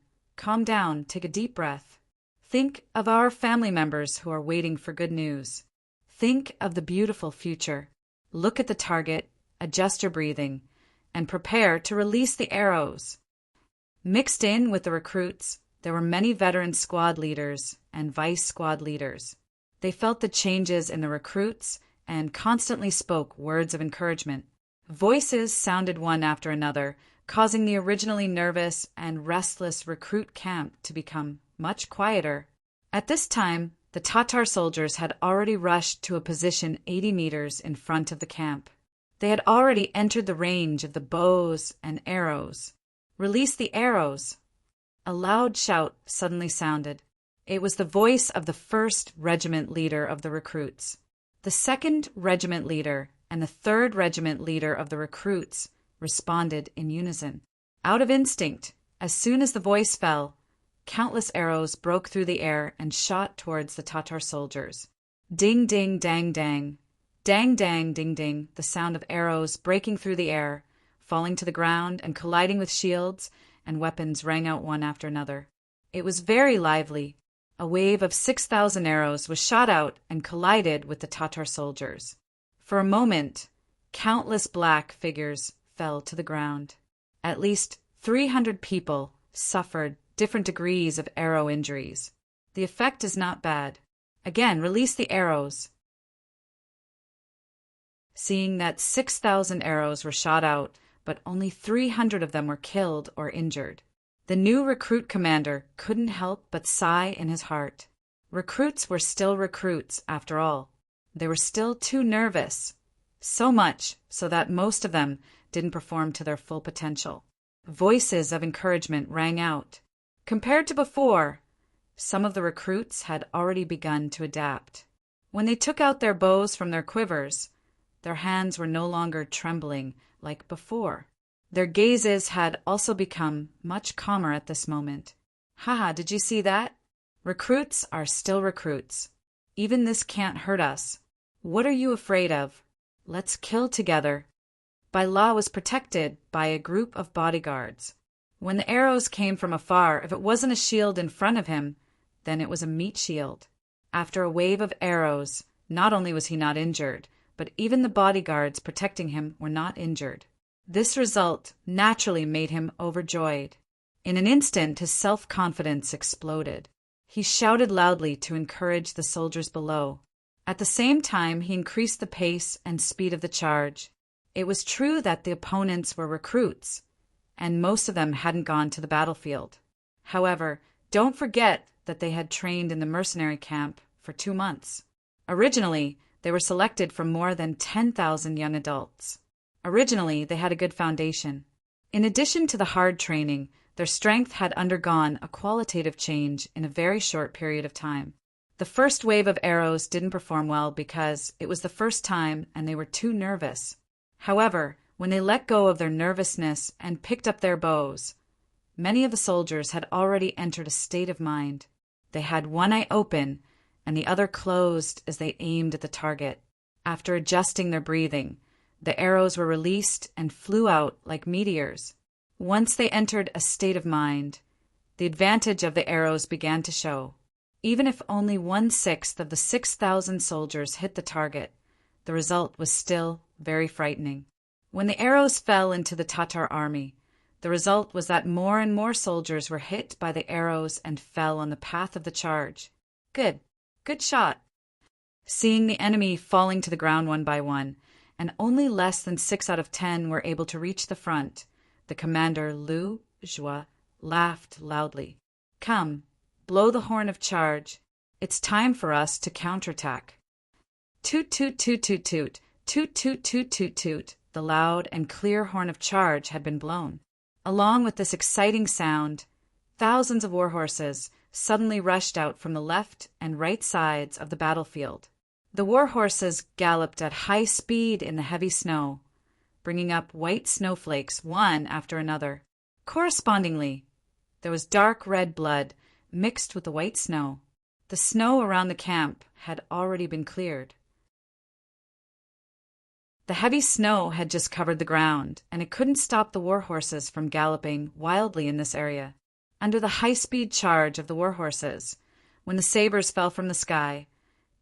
take a deep breath. Think of our family members who are waiting for good news. Think of the beautiful future. Look at the target, adjust your breathing, and prepare to release the arrows. Mixed in with the recruits, there were many veteran squad leaders and vice squad leaders. They felt the changes in the recruits and constantly spoke words of encouragement. Voices sounded one after another, causing the originally nervous and restless recruit camp to become much quieter. At this time, the Tatar soldiers had already rushed to a position 80 meters in front of the camp. They had already entered the range of the bows and arrows. Release the arrows! A loud shout suddenly sounded. It was the voice of the 1st Regiment leader of the recruits. The 2nd Regiment leader and the 3rd Regiment leader of the recruits responded in unison. Out of instinct, as soon as the voice fell, countless arrows broke through the air and shot towards the Tatar soldiers. Ding, ding, dang, dang. Dang, dang, ding, ding, the sound of arrows breaking through the air, falling to the ground and colliding with shields and weapons rang out one after another. It was very lively. A wave of 6,000 arrows was shot out and collided with the Tatar soldiers. For a moment, countless black figures fell to the ground. At least 300 people suffered different degrees of arrow injuries. The effect is not bad. Again, release the arrows. Seeing that 6,000 arrows were shot out, but only 300 of them were killed or injured, the new recruit commander couldn't help but sigh in his heart. Recruits were still recruits, after all. They were still too nervous. So much so that most of them didn't perform to their full potential. Voices of encouragement rang out. Compared to before, some of the recruits had already begun to adapt. When they took out their bows from their quivers, their hands were no longer trembling like before. Their gazes had also become much calmer at this moment. Haha, did you see that? Recruits are still recruits. Even this can't hurt us. What are you afraid of? Let's kill together. Baila was protected by a group of bodyguards. When the arrows came from afar, if it wasn't a shield in front of him, then it was a meat shield. After a wave of arrows, not only was he not injured, but even the bodyguards protecting him were not injured. This result naturally made him overjoyed. In an instant, his self-confidence exploded. He shouted loudly to encourage the soldiers below. At the same time, he increased the pace and speed of the charge. It was true that the opponents were recruits, and most of them hadn't gone to the battlefield. However, don't forget that they had trained in the mercenary camp for 2 months. Originally, they were selected from more than 10,000 young adults. Originally, they had a good foundation. In addition to the hard training, their strength had undergone a qualitative change in a very short period of time. The first wave of arrows didn't perform well because it was the first time and they were too nervous. However, when they let go of their nervousness and picked up their bows, many of the soldiers had already entered a state of mind. They had one eye open and the other closed as they aimed at the target. After adjusting their breathing, the arrows were released and flew out like meteors. Once they entered a state of mind, the advantage of the arrows began to show. Even if only 1/6 of the 6,000 soldiers hit the target, the result was still very frightening. When the arrows fell into the Tatar army, the result was that more and more soldiers were hit by the arrows and fell on the path of the charge. Good shot. Seeing the enemy falling to the ground one by one, and only less than 6 out of 10 were able to reach the front, the commander Lu Jua laughed loudly. Come, blow the horn of charge. It's time for us to counterattack. Toot toot toot toot toot, toot toot toot toot toot. The loud and clear horn of charge had been blown. Along with this exciting sound, thousands of war horses suddenly rushed out from the left and right sides of the battlefield. The war horses galloped at high speed in the heavy snow, bringing up white snowflakes one after another. Correspondingly, there was dark red blood mixed with the white snow. The snow around the camp had already been cleared. The heavy snow had just covered the ground, and it couldn't stop the war horses from galloping wildly in this area. Under the high-speed charge of the war horses, when the sabers fell from the sky,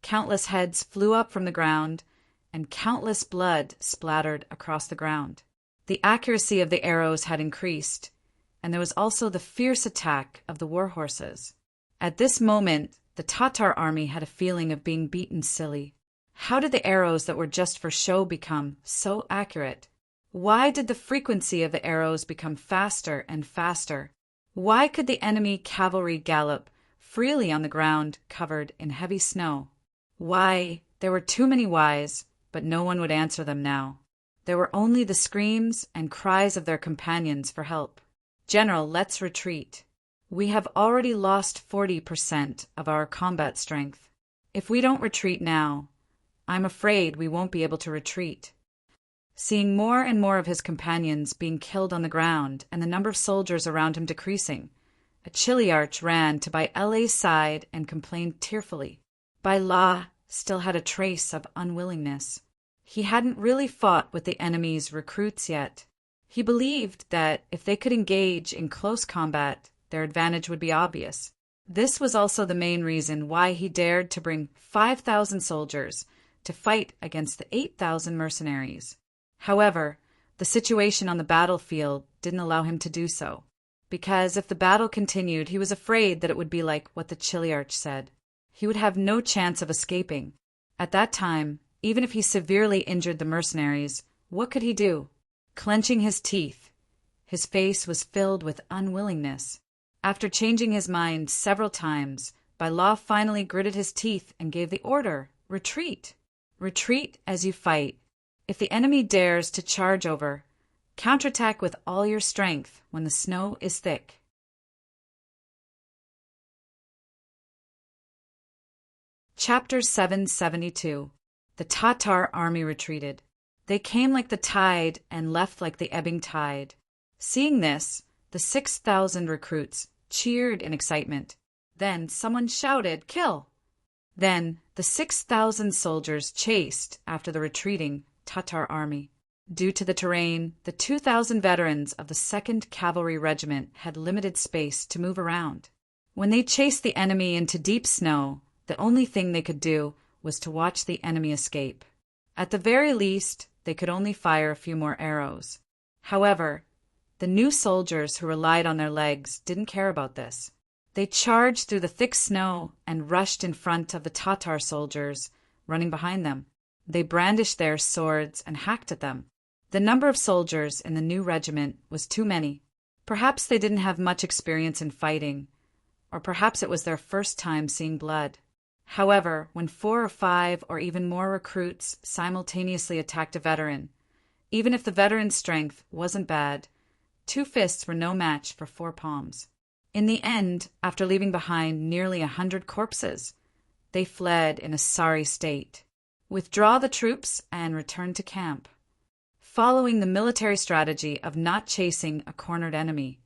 countless heads flew up from the ground, and countless blood splattered across the ground. The accuracy of the arrows had increased, and there was also the fierce attack of the war horses. At this moment, the Tatar army had a feeling of being beaten silly. How did the arrows that were just for show become so accurate? Why did the frequency of the arrows become faster and faster? Why could the enemy cavalry gallop freely on the ground covered in heavy snow? Why? There were too many whys, but no one would answer them now. There were only the screams and cries of their companions for help. General, let's retreat. We have already lost 40% of our combat strength. If we don't retreat now, I'm afraid we won't be able to retreat. Seeing more and more of his companions being killed on the ground and the number of soldiers around him decreasing, a Chiliarch ran to Bai Le's side and complained tearfully. Bai La still had a trace of unwillingness. He hadn't really fought with the enemy's recruits yet. He believed that if they could engage in close combat, their advantage would be obvious. This was also the main reason why he dared to bring 5,000 soldiers to fight against the 8,000 mercenaries. However, the situation on the battlefield didn't allow him to do so, because if the battle continued, he was afraid that it would be like what the Chiliarch said. He would have no chance of escaping. At that time, even if he severely injured the mercenaries, what could he do? Clenching his teeth, his face was filled with unwillingness. After changing his mind several times, Bai La finally gritted his teeth and gave the order, retreat. Retreat as you fight. If the enemy dares to charge over, counterattack with all your strength when the snow is thick. Chapter 772. The Tatar army retreated. They came like the tide and left like the ebbing tide. Seeing this, the 6,000 recruits cheered in excitement. Then someone shouted, "Kill!" Then the 6,000 soldiers chased after the retreating Tatar army. Due to the terrain, the 2,000 veterans of the 2nd Cavalry Regiment had limited space to move around. When they chased the enemy into deep snow, the only thing they could do was to watch the enemy escape. At the very least, they could only fire a few more arrows. However, the new soldiers who relied on their legs didn't care about this. They charged through the thick snow and rushed in front of the Tatar soldiers, running behind them. They brandished their swords and hacked at them. The number of soldiers in the new regiment was too many. Perhaps they didn't have much experience in fighting, or perhaps it was their first time seeing blood. However, when 4 or 5 or even more recruits simultaneously attacked a veteran, even if the veteran's strength wasn't bad, 2 fists were no match for 4 palms. In the end, after leaving behind nearly 100 corpses, They fled in a sorry state. Withdraw the troops and return to camp. Following the military strategy of not chasing a cornered enemy,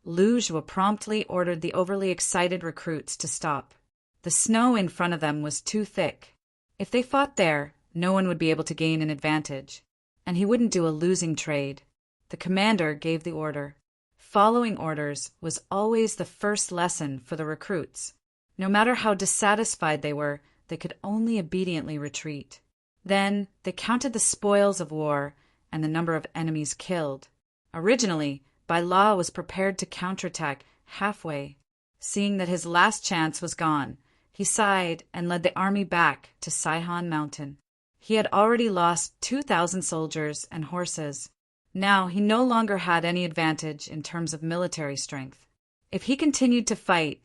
Lu Zhuo promptly ordered the overly excited recruits to stop. The snow in front of them was too thick. If they fought there, no one would be able to gain an advantage, and he wouldn't do a losing trade. The commander gave the order. Following orders was always the first lesson for the recruits. No matter how dissatisfied they were, they could only obediently retreat. Then they counted the spoils of war and the number of enemies killed. Originally, Bai La was prepared to counterattack halfway. Seeing that his last chance was gone, he sighed and led the army back to Saihan Mountain. He had already lost 2,000 soldiers and horses. Now he no longer had any advantage in terms of military strength. If he continued to fight,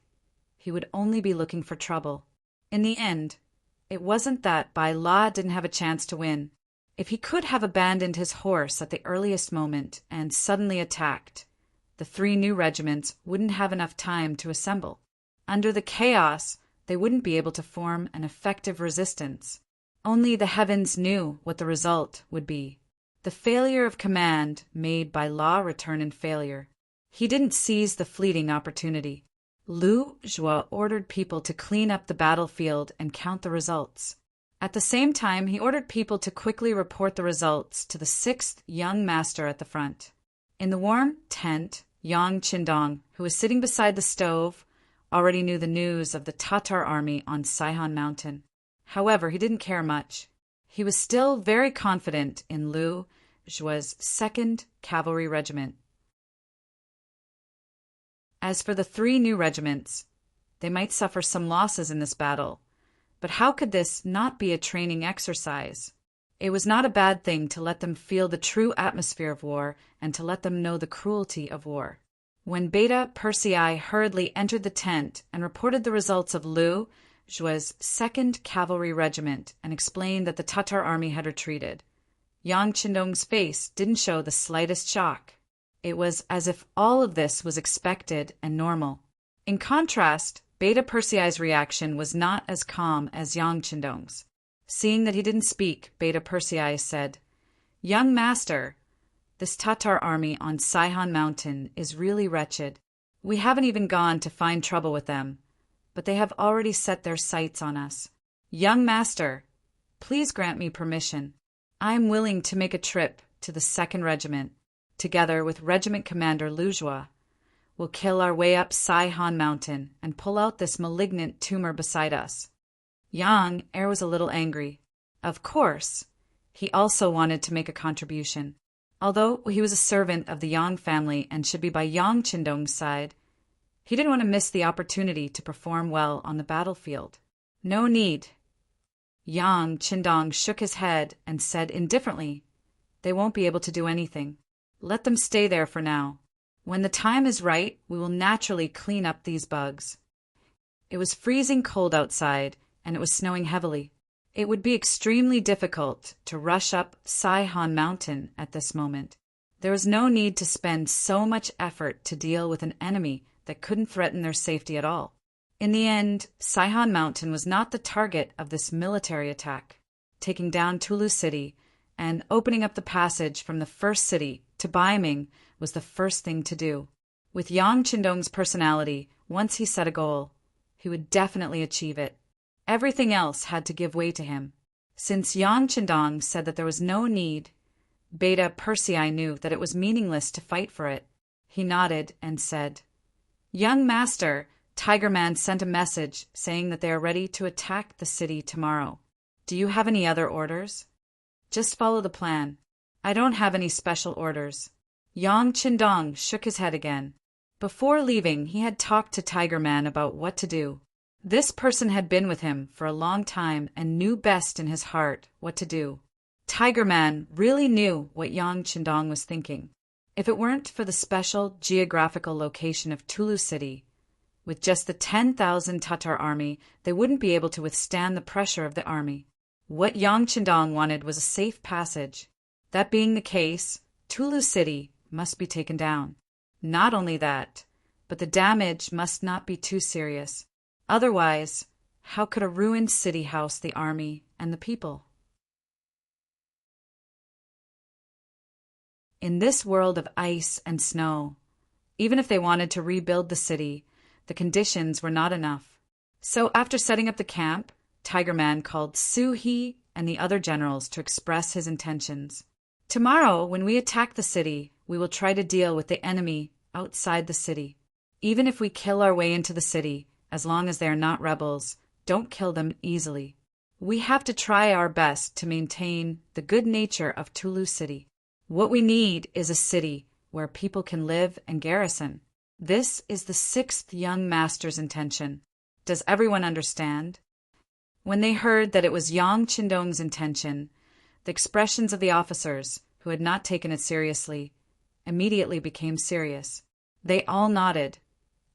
he would only be looking for trouble. In the end, it wasn't that Bai La didn't have a chance to win. If he could have abandoned his horse at the earliest moment and suddenly attacked, the 3 new regiments wouldn't have enough time to assemble. Under the chaos, they wouldn't be able to form an effective resistance. Only the heavens knew what the result would be. The failure of command made Bai La return in failure. He didn't seize the fleeting opportunity. Lu Zhuo ordered people to clean up the battlefield and count the results. At the same time, he ordered people to quickly report the results to the 6th young master at the front. In the warm tent, Yang Qindong, who was sitting beside the stove, already knew the news of the Tatar army on Saihan Mountain. However, he didn't care much. He was still very confident in Lu Zhuo's 2nd Cavalry Regiment. As for the 3 new regiments, they might suffer some losses in this battle, but how could this not be a training exercise? It was not a bad thing to let them feel the true atmosphere of war and to let them know the cruelty of war. When Beta Persei hurriedly entered the tent and reported the results of Lu Zhuo's 2nd Cavalry Regiment and explained that the Tatar army had retreated, Yang Qindong's face didn't show the slightest shock. It was as if all of this was expected and normal. In contrast, Beta Persei's reaction was not as calm as Yang Qindong's. Seeing that he didn't speak, Beta Persei said, "Young master, this Tatar army on Saihan Mountain is really wretched. We haven't even gone to find trouble with them, but they have already set their sights on us. Young master, please grant me permission. I am willing to make a trip to the 2nd Regiment, together with Regiment Commander Lu Zhuo. We'll kill our way up Saihan Mountain and pull out this malignant tumor beside us." Yang was a little angry. Of course, he also wanted to make a contribution. Although he was a servant of the Yang family and should be by Yang Qindong's side, he didn't want to miss the opportunity to perform well on the battlefield. No need. Yang Qindong shook his head and said indifferently, "They won't be able to do anything. Let them stay there for now. When the time is right, we will naturally clean up these bugs." It was freezing cold outside, and it was snowing heavily. It would be extremely difficult to rush up Saihan Mountain at this moment. There was no need to spend so much effort to deal with an enemy that couldn't threaten their safety at all. In the end, Saihan Mountain was not the target of this military attack. Taking down Tulu City and opening up the passage from the first city to Ming was the first thing to do. With Yang Qindong's personality, once he set a goal, he would definitely achieve it. Everything else had to give way to him. Since Yang Qindong said that there was no need, Beta Persei knew that it was meaningless to fight for it. He nodded and said, "Young master, Tiger Man sent a message saying that they are ready to attack the city tomorrow. Do you have any other orders?" "Just follow the plan. I don't have any special orders." Yang Qindong shook his head again. Before leaving, he had talked to Tiger Man about what to do. This person had been with him for a long time and knew best in his heart what to do. Tiger Man really knew what Yang Qindong was thinking. If it weren't for the special geographical location of Tulu City, with just the 10,000 Tatar army, they wouldn't be able to withstand the pressure of the army. What Yang Qindong wanted was a safe passage. That being the case, Tulu City must be taken down. Not only that, but the damage must not be too serious. Otherwise, How could a ruined city house the army and the people? In this world of ice and snow, even if they wanted to rebuild the city, the conditions were not enough. So after setting up the camp, Tiger Man called Su-hee and the other generals to express his intentions. Tomorrow, when we attack the city, we will try to deal with the enemy outside the city. Even if we kill our way into the city, as long as they are not rebels, don't kill them easily. We have to try our best to maintain the good nature of Tulu City. What we need is a city where people can live and garrison. This is the sixth young master's intention. Does everyone understand? When they heard that it was Yang Chindong's intention, the expressions of the officers, who had not taken it seriously, immediately became serious. They all nodded,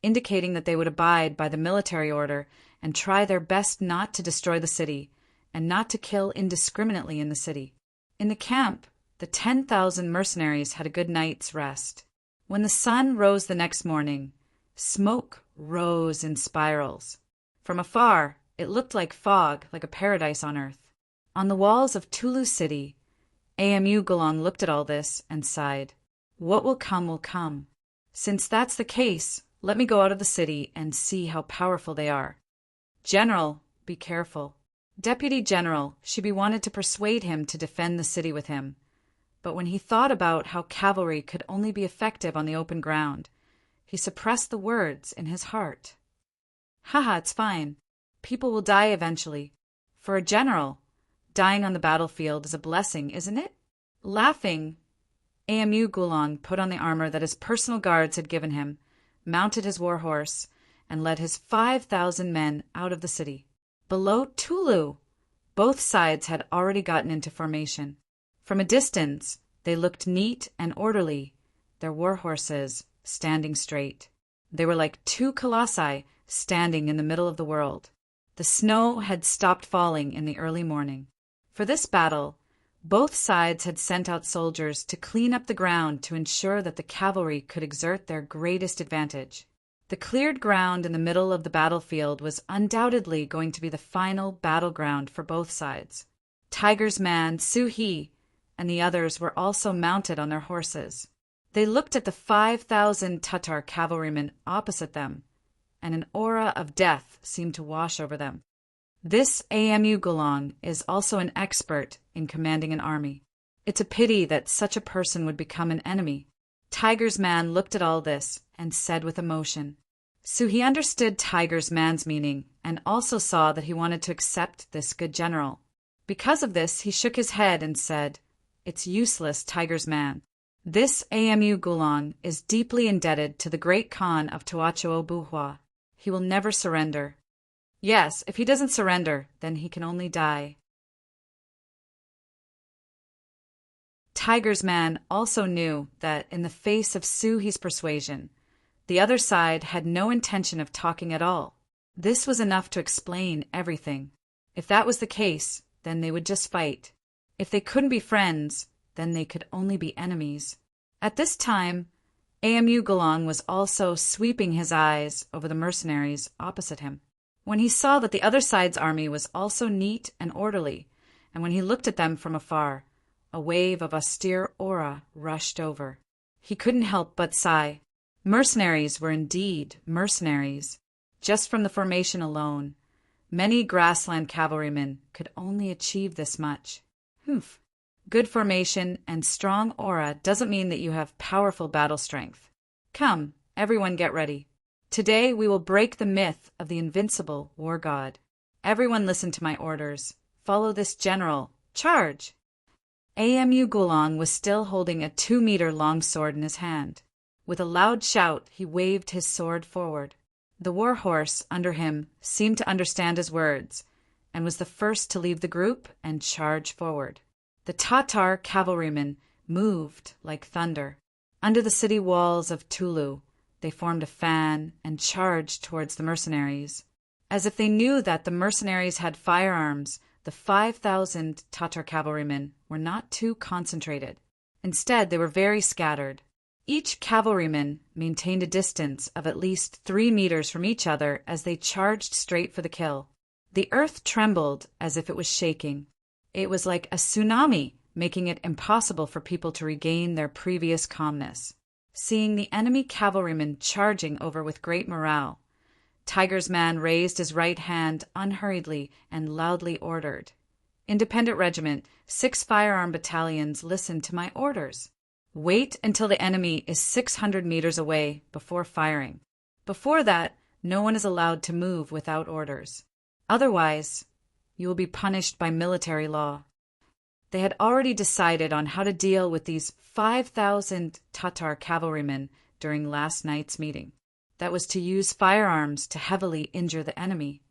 indicating that they would abide by the military order and try their best not to destroy the city and not to kill indiscriminately in the city. In the camp, the 10,000 mercenaries had a good night's rest. When the sun rose the next morning, smoke rose in spirals. From afar, it looked like fog, like a paradise on earth. On the walls of Tulu City, AMU Gulong looked at all this and sighed. What will come will come. Since that's the case, let me go out of the city and see how powerful they are. General, be careful. Deputy General Shibi wanted to persuade him to defend the city with him. But when he thought about how cavalry could only be effective on the open ground, he suppressed the words in his heart. Haha, it's fine. People will die eventually. For a general, dying on the battlefield is a blessing, isn't it? Laughing, AMU Gulong put on the armor that his personal guards had given him, mounted his war horse, and led his 5,000 men out of the city. Below Tulu, both sides had already gotten into formation. From a distance, they looked neat and orderly, their war horses standing straight. They were like two colossi standing in the middle of the world. The snow had stopped falling in the early morning. For this battle, both sides had sent out soldiers to clean up the ground to ensure that the cavalry could exert their greatest advantage. The cleared ground in the middle of the battlefield was undoubtedly going to be the final battleground for both sides. Tiger's man, Su-hee, and the others were also mounted on their horses. They looked at the 5,000 Tatar cavalrymen opposite them, and an aura of death seemed to wash over them. This AMU Gulong is also an expert in commanding an army. It's a pity that such a person would become an enemy. Tiger's man looked at all this and said with emotion. So he understood Tiger's man's meaning and also saw that he wanted to accept this good general. Because of this, he shook his head and said, "It's useless, Tiger's man. This AMU Gulong is deeply indebted to the great Khan of Tuacho Buhua. He will never surrender. Yes, if he doesn't surrender, then he can only die." Tiger's man also knew that in the face of Su-hee's persuasion, the other side had no intention of talking at all. This was enough to explain everything. If that was the case, then they would just fight. If they couldn't be friends, then they could only be enemies. At this time, AMU Gulong was also sweeping his eyes over the mercenaries opposite him. When he saw that the other side's army was also neat and orderly, and when he looked at them from afar, a wave of austere aura rushed over. He couldn't help but sigh. Mercenaries were indeed mercenaries. Just from the formation alone, many grassland cavalrymen could only achieve this much. Humph. Good formation and strong aura doesn't mean that you have powerful battle strength. Come, everyone get ready. Today we will break the myth of the invincible war god. Everyone listen to my orders. Follow this general. Charge! AMU Gulong was still holding a 2-meter long sword in his hand. With a loud shout, he waved his sword forward. The war horse under him seemed to understand his words, and was the first to leave the group and charge forward. The Tatar cavalrymen moved like thunder. Under the city walls of Tulu, they formed a fan and charged towards the mercenaries. As if they knew that the mercenaries had firearms, the 5,000 Tatar cavalrymen were not too concentrated. Instead, they were very scattered. Each cavalryman maintained a distance of at least 3 meters from each other as they charged straight for the kill. The earth trembled as if it was shaking. It was like a tsunami, making it impossible for people to regain their previous calmness. Seeing the enemy cavalrymen charging over with great morale, Tiger's man raised his right hand unhurriedly and loudly ordered, "Independent Regiment, 6 firearm battalions, listen to my orders. Wait until the enemy is 600 meters away before firing. Before that, no one is allowed to move without orders. Otherwise, you will be punished by military law." They had already decided on how to deal with these 5,000 Tatar cavalrymen during last night's meeting. That was to use firearms to heavily injure the enemy.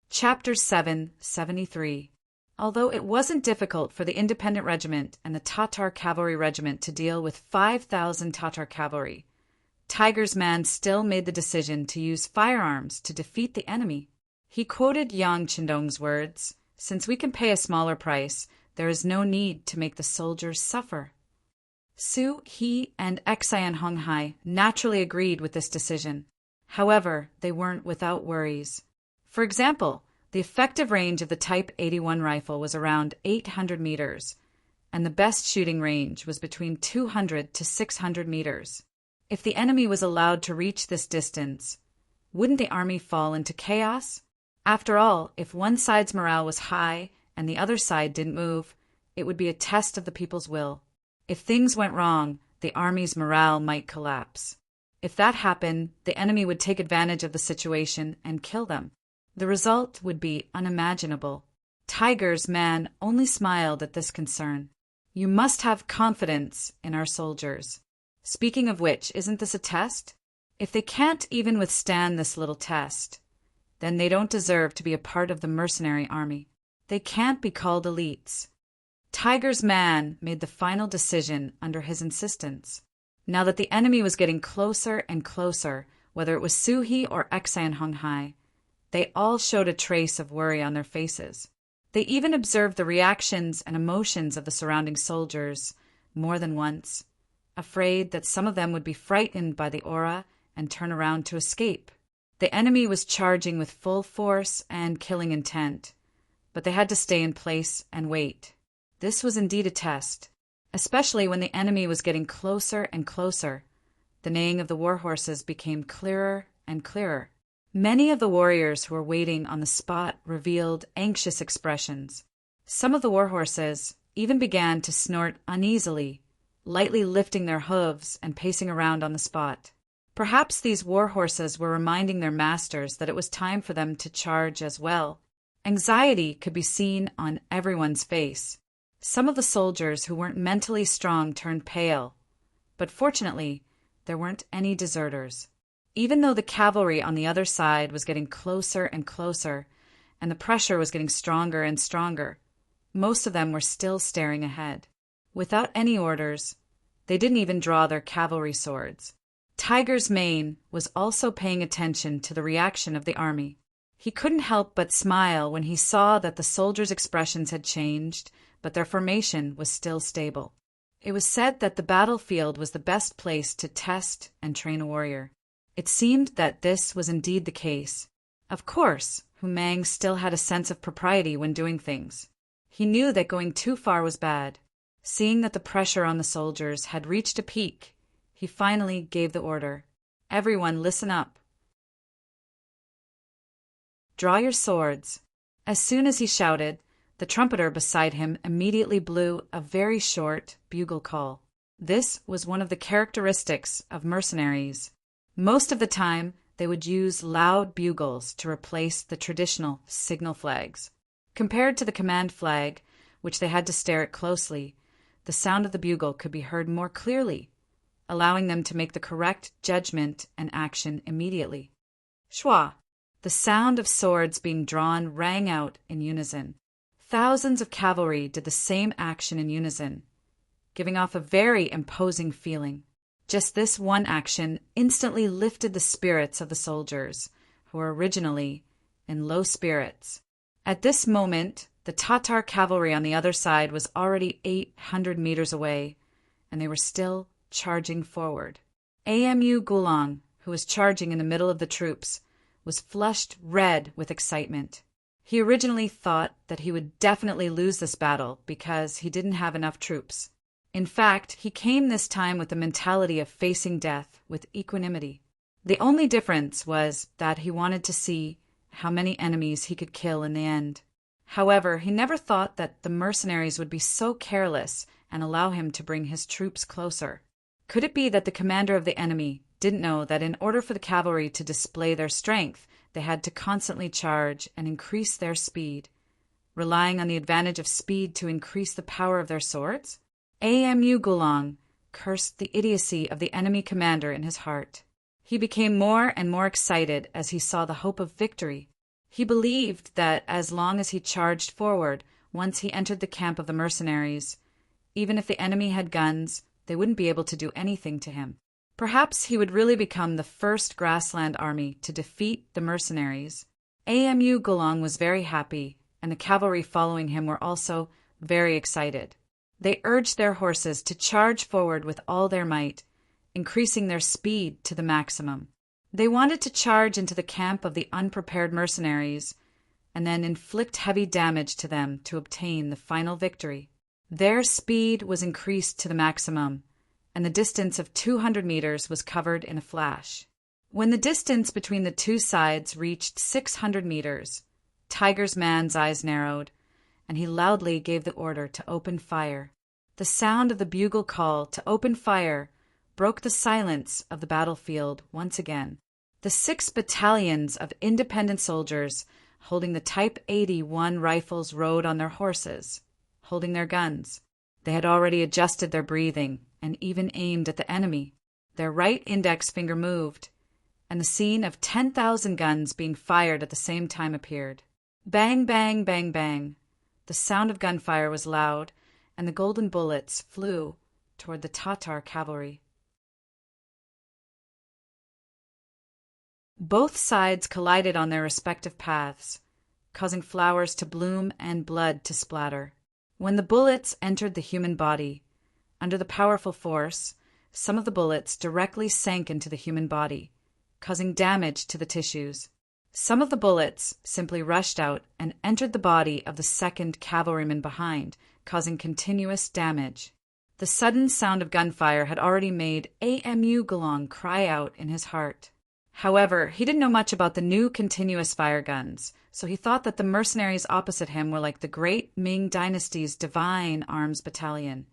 Chapter 773. Although it wasn't difficult for the Independent Regiment and the Tatar Cavalry Regiment to deal with 5,000 Tatar cavalry, Tiger's man still made the decision to use firearms to defeat the enemy. He quoted Yang Chindong's words, "Since we can pay a smaller price, there is no need to make the soldiers suffer." Su, He, and Xian Honghai naturally agreed with this decision. However, they weren't without worries. For example, the effective range of the Type 81 rifle was around 800 meters, and the best shooting range was between 200 to 600 meters. If the enemy was allowed to reach this distance, wouldn't the army fall into chaos? After all, if one side's morale was high and the other side didn't move, it would be a test of the people's will. If things went wrong, the army's morale might collapse. If that happened, the enemy would take advantage of the situation and kill them. The result would be unimaginable. Tiger's man only smiled at this concern. "You must have confidence in our soldiers. Speaking of which, isn't this a test? If they can't even withstand this little test, then they don't deserve to be a part of the mercenary army. They can't be called elites." Tiger's man made the final decision under his insistence. Now that the enemy was getting closer and closer, whether it was Suhi or Xian Honghai, they all showed a trace of worry on their faces. They even observed the reactions and emotions of the surrounding soldiers more than once, afraid that some of them would be frightened by the aura and turn around to escape. The enemy was charging with full force and killing intent, but they had to stay in place and wait. This was indeed a test, especially when the enemy was getting closer and closer. The neighing of the war horses became clearer and clearer. Many of the warriors who were waiting on the spot revealed anxious expressions. Some of the war horses even began to snort uneasily, lightly lifting their hooves and pacing around on the spot. Perhaps these war horses were reminding their masters that it was time for them to charge as well. Anxiety could be seen on everyone's face. Some of the soldiers who weren't mentally strong turned pale, but fortunately, there weren't any deserters. Even though the cavalry on the other side was getting closer and closer, and the pressure was getting stronger and stronger, most of them were still staring ahead. Without any orders, they didn't even draw their cavalry swords. Tiger's mane was also paying attention to the reaction of the army. He couldn't help but smile when he saw that the soldiers' expressions had changed, but their formation was still stable. It was said that the battlefield was the best place to test and train a warrior. It seemed that this was indeed the case. Of course, Hu Mang still had a sense of propriety when doing things. He knew that going too far was bad. Seeing that the pressure on the soldiers had reached a peak, he finally gave the order, "Everyone listen up. Draw your swords." As soon as he shouted, the trumpeter beside him immediately blew a very short bugle call. This was one of the characteristics of mercenaries. Most of the time, they would use loud bugles to replace the traditional signal flags. Compared to the command flag, which they had to stare at closely, the sound of the bugle could be heard more clearly, allowing them to make the correct judgment and action immediately. Shwa! The sound of swords being drawn rang out in unison. Thousands of cavalry did the same action in unison, giving off a very imposing feeling. Just this one action instantly lifted the spirits of the soldiers, who were originally in low spirits. At this moment, the Tatar cavalry on the other side was already 800 meters away, and they were still charging forward. AMU Gulang, who was charging in the middle of the troops, was flushed red with excitement. He originally thought that he would definitely lose this battle because he didn't have enough troops. In fact, he came this time with the mentality of facing death with equanimity. The only difference was that he wanted to see how many enemies he could kill in the end. However, he never thought that the mercenaries would be so careless and allow him to bring his troops closer. Could it be that the commander of the enemy didn't know that in order for the cavalry to display their strength, they had to constantly charge and increase their speed, relying on the advantage of speed to increase the power of their swords? Amu Gulong cursed the idiocy of the enemy commander in his heart. He became more and more excited as he saw the hope of victory. He believed that as long as he charged forward, once he entered the camp of the mercenaries, even if the enemy had guns, they wouldn't be able to do anything to him. Perhaps he would really become the first grassland army to defeat the mercenaries. Amu Gulong was very happy, and the cavalry following him were also very excited. They urged their horses to charge forward with all their might, increasing their speed to the maximum. They wanted to charge into the camp of the unprepared mercenaries and then inflict heavy damage to them to obtain the final victory. Their speed was increased to the maximum, and the distance of 200 meters was covered in a flash. When the distance between the two sides reached 600 meters, Tiger's man's eyes narrowed, and he loudly gave the order to open fire. The sound of the bugle call to open fire broke the silence of the battlefield once again. The 6 battalions of independent soldiers holding the Type 81 rifles rode on their horses, holding their guns. They had already adjusted their breathing and even aimed at the enemy. Their right index finger moved, and the scene of 10,000 guns being fired at the same time appeared. Bang, bang, bang, bang. The sound of gunfire was loud, and the golden bullets flew toward the Tatar cavalry. Both sides collided on their respective paths, causing flowers to bloom and blood to splatter. When the bullets entered the human body, under the powerful force, some of the bullets directly sank into the human body, causing damage to the tissues. Some of the bullets simply rushed out and entered the body of the second cavalryman behind, causing continuous damage. The sudden sound of gunfire had already made Amu Gulong cry out in his heart. However, he didn't know much about the new continuous fire guns, so he thought that the mercenaries opposite him were like the great Ming dynasty's divine arms battalion,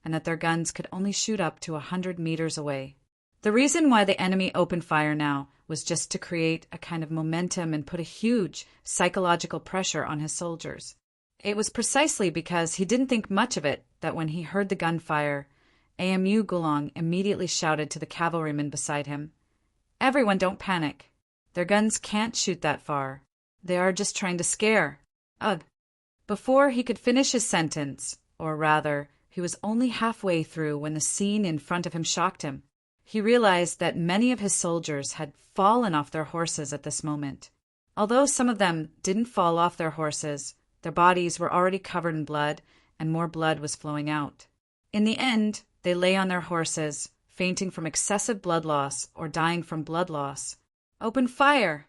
and that their guns could only shoot up to 100 meters away. The reason why the enemy opened fire now was just to create a kind of momentum and put a huge psychological pressure on his soldiers. It was precisely because he didn't think much of it that when he heard the gunfire, Amu Gulong immediately shouted to the cavalryman beside him, "Everyone don't panic. Their guns can't shoot that far. They are just trying to scare. Ugh." Before he could finish his sentence, or rather, he was only halfway through when the scene in front of him shocked him. He realized that many of his soldiers had fallen off their horses at this moment. Although some of them didn't fall off their horses, their bodies were already covered in blood, and more blood was flowing out. In the end, they lay on their horses, fainting from excessive blood loss or dying from blood loss. Open fire!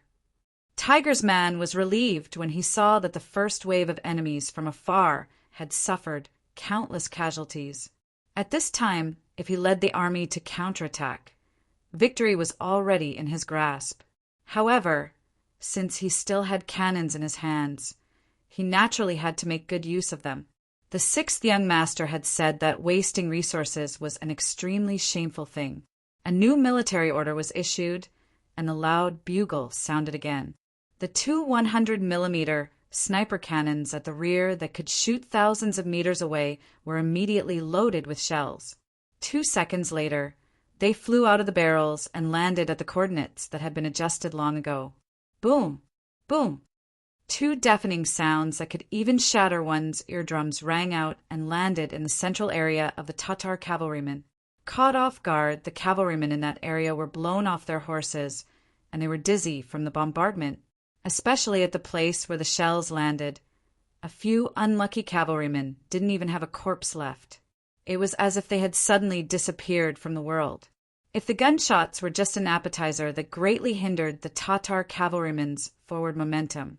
Tiger's man was relieved when he saw that the first wave of enemies from afar had suffered countless casualties. At this time, if he led the army to counterattack, victory was already in his grasp. However, since he still had cannons in his hands, he naturally had to make good use of them. The 6th young master had said that wasting resources was an extremely shameful thing. A new military order was issued, and the loud bugle sounded again. The 2 100mm sniper cannons at the rear that could shoot thousands of meters away were immediately loaded with shells. 2 seconds later, they flew out of the barrels and landed at the coordinates that had been adjusted long ago. Boom! Boom! 2 deafening sounds that could even shatter one's eardrums rang out and landed in the central area of the Tatar cavalrymen. Caught off guard, the cavalrymen in that area were blown off their horses, and they were dizzy from the bombardment, especially at the place where the shells landed. A few unlucky cavalrymen didn't even have a corpse left. It was as if they had suddenly disappeared from the world. If the gunshots were just an appetizer that greatly hindered the Tatar cavalrymen's forward momentum,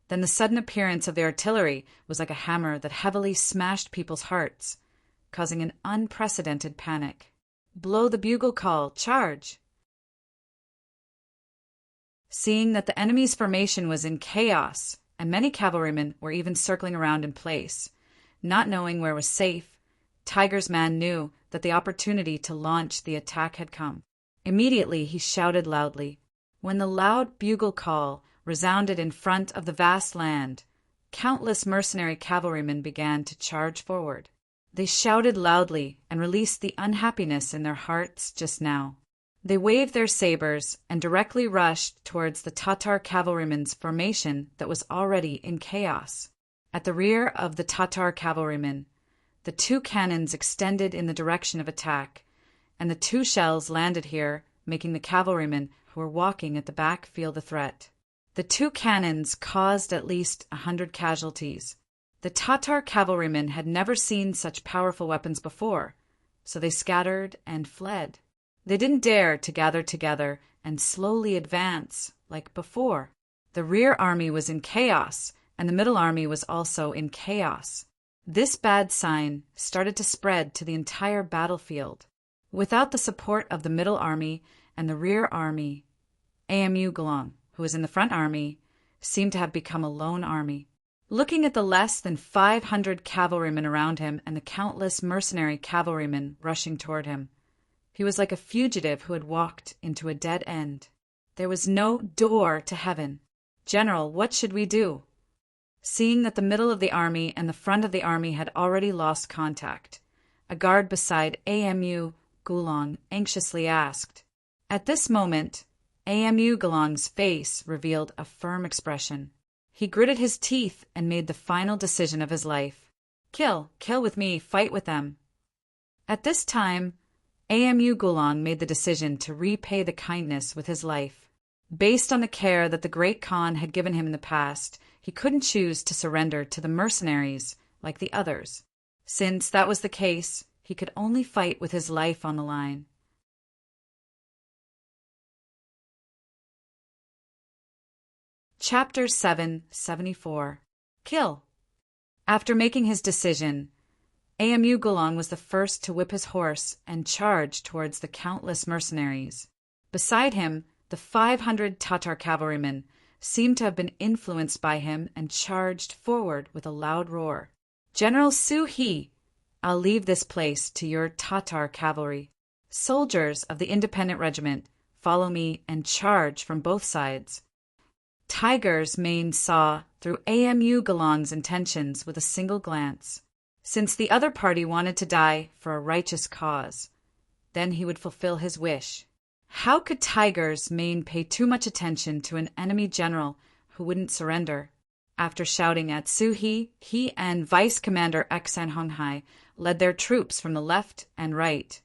then the sudden appearance of the artillery was like a hammer that heavily smashed people's hearts, causing an unprecedented panic. Blow the bugle call, charge! Seeing that the enemy's formation was in chaos, and many cavalrymen were even circling around in place, not knowing where was safe, Tiger's man knew that the opportunity to launch the attack had come. Immediately he shouted loudly. When the loud bugle call resounded in front of the vast land, countless mercenary cavalrymen began to charge forward. They shouted loudly and released the unhappiness in their hearts just now. They waved their sabers and directly rushed towards the Tatar cavalrymen's formation that was already in chaos. At the rear of the Tatar cavalrymen, the 2 cannons extended in the direction of attack, and the 2 shells landed here, making the cavalrymen who were walking at the back feel the threat. The 2 cannons caused at least 100 casualties. The Tatar cavalrymen had never seen such powerful weapons before, so they scattered and fled. They didn't dare to gather together and slowly advance like before. The rear army was in chaos, and the middle army was also in chaos. This bad sign started to spread to the entire battlefield. Without the support of the middle army and the rear army, Amu Galang, who was in the front army, seemed to have become a lone army. Looking at the less than 500 cavalrymen around him and the countless mercenary cavalrymen rushing toward him, he was like a fugitive who had walked into a dead end. There was no door to heaven. General, what should we do? Seeing that the middle of the army and the front of the army had already lost contact, a guard beside Amu Galang anxiously asked. At this moment, Amu Galang's face revealed a firm expression. He gritted his teeth and made the final decision of his life. Kill with me, fight with them. At this time, Amu Galang made the decision to repay the kindness with his life. Based on the care that the Great Khan had given him in the past, he couldn't choose to surrender to the mercenaries like the others. Since that was the case, he could only fight with his life on the line. Chapter 774. Kill. After making his decision, Amu Galang was the first to whip his horse and charge towards the countless mercenaries. Beside him, the 500 Tatar cavalrymen seemed to have been influenced by him and charged forward with a loud roar. General Su He, I'll leave this place to your Tatar cavalry. Soldiers of the independent regiment, follow me and charge from both sides. Tiger's mane saw through Amu Galang's intentions with a single glance. Since the other party wanted to die for a righteous cause, then he would fulfill his wish. How could Tiger's mane pay too much attention to an enemy general who wouldn't surrender? After shouting at Su He, he and Vice Commander Xan Honghai led their troops from the left and right,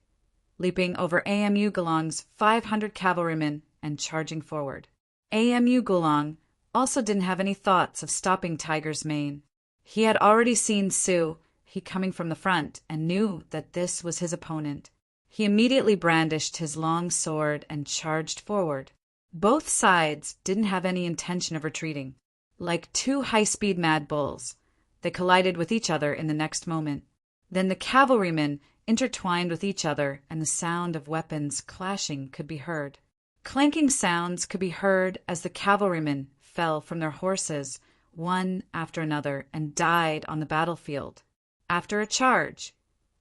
leaping over Amu Galang's 500 cavalrymen and charging forward. Amu Galang also didn't have any thoughts of stopping Tiger's mane. He had already seen Su He coming from the front and knew that this was his opponent. He immediately brandished his long sword and charged forward. Both sides didn't have any intention of retreating. Like 2 high-speed mad bulls, they collided with each other in the next moment. Then the cavalrymen intertwined with each other and the sound of weapons clashing could be heard. Clanking sounds could be heard as the cavalrymen fell from their horses, one after another, and died on the battlefield. After a charge,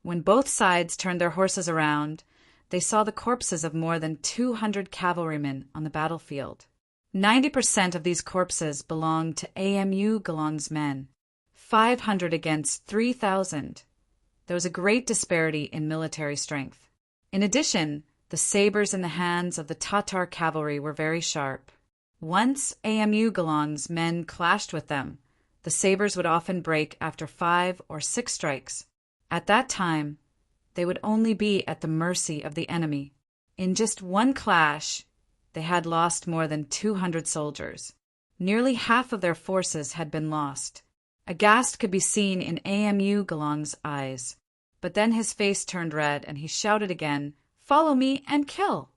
when both sides turned their horses around, they saw the corpses of more than 200 cavalrymen on the battlefield. 90% of these corpses belonged to Amu Galang's men, 500 against 3,000. There was a great disparity in military strength. In addition, the sabers in the hands of the Tatar cavalry were very sharp. Once Amu Galang's men clashed with them, the sabers would often break after 5 or 6 strikes. At that time, they would only be at the mercy of the enemy. In just one clash, they had lost more than 200 soldiers. Nearly half of their forces had been lost. A ghast could be seen in Amu Galang's eyes. But then his face turned red and he shouted again, Follow me and kill."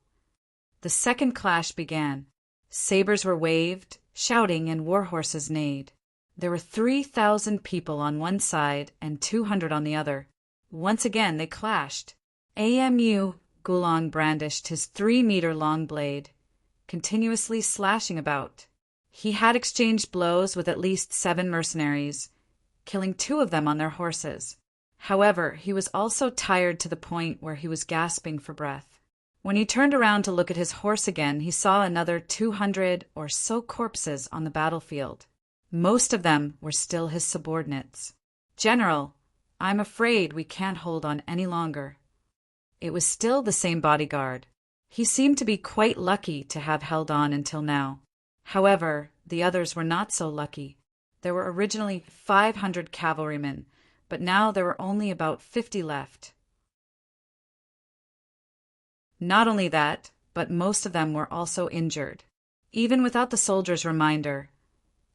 The second clash began. Sabers were waved, shouting, and war horses neighed. There were 3,000 people on one side and 200 on the other. Once again they clashed. Amu Gulong brandished his 3-meter-long blade, continuously slashing about. He had exchanged blows with at least 7 mercenaries, killing 2 of them on their horses. However, he was also tired to the point where he was gasping for breath. When he turned around to look at his horse again, he saw another 200 or so corpses on the battlefield. Most of them were still his subordinates. "General, I'm afraid we can't hold on any longer." It was still the same bodyguard. He seemed to be quite lucky to have held on until now. However, the others were not so lucky. There were originally 500 cavalrymen, but now there were only about 50 left. Not only that, but most of them were also injured. Even without the soldiers' reminder,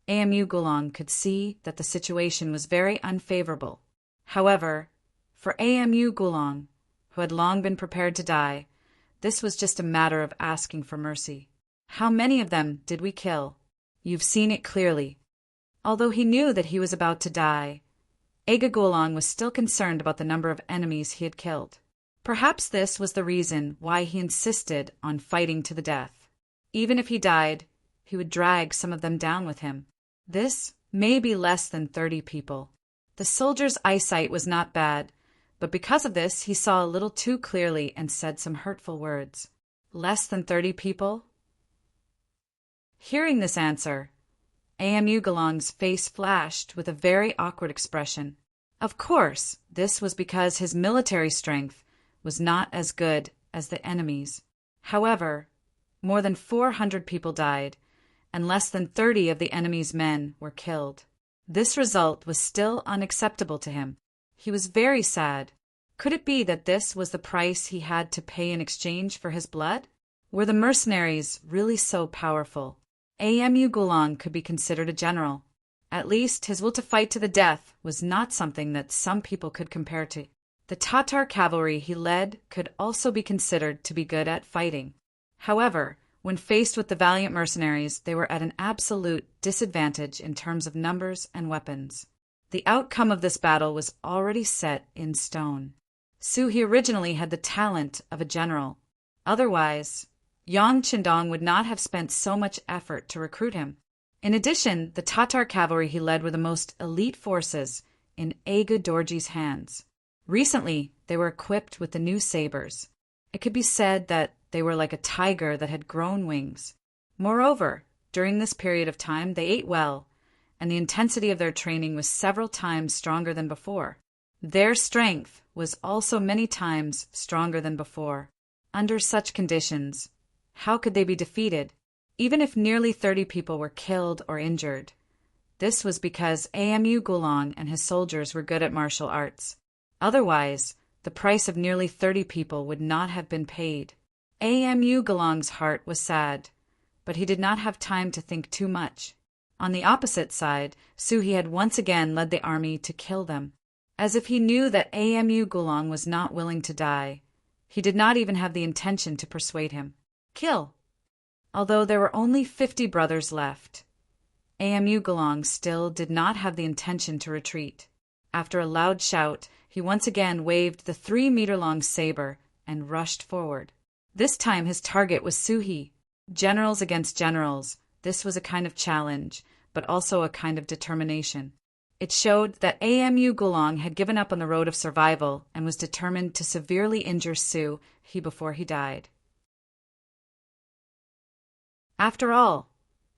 Amu Gulong could see that the situation was very unfavorable. However, for Amu Gulong, who had long been prepared to die, this was just a matter of asking for mercy. How many of them did we kill? You've seen it clearly. Although he knew that he was about to die, Aga Gulong was still concerned about the number of enemies he had killed. Perhaps this was the reason why he insisted on fighting to the death. Even if he died, he would drag some of them down with him. This may be less than 30 people. The soldier's eyesight was not bad, but because of this he saw a little too clearly and said some hurtful words. Less than 30 people? Hearing this answer, Amu Gulong's face flashed with a very awkward expression. Of course, this was because his military strength was not as good as the enemy's. However, more than 400 people died, and less than 30 of the enemy's men were killed. This result was still unacceptable to him. He was very sad. Could it be that this was the price he had to pay in exchange for his blood? Were the mercenaries really so powerful? Amu Gulong could be considered a general. At least his will to fight to the death was not something that some people could compare to. The Tatar cavalry he led could also be considered to be good at fighting. However, when faced with the valiant mercenaries, they were at an absolute disadvantage in terms of numbers and weapons. The outcome of this battle was already set in stone. Suhi originally had the talent of a general. Otherwise, Yang Qindong would not have spent so much effort to recruit him. In addition, the Tatar cavalry he led were the most elite forces in Aga Dorji's hands. Recently, they were equipped with the new sabers. It could be said that they were like a tiger that had grown wings. Moreover, during this period of time, they ate well, and the intensity of their training was several times stronger than before. Their strength was also many times stronger than before. Under such conditions, how could they be defeated? Even if nearly 30 people were killed or injured, this was because Amu Gulong and his soldiers were good at martial arts. Otherwise, the price of nearly 30 people would not have been paid. Amu Gulong's heart was sad, but he did not have time to think too much. On the opposite side, Suhi had once again led the army to kill them. As if he knew that Amu Gulong was not willing to die, he did not even have the intention to persuade him. Kill! Although there were only 50 brothers left, Amu Gulong still did not have the intention to retreat. After a loud shout, he once again waved the 3-meter-long saber and rushed forward. This time his target was Suhi. Generals against generals, this was a kind of challenge, but also a kind of determination. It showed that Amu Gulong had given up on the road of survival and was determined to severely injure Suhi before he died. After all,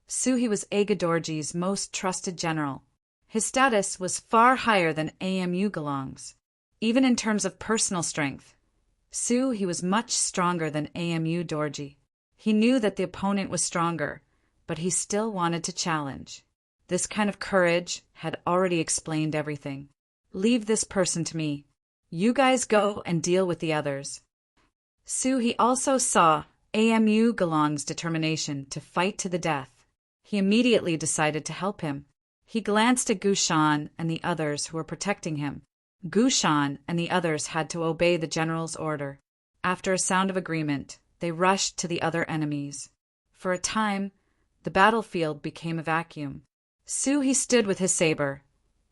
Suhi was Aga Dorji's most trusted general. His status was far higher than Amu Gulong's. Even in terms of personal strength, Suhi was much stronger than Amu Dorji. He knew that the opponent was stronger, but he still wanted to challenge. This kind of courage had already explained everything. Leave this person to me. You guys go and deal with the others. Suhi also saw Amu Gulong's determination to fight to the death. He immediately decided to help him. He glanced at Gushan and the others who were protecting him. Gushan and the others had to obey the general's order. After a sound of agreement, they rushed to the other enemies. For a time, the battlefield became a vacuum. He stood with his saber,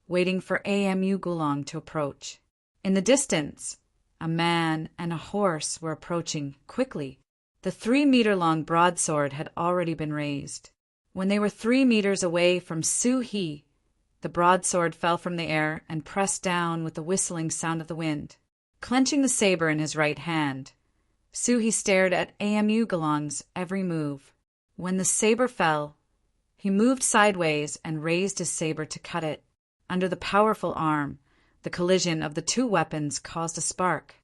waiting for Amu Gulong to approach. In the distance, a man and a horse were approaching quickly. The 3-meter-long broadsword had already been raised. When they were 3 meters away from He, the broadsword fell from the air and pressed down with the whistling sound of the wind. Clenching the saber in his right hand, He stared at Amu Gulong's every move. When the saber fell, he moved sideways and raised his saber to cut it. Under the powerful arm, the collision of the two weapons caused a spark.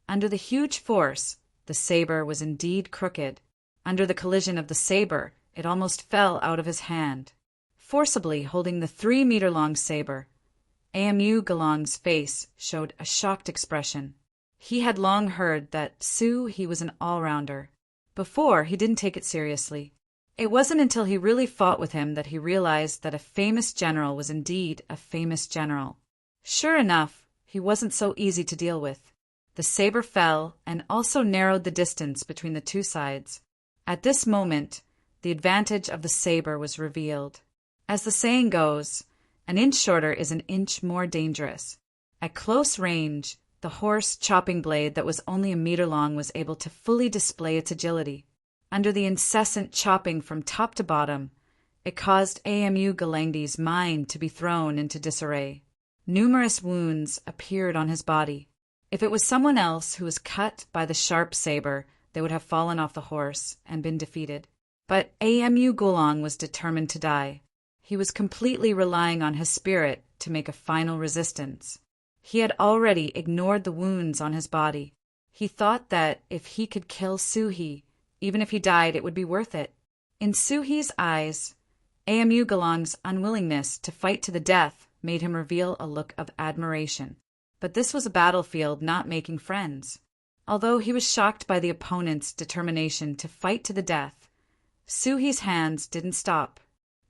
Under the huge force, the saber was indeed crooked. Under the collision of the saber, it almost fell out of his hand. Forcibly holding the 3-meter-long saber, Amu Gulong's face showed a shocked expression. He had long heard that he was an all-rounder. Before, he didn't take it seriously. It wasn't until he really fought with him that he realized that a famous general was indeed a famous general. Sure enough, he wasn't so easy to deal with. The saber fell and also narrowed the distance between the two sides. At this moment, the advantage of the saber was revealed. As the saying goes, an inch shorter is an inch more dangerous. At close range, the horse chopping blade that was only a meter long was able to fully display its agility. Under the incessant chopping from top to bottom, it caused Amu Gulong's mind to be thrown into disarray. Numerous wounds appeared on his body. If it was someone else who was cut by the sharp saber, they would have fallen off the horse and been defeated. But Amu Gulong was determined to die. He was completely relying on his spirit to make a final resistance. He had already ignored the wounds on his body. He thought that if he could kill He, even if he died, it would be worth it. In He's eyes, Amu Gulong's unwillingness to fight to the death made him reveal a look of admiration. But this was a battlefield not making friends. Although he was shocked by the opponent's determination to fight to the death, He's hands didn't stop.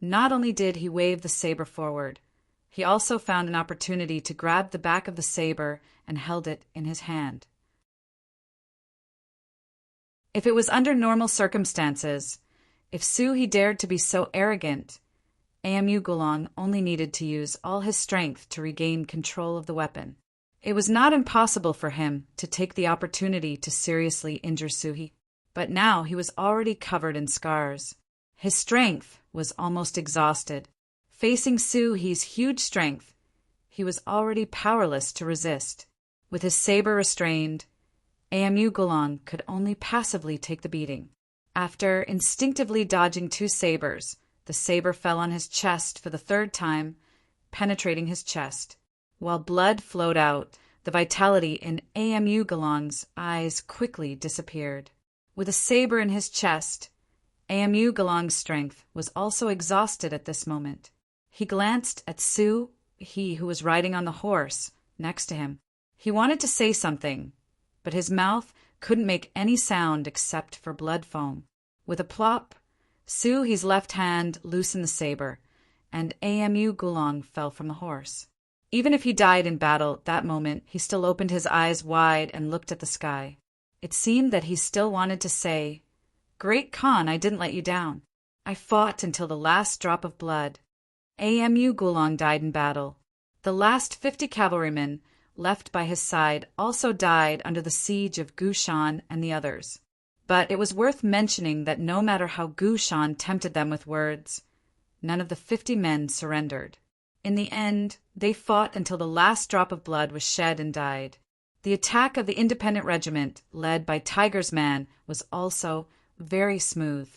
Not only did he wave the saber forward, he also found an opportunity to grab the back of the saber and held it in his hand. If it was under normal circumstances, if he dared to be so arrogant, Amu Gulong only needed to use all his strength to regain control of the weapon. It was not impossible for him to take the opportunity to seriously injure He, but now he was already covered in scars. His strength was almost exhausted. Facing He's huge strength, he was already powerless to resist. With his saber restrained, Amu Gulong could only passively take the beating. After instinctively dodging 2 sabers, the saber fell on his chest for the 3rd time, penetrating his chest. While blood flowed out, the vitality in Amu Gulong's eyes quickly disappeared. With a saber in his chest, Amu Gulong's strength was also exhausted at this moment. He glanced at he who was riding on the horse next to him. He wanted to say something, but his mouth couldn't make any sound except for blood foam. With a plop, He's left hand loosened the saber, and Amu Gulong fell from the horse. Even if he died in battle that moment, he still opened his eyes wide and looked at the sky. It seemed that he still wanted to say, "Great Khan, I didn't let you down. I fought until the last drop of blood." Amu Gulong died in battle. The last 50 cavalrymen left by his side also died under the siege of Gushan and the others. But it was worth mentioning that no matter how Gushan tempted them with words, none of the 50 men surrendered. In the end, they fought until the last drop of blood was shed and died. The attack of the independent regiment, led by Tiger's man, was also very smooth.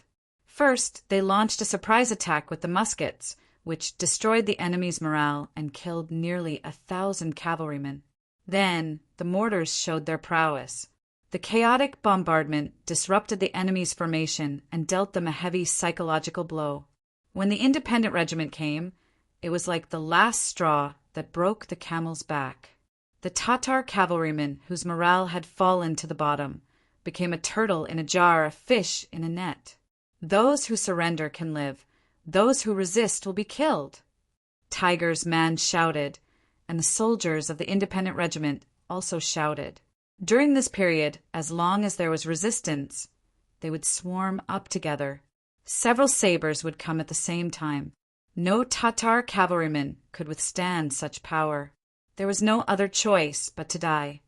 First, they launched a surprise attack with the muskets, which destroyed the enemy's morale and killed nearly 1,000 cavalrymen. Then, the mortars showed their prowess. The chaotic bombardment disrupted the enemy's formation and dealt them a heavy psychological blow. When the independent regiment came, it was like the last straw that broke the camel's back. The Tatar cavalrymen, whose morale had fallen to the bottom, became a turtle in a jar, a fish in a net. Those who surrender can live. Those who resist will be killed. Tiger's man shouted, and the soldiers of the independent regiment also shouted. During this period, as long as there was resistance, they would swarm up together. Several sabers would come at the same time. No Tatar cavalryman could withstand such power. There was no other choice but to die.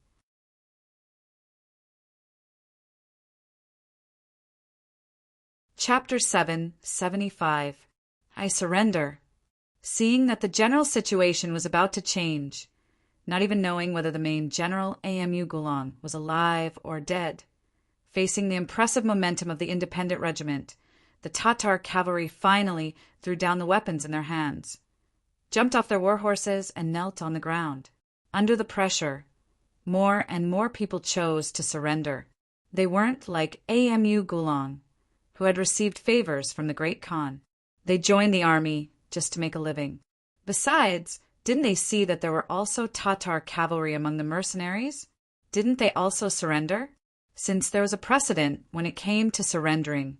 Chapter 7, 75. I surrender. Seeing that the general situation was about to change, not even knowing whether the main general Amu Gulong was alive or dead, facing the impressive momentum of the independent regiment, the Tatar cavalry finally threw down the weapons in their hands, jumped off their war horses, and knelt on the ground. Under the pressure, more and more people chose to surrender. They weren't like Amu Gulong, who had received favors from the Great Khan. They joined the army just to make a living. Besides, didn't they see that there were also Tatar cavalry among the mercenaries? Didn't they also surrender? Since there was a precedent when it came to surrendering,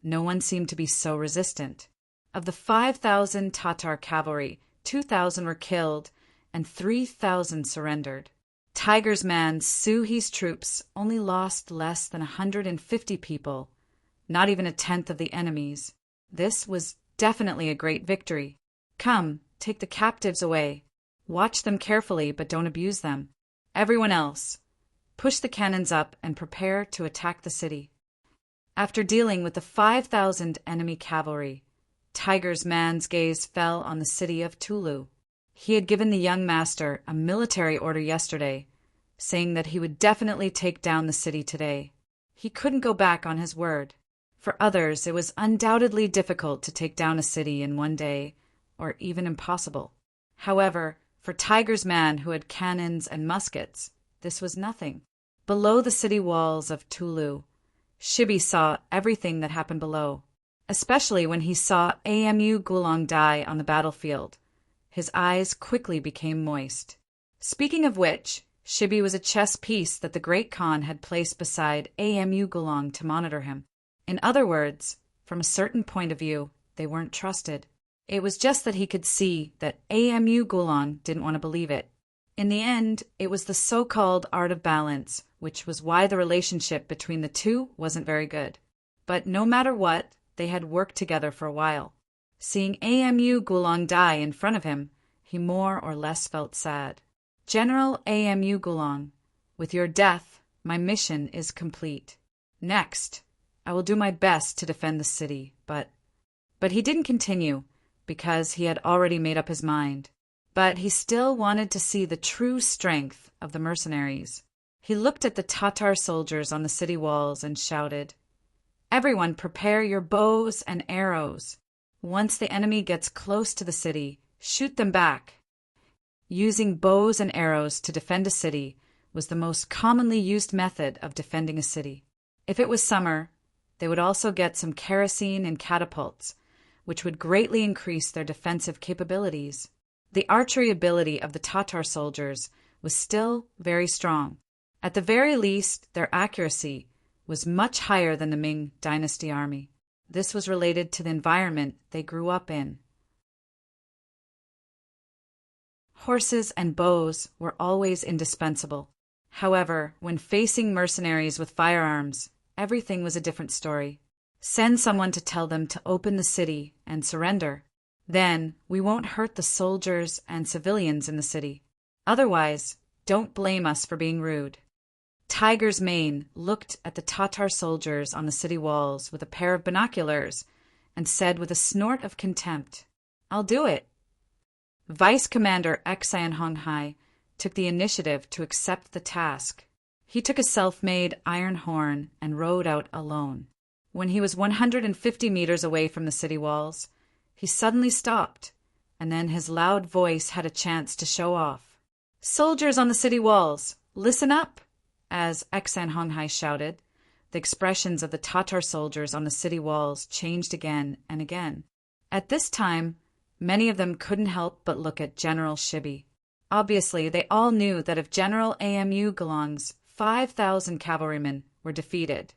no one seemed to be so resistant. Of the 5,000 Tatar cavalry, 2,000 were killed and 3,000 surrendered. Tiger's man Suhi's troops only lost less than 150 people, not even a tenth of the enemy's. This was definitely a great victory. Come, take the captives away. Watch them carefully, but don't abuse them. Everyone else, push the cannons up and prepare to attack the city. After dealing with the 5,000 enemy cavalry, Tiger's man's gaze fell on the city of Tulu. He had given the young master a military order yesterday, saying that he would definitely take down the city today. He couldn't go back on his word. For others, it was undoubtedly difficult to take down a city in one day, or even impossible. However, for Tiger's man who had cannons and muskets, this was nothing. Below the city walls of Tulu, Shibi saw everything that happened below, especially when he saw Amu Gulong die on the battlefield. His eyes quickly became moist. Speaking of which, Shibi was a chess piece that the Great Khan had placed beside Amu Gulong to monitor him. In other words, from a certain point of view, they weren't trusted. It was just that he could see that Amu Gulong didn't want to believe it. In the end, it was the so-called art of balance, which was why the relationship between the two wasn't very good. But no matter what, they had worked together for a while. Seeing Amu Gulong die in front of him, he more or less felt sad. General Amu Gulong, with your death, my mission is complete. Next, I will do my best to defend the city, but he didn't continue, because he had already made up his mind. But he still wanted to see the true strength of the mercenaries. He looked at the Tatar soldiers on the city walls and shouted, "Everyone prepare your bows and arrows. Once the enemy gets close to the city, shoot them back." Using bows and arrows to defend a city was the most commonly used method of defending a city. If it was summer, they would also get some kerosene and catapults, which would greatly increase their defensive capabilities. The archery ability of the Tatar soldiers was still very strong. At the very least, their accuracy was much higher than the Ming dynasty army. This was related to the environment they grew up in. Horses and bows were always indispensable. However, when facing mercenaries with firearms, everything was a different story. Send someone to tell them to open the city and surrender. Then we won't hurt the soldiers and civilians in the city. Otherwise, don't blame us for being rude. Tiger's Mane looked at the Tatar soldiers on the city walls with a pair of binoculars and said with a snort of contempt, "I'll do it." Vice Commander Eksan Honghai took the initiative to accept the task. He took a self-made iron horn and rode out alone. When he was 150 meters away from the city walls, he suddenly stopped, and then his loud voice had a chance to show off. "Soldiers on the city walls, listen up!" As Eksan Honghai shouted, the expressions of the Tatar soldiers on the city walls changed again and again. At this time, many of them couldn't help but look at General Shibi. Obviously, they all knew that if General Amu Gulong's 5,000 cavalrymen were defeated,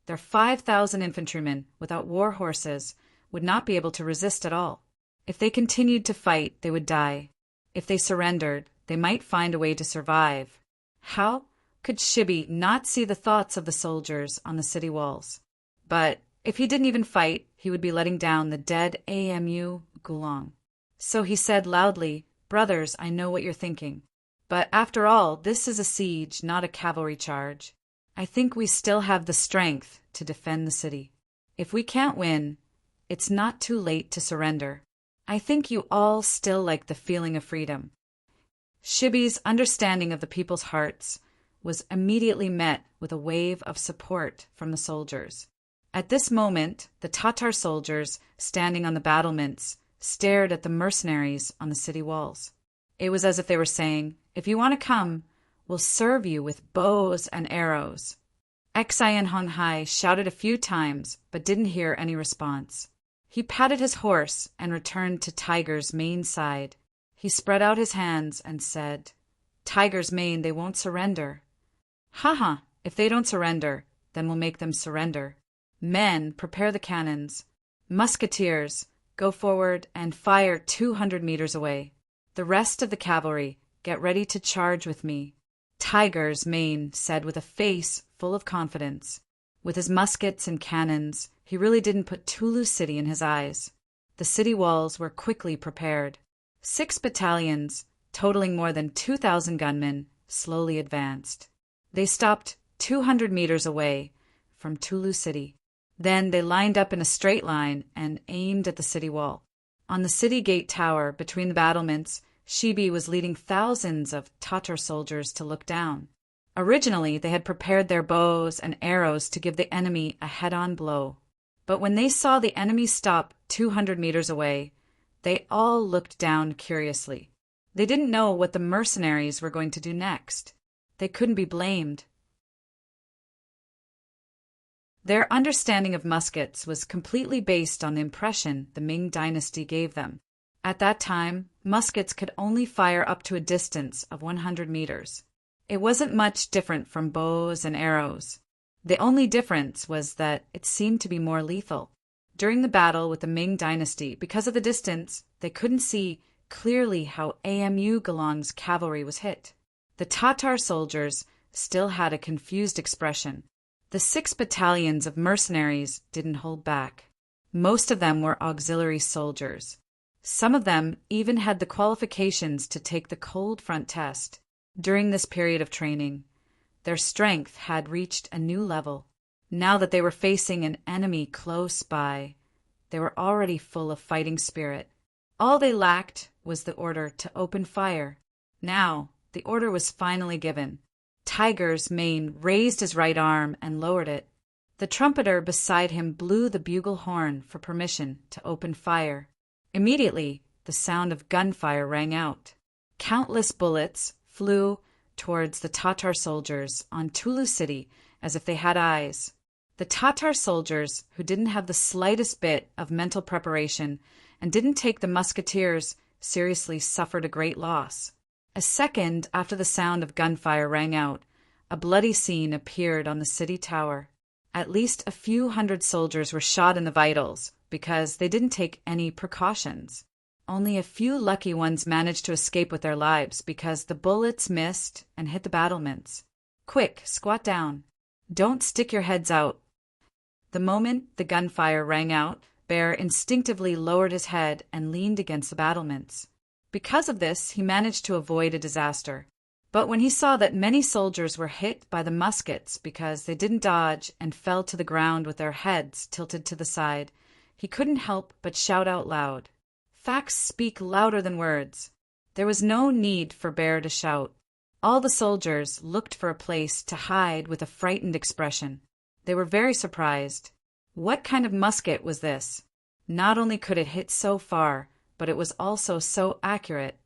their 5,000 infantrymen without war horses would not be able to resist at all. If they continued to fight, they would die. If they surrendered, they might find a way to survive. How? could Shibi not see the thoughts of the soldiers on the city walls? But if he didn't even fight, he would be letting down the dead AMU Gulong. So he said loudly, "Brothers, I know what you're thinking. But after all, this is a siege, not a cavalry charge. I think we still have the strength to defend the city. If we can't win, it's not too late to surrender. I think you all still like the feeling of freedom." Shibi's understanding of the people's hearts was immediately met with a wave of support from the soldiers. At this moment, the Tatar soldiers standing on the battlements stared at the mercenaries on the city walls. It was as if they were saying, "If you want to come, we'll serve you with bows and arrows." Xian Honghai shouted a few times, but didn't hear any response. He patted his horse and returned to Tiger's Mane side. He spread out his hands and said, "Tiger's Mane, they won't surrender." "Haha, if they don't surrender, then we'll make them surrender. Men, prepare the cannons. Musketeers, go forward and fire 200 meters away. The rest of the cavalry, get ready to charge with me." Tiger's Mane said with a face full of confidence. With his muskets and cannons, he really didn't put Tulu City in his eyes. The city walls were quickly prepared. 6 battalions, totaling more than 2,000 gunmen, slowly advanced. They stopped 200 meters away from Tulu City. Then they lined up in a straight line and aimed at the city wall. On the city gate tower between the battlements, Shibi was leading thousands of Tatar soldiers to look down. Originally, they had prepared their bows and arrows to give the enemy a head-on blow. But when they saw the enemy stop 200 meters away, they all looked down curiously. They didn't know what the mercenaries were going to do next. They couldn't be blamed. Their understanding of muskets was completely based on the impression the Ming dynasty gave them. At that time, muskets could only fire up to a distance of 100 meters. It wasn't much different from bows and arrows. The only difference was that it seemed to be more lethal. During the battle with the Ming dynasty, because of the distance, they couldn't see clearly how AMU Gelong's cavalry was hit. The Tatar soldiers still had a confused expression. The 6 battalions of mercenaries didn't hold back. Most of them were auxiliary soldiers. Some of them even had the qualifications to take the cold front test. During this period of training, their strength had reached a new level. Now that they were facing an enemy close by, they were already full of fighting spirit. All they lacked was the order to open fire. Now, the order was finally given. Tiger's Mane raised his right arm and lowered it. The trumpeter beside him blew the bugle horn for permission to open fire. Immediately, the sound of gunfire rang out. Countless bullets flew towards the Tatar soldiers on Tulu City as if they had eyes. The Tatar soldiers, who didn't have the slightest bit of mental preparation and didn't take the musketeers seriously, suffered a great loss. A second after the sound of gunfire rang out, a bloody scene appeared on the city tower. At least a few hundred soldiers were shot in the vitals because they didn't take any precautions. Only a few lucky ones managed to escape with their lives because the bullets missed and hit the battlements. "Quick, squat down. Don't stick your heads out." The moment the gunfire rang out, Bear instinctively lowered his head and leaned against the battlements. Because of this, he managed to avoid a disaster. But when he saw that many soldiers were hit by the muskets because they didn't dodge and fell to the ground with their heads tilted to the side, he couldn't help but shout out loud. Facts speak louder than words. There was no need for Bear to shout. All the soldiers looked for a place to hide with a frightened expression. They were very surprised. What kind of musket was this? Not only could it hit so far, but it was also so accurate.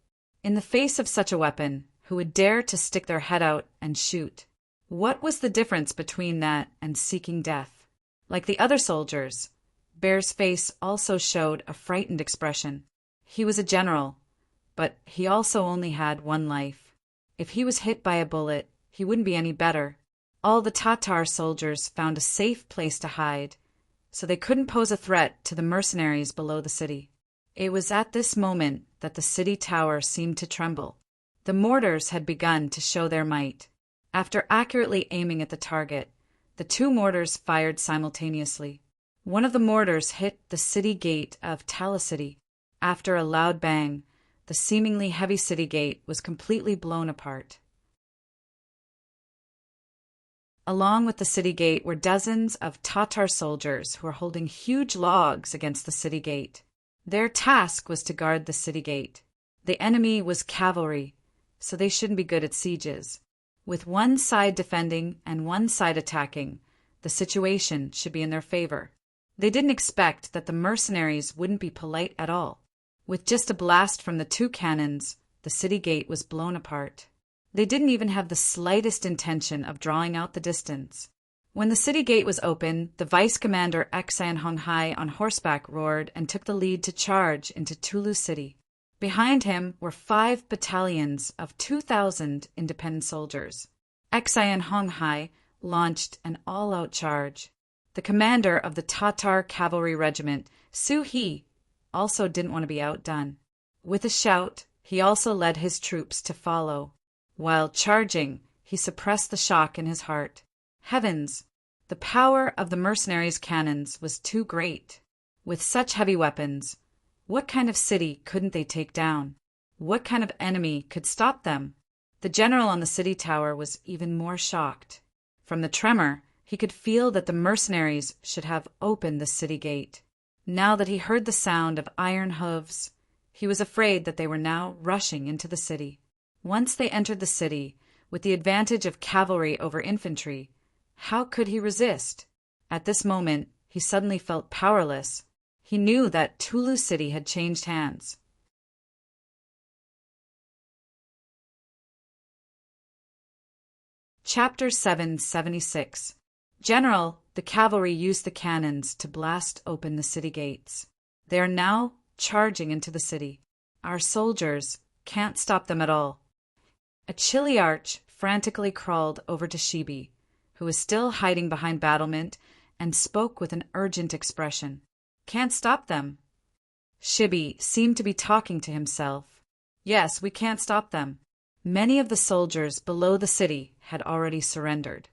In the face of such a weapon, who would dare to stick their head out and shoot? What was the difference between that and seeking death? Like the other soldiers, Bear's face also showed a frightened expression. He was a general, but he also only had one life. If he was hit by a bullet, he wouldn't be any better. All the Tatar soldiers found a safe place to hide, so they couldn't pose a threat to the mercenaries below the city. It was at this moment that the city tower seemed to tremble. The mortars had begun to show their might. After accurately aiming at the target, the two mortars fired simultaneously. One of the mortars hit the city gate of Talicity. After a loud bang, the seemingly heavy city gate was completely blown apart. Along with the city gate were dozens of Tatar soldiers who were holding huge logs against the city gate. Their task was to guard the city gate. The enemy was cavalry, so they shouldn't be good at sieges. With one side defending and one side attacking, the situation should be in their favor. They didn't expect that the mercenaries wouldn't be polite at all. With just a blast from the two cannons, the city gate was blown apart. They didn't even have the slightest intention of drawing out the distance. When the city gate was open, the vice commander Xan Honghai on horseback roared and took the lead to charge into Tulu City. Behind him were 5 battalions of 2,000 independent soldiers. Xan Honghai launched an all-out charge. The commander of the Tatar cavalry regiment, Su He, also didn't want to be outdone. With a shout, he also led his troops to follow. While charging, he suppressed the shock in his heart. Heavens! The power of the mercenaries' cannons was too great. With such heavy weapons, what kind of city couldn't they take down? What kind of enemy could stop them? The general on the city tower was even more shocked. From the tremor, he could feel that the mercenaries should have opened the city gate. Now that he heard the sound of iron hooves, he was afraid that they were now rushing into the city. Once they entered the city, with the advantage of cavalry over infantry, how could he resist? At this moment, he suddenly felt powerless. He knew that Tulu City had changed hands. Chapter 776. General, the cavalry used the cannons to blast open the city gates. They are now charging into the city. Our soldiers can't stop them at all. A Chiliarch frantically crawled over to Shibi, who was still hiding behind battlement, and spoke with an urgent expression. Can't stop them. Shibi seemed to be talking to himself. Yes, we can't stop them. Many of the soldiers below the city had already surrendered.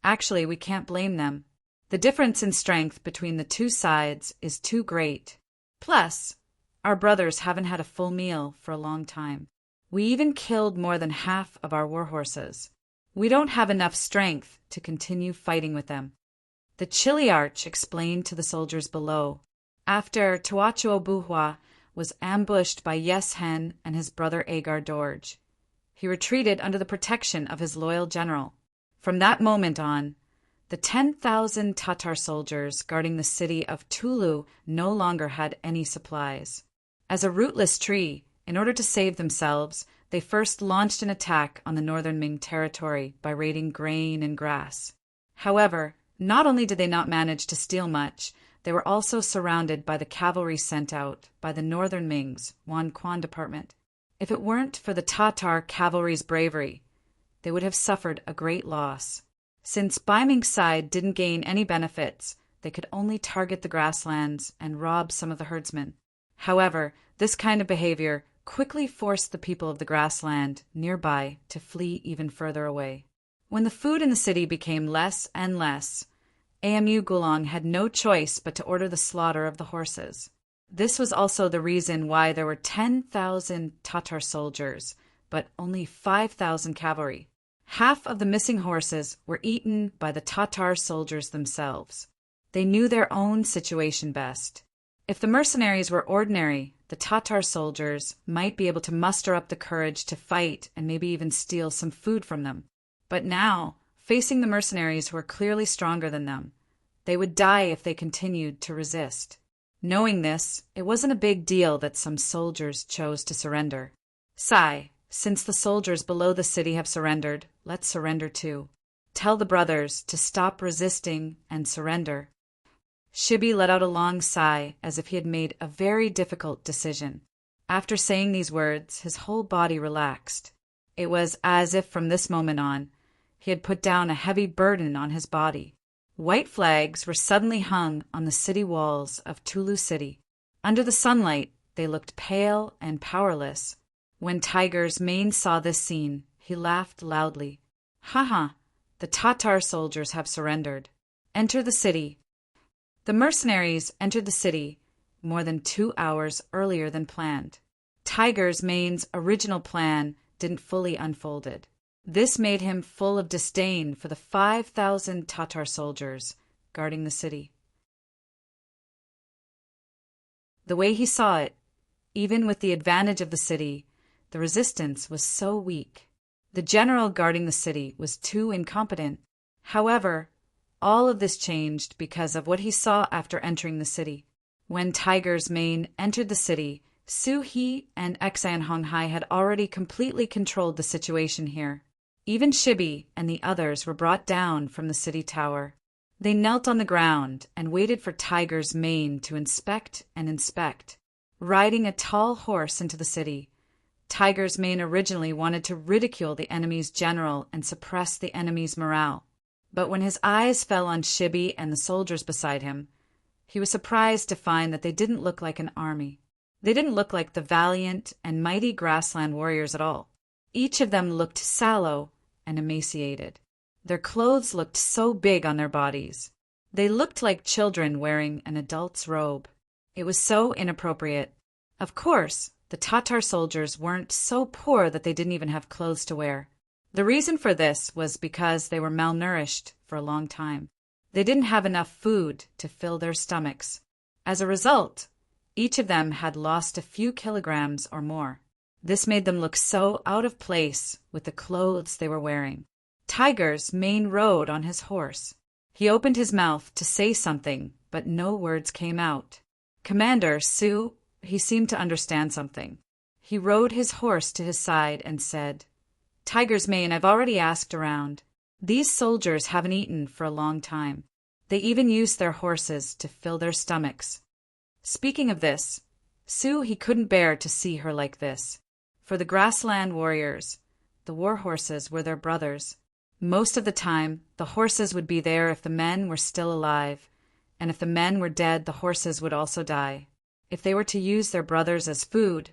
Actually, we can't blame them. The difference in strength between the two sides is too great. Plus, our brothers haven't had a full meal for a long time. We even killed more than half of our war horses. We don't have enough strength to continue fighting with them. The Chiliarch explained to the soldiers below. After Tuachuo Buhua was ambushed by Yes Hen and his brother Agar Dorj, he retreated under the protection of his loyal general. From that moment on, the 10,000 Tatar soldiers guarding the city of Tulu no longer had any supplies. As a rootless tree, in order to save themselves, they first launched an attack on the northern Ming territory by raiding grain and grass. However, not only did they not manage to steal much, they were also surrounded by the cavalry sent out by the northern Ming's Wan Quan department. If it weren't for the Tatar cavalry's bravery, they would have suffered a great loss. Since Bai Ming's side didn't gain any benefits, they could only target the grasslands and rob some of the herdsmen. However, this kind of behavior quickly forced the people of the grassland nearby to flee even further away. When the food in the city became less and less, AMU Gulong had no choice but to order the slaughter of the horses. This was also the reason why there were 10,000 Tatar soldiers, but only 5,000 cavalry. Half of the missing horses were eaten by the Tatar soldiers themselves. They knew their own situation best. If the mercenaries were ordinary, the Tatar soldiers might be able to muster up the courage to fight and maybe even steal some food from them. But now, facing the mercenaries who were clearly stronger than them, they would die if they continued to resist. Knowing this, it wasn't a big deal that some soldiers chose to surrender. Sai, since the soldiers below the city have surrendered, let's surrender too. Tell the brothers to stop resisting and surrender. Shibi let out a long sigh as if he had made a very difficult decision. After saying these words, his whole body relaxed. It was as if from this moment on, he had put down a heavy burden on his body. White flags were suddenly hung on the city walls of Tulu City. Under the sunlight, they looked pale and powerless. When Tiger's Mane saw this scene, he laughed loudly. Haha, the Tatar soldiers have surrendered. Enter the city. The mercenaries entered the city more than 2 hours earlier than planned. Tiger's Mane's original plan didn't fully unfolded. This made him full of disdain for the 5,000 Tatar soldiers guarding the city. The way he saw it, even with the advantage of the city, the resistance was so weak. The general guarding the city was too incompetent. However, all of this changed because of what he saw after entering the city. When Tiger's Mane entered the city, Su He and Xan Honghai had already completely controlled the situation here. Even Shibi and the others were brought down from the city tower. They knelt on the ground and waited for Tiger's Mane to inspect and inspect. Riding a tall horse into the city, Tiger's Mane originally wanted to ridicule the enemy's general and suppress the enemy's morale. But when his eyes fell on Shibi and the soldiers beside him, he was surprised to find that they didn't look like an army. They didn't look like the valiant and mighty grassland warriors at all. Each of them looked sallow and emaciated. Their clothes looked so big on their bodies. They looked like children wearing an adult's robe. It was so inappropriate. Of course, the Tatar soldiers weren't so poor that they didn't even have clothes to wear. The reason for this was because they were malnourished for a long time. They didn't have enough food to fill their stomachs. As a result, each of them had lost a few kilograms or more. This made them look so out of place with the clothes they were wearing. Tiger's Mane rode on his horse. He opened his mouth to say something, but no words came out. Commander Su, he seemed to understand something. He rode his horse to his side and said, Tiger's Mane, I've already asked around. These soldiers haven't eaten for a long time. They even used their horses to fill their stomachs. Speaking of this, Su, he couldn't bear to see her like this. For the grassland warriors, the war horses were their brothers. Most of the time, the horses would be there if the men were still alive, and if the men were dead, the horses would also die. If they were to use their brothers as food,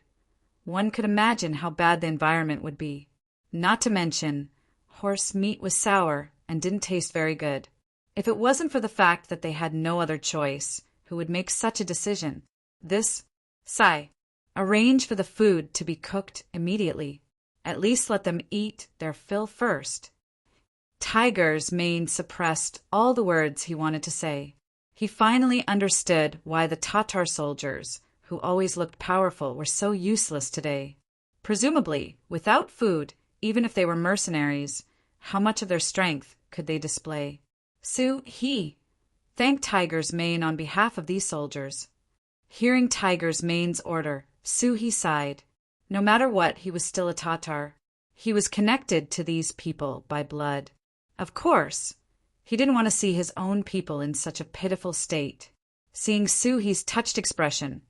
one could imagine how bad the environment would be. Not to mention, horse meat was sour and didn't taste very good. If it wasn't for the fact that they had no other choice, who would make such a decision? This, Sai, arrange for the food to be cooked immediately. At least let them eat their fill first. Tiger's Mane suppressed all the words he wanted to say. He finally understood why the Tatar soldiers, who always looked powerful, were so useless today. Presumably, without food, even if they were mercenaries, how much of their strength could they display? Su He thanked Tiger's Mane on behalf of these soldiers. Hearing Tiger's Mane's order, Su He sighed. No matter what, he was still a Tatar. He was connected to these people by blood. Of course, he didn't want to see his own people in such a pitiful state. Seeing Su He's touched expression,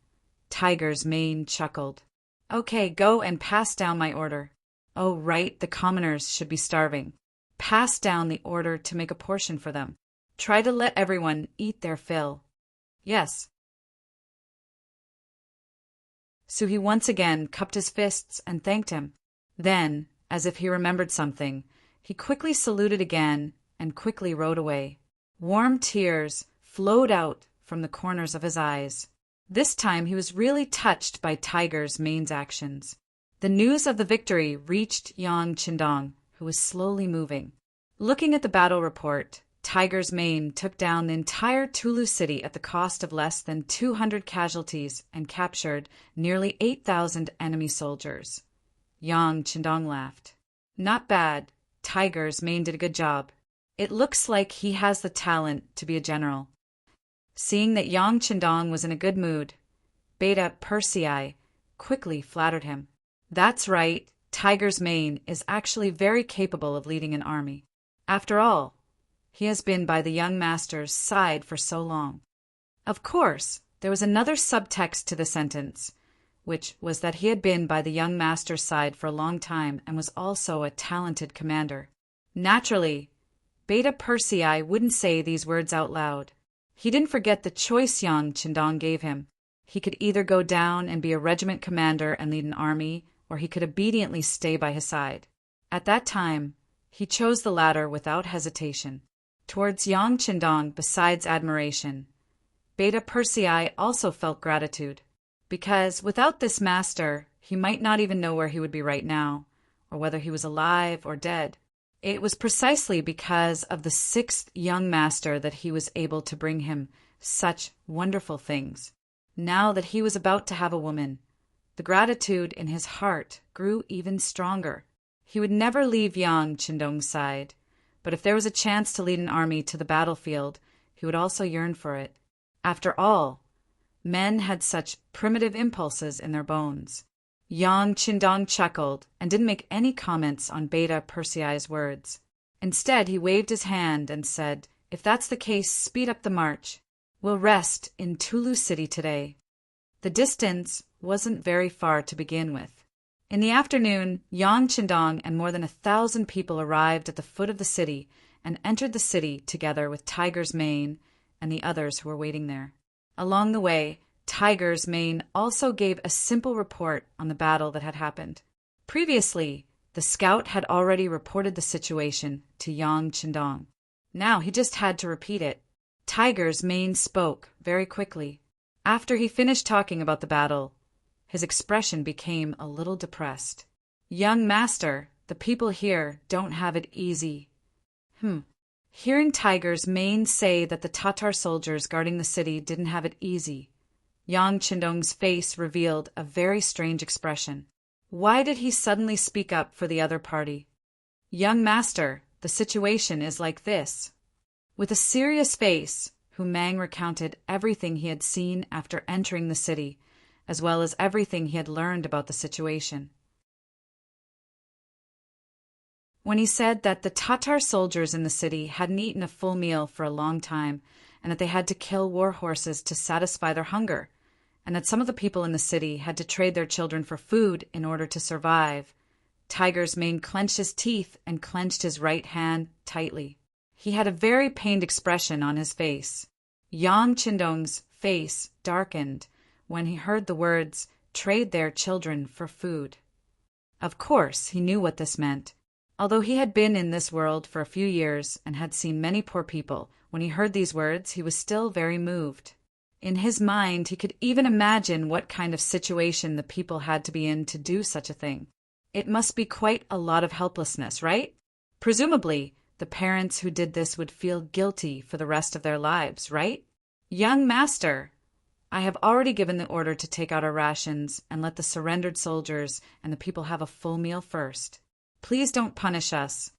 Tiger's Mane chuckled. Okay, go and pass down my order. Oh, right, the commoners should be starving. Pass down the order to make a portion for them. Try to let everyone eat their fill. Yes. Su He once again cupped his fists and thanked him. Then, as if he remembered something, he quickly saluted again and quickly rode away. Warm tears flowed out from the corners of his eyes. This time he was really touched by Tiger's Mane's actions. The news of the victory reached Yang Qindong, who was slowly moving. Looking at the battle report, Tiger's Mane took down the entire Tulu city at the cost of less than 200 casualties and captured nearly 8,000 enemy soldiers. Yang Qindong laughed. Not bad. Tiger's Mane did a good job. It looks like he has the talent to be a general. Seeing that Yang Qindong was in a good mood, Beta Persei quickly flattered him. That's right, Tiger's Mane is actually very capable of leading an army. After all, he has been by the young master's side for so long. Of course, there was another subtext to the sentence, which was that he had been by the young master's side for a long time and was also a talented commander. Naturally, Beta Persei wouldn't say these words out loud. He didn't forget the choice Yang Qindong gave him. He could either go down and be a regiment commander and lead an army, or he could obediently stay by his side. At that time, He chose the latter without hesitation. Towards Yang Qindong, besides admiration, Beta Persei also felt gratitude, because without this master, he might not even know where he would be right now, or whether he was alive or dead. It was precisely because of the sixth young master that he was able to bring him such wonderful things. Now that he was about to have a woman, the gratitude in his heart grew even stronger. He would never leave Yang Qindong's side, but if there was a chance to lead an army to the battlefield, he would also yearn for it. After all, men had such primitive impulses in their bones. Yang Qindong chuckled and didn't make any comments on Beta Persei's words. Instead, he waved his hand and said, "If that's the case, speed up the march. We'll rest in Tulu City today." The distance wasn't very far to begin with. In the afternoon, Yang Qindong and more than 1,000 people arrived at the foot of the city and entered the city together with Tiger's Mane and the others who were waiting there. Along the way, Tiger's Mane also gave a simple report on the battle that had happened. Previously, the scout had already reported the situation to Yang Qindong. Now he just had to repeat it. Tiger's Mane spoke very quickly. After he finished talking about the battle, his expression became a little depressed. "Young master, the people here don't have it easy." Hearing Tiger's Mane say that the Tatar soldiers guarding the city didn't have it easy, Yang Qindong's face revealed a very strange expression. Why did he suddenly speak up for the other party? "Young master, the situation is like this." With a serious face, Ming recounted everything he had seen after entering the city, as well as everything he had learned about the situation. When he said that the Tatar soldiers in the city hadn't eaten a full meal for a long time, and that they had to kill war horses to satisfy their hunger, and that some of the people in the city had to trade their children for food in order to survive, Tiger's Mane clenched his teeth and clenched his right hand tightly. He had a very pained expression on his face. Yang Qindong's face darkened when he heard the words, "trade their children for food." Of course, he knew what this meant. Although he had been in this world for a few years and had seen many poor people, when he heard these words, he was still very moved. In his mind, he could even imagine what kind of situation the people had to be in to do such a thing. It must be quite a lot of helplessness, right? Presumably, the parents who did this would feel guilty for the rest of their lives, right? "Young master, I have already given the order to take out our rations and let the surrendered soldiers and the people have a full meal first. Please don't punish us."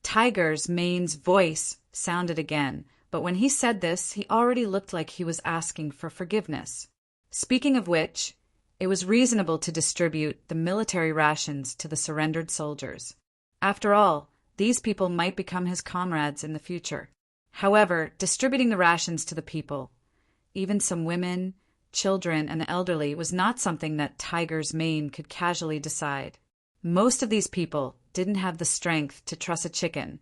Tiger's Mane's voice sounded again, but when he said this, he already looked like he was asking for forgiveness. Speaking of which, it was reasonable to distribute the military rations to the surrendered soldiers. After all, these people might become his comrades in the future. However, distributing the rations to the people, even some women, children, and the elderly, was not something that Tiger's Mane could casually decide. Most of these people didn't have the strength to truss a chicken,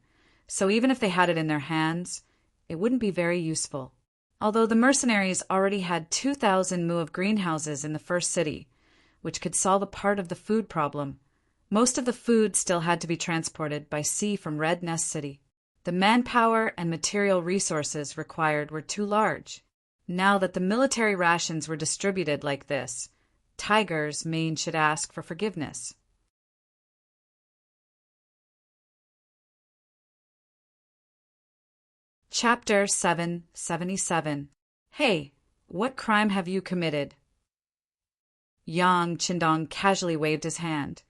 so even if they had it in their hands, it wouldn't be very useful. Although the mercenaries already had 2,000 mu of greenhouses in the first city, which could solve a part of the food problem, most of the food still had to be transported by sea from Red Nest City. The manpower and material resources required were too large. Now that the military rations were distributed like this, Tiger's Mane should ask for forgiveness. Chapter 777. Hey, what crime have you committed? Yang Qindong casually waved his hand.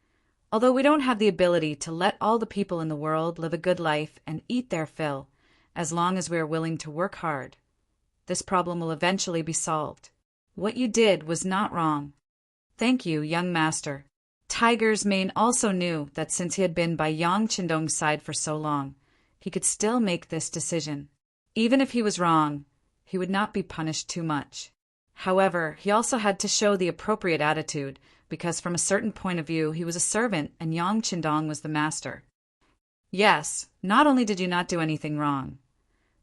Although we don't have the ability to let all the people in the world live a good life and eat their fill, as long as we are willing to work hard, this problem will eventually be solved. What you did was not wrong. Thank you, young master. Tiger's Mane also knew that since he had been by Yang Qindong's side for so long, he could still make this decision. Even if he was wrong, he would not be punished too much. However, he also had to show the appropriate attitude, because from a certain point of view he was a servant and Yang Qindong was the master. Yes, not only did you not do anything wrong,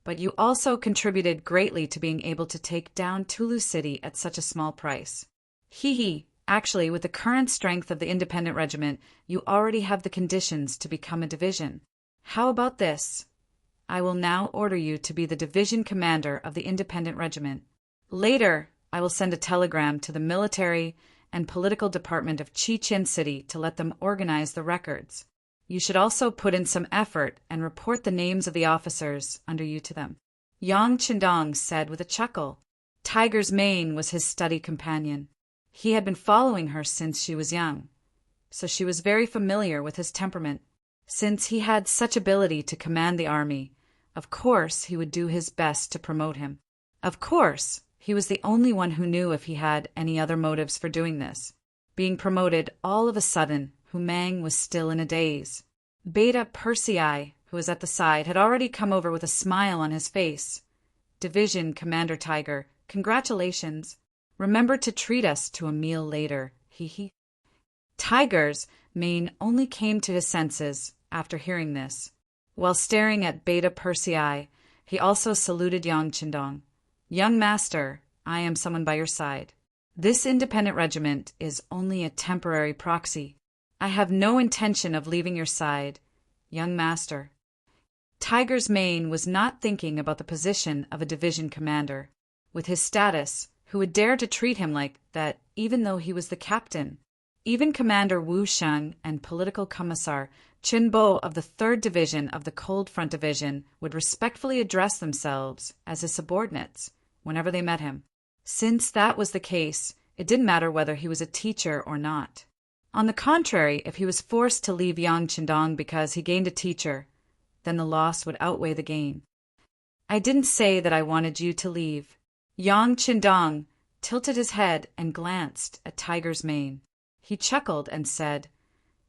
but you also contributed greatly to being able to take down Tulu City at such a small price. Actually, with the current strength of the independent regiment, you already have the conditions to become a division. How about this? I will now order you to be the division commander of the independent regiment. Later, I will send a telegram to the military and political department of Chechen City to let them organize the records. You should also put in some effort and report the names of the officers under you to them." Yang Qindong said with a chuckle. Tiger's mane was his study companion. He had been following her since she was young, so she was very familiar with his temperament. Since he had such ability to command the army, of course he would do his best to promote him. Of course, he was the only one who knew if he had any other motives for doing this. Being promoted all of a sudden, Ming was still in a daze. Beta Persei, who was at the side, had already come over with a smile on his face. "Division Commander Tiger, congratulations. Remember to treat us to a meal later, hee. Tiger's mane only came to his senses after hearing this. While staring at Beta Persei, he also saluted Yang Qindong. "Young master, I am someone by your side. This independent regiment is only a temporary proxy. I have no intention of leaving your side, young master." Tiger's mane was not thinking about the position of a division commander. With his status, who would dare to treat him like that even though he was the captain? Even Commander Wu Sheng and Political Commissar Qin Bo of the 3rd Division of the Cold Front Division would respectfully address themselves as his subordinates whenever they met him. Since that was the case, it didn't matter whether he was a teacher or not. On the contrary, if he was forced to leave Yang Qindong because he gained a teacher, then the loss would outweigh the gain. "I didn't say that I wanted you to leave." Yang Qindong tilted his head and glanced at Tiger's mane. He chuckled and said,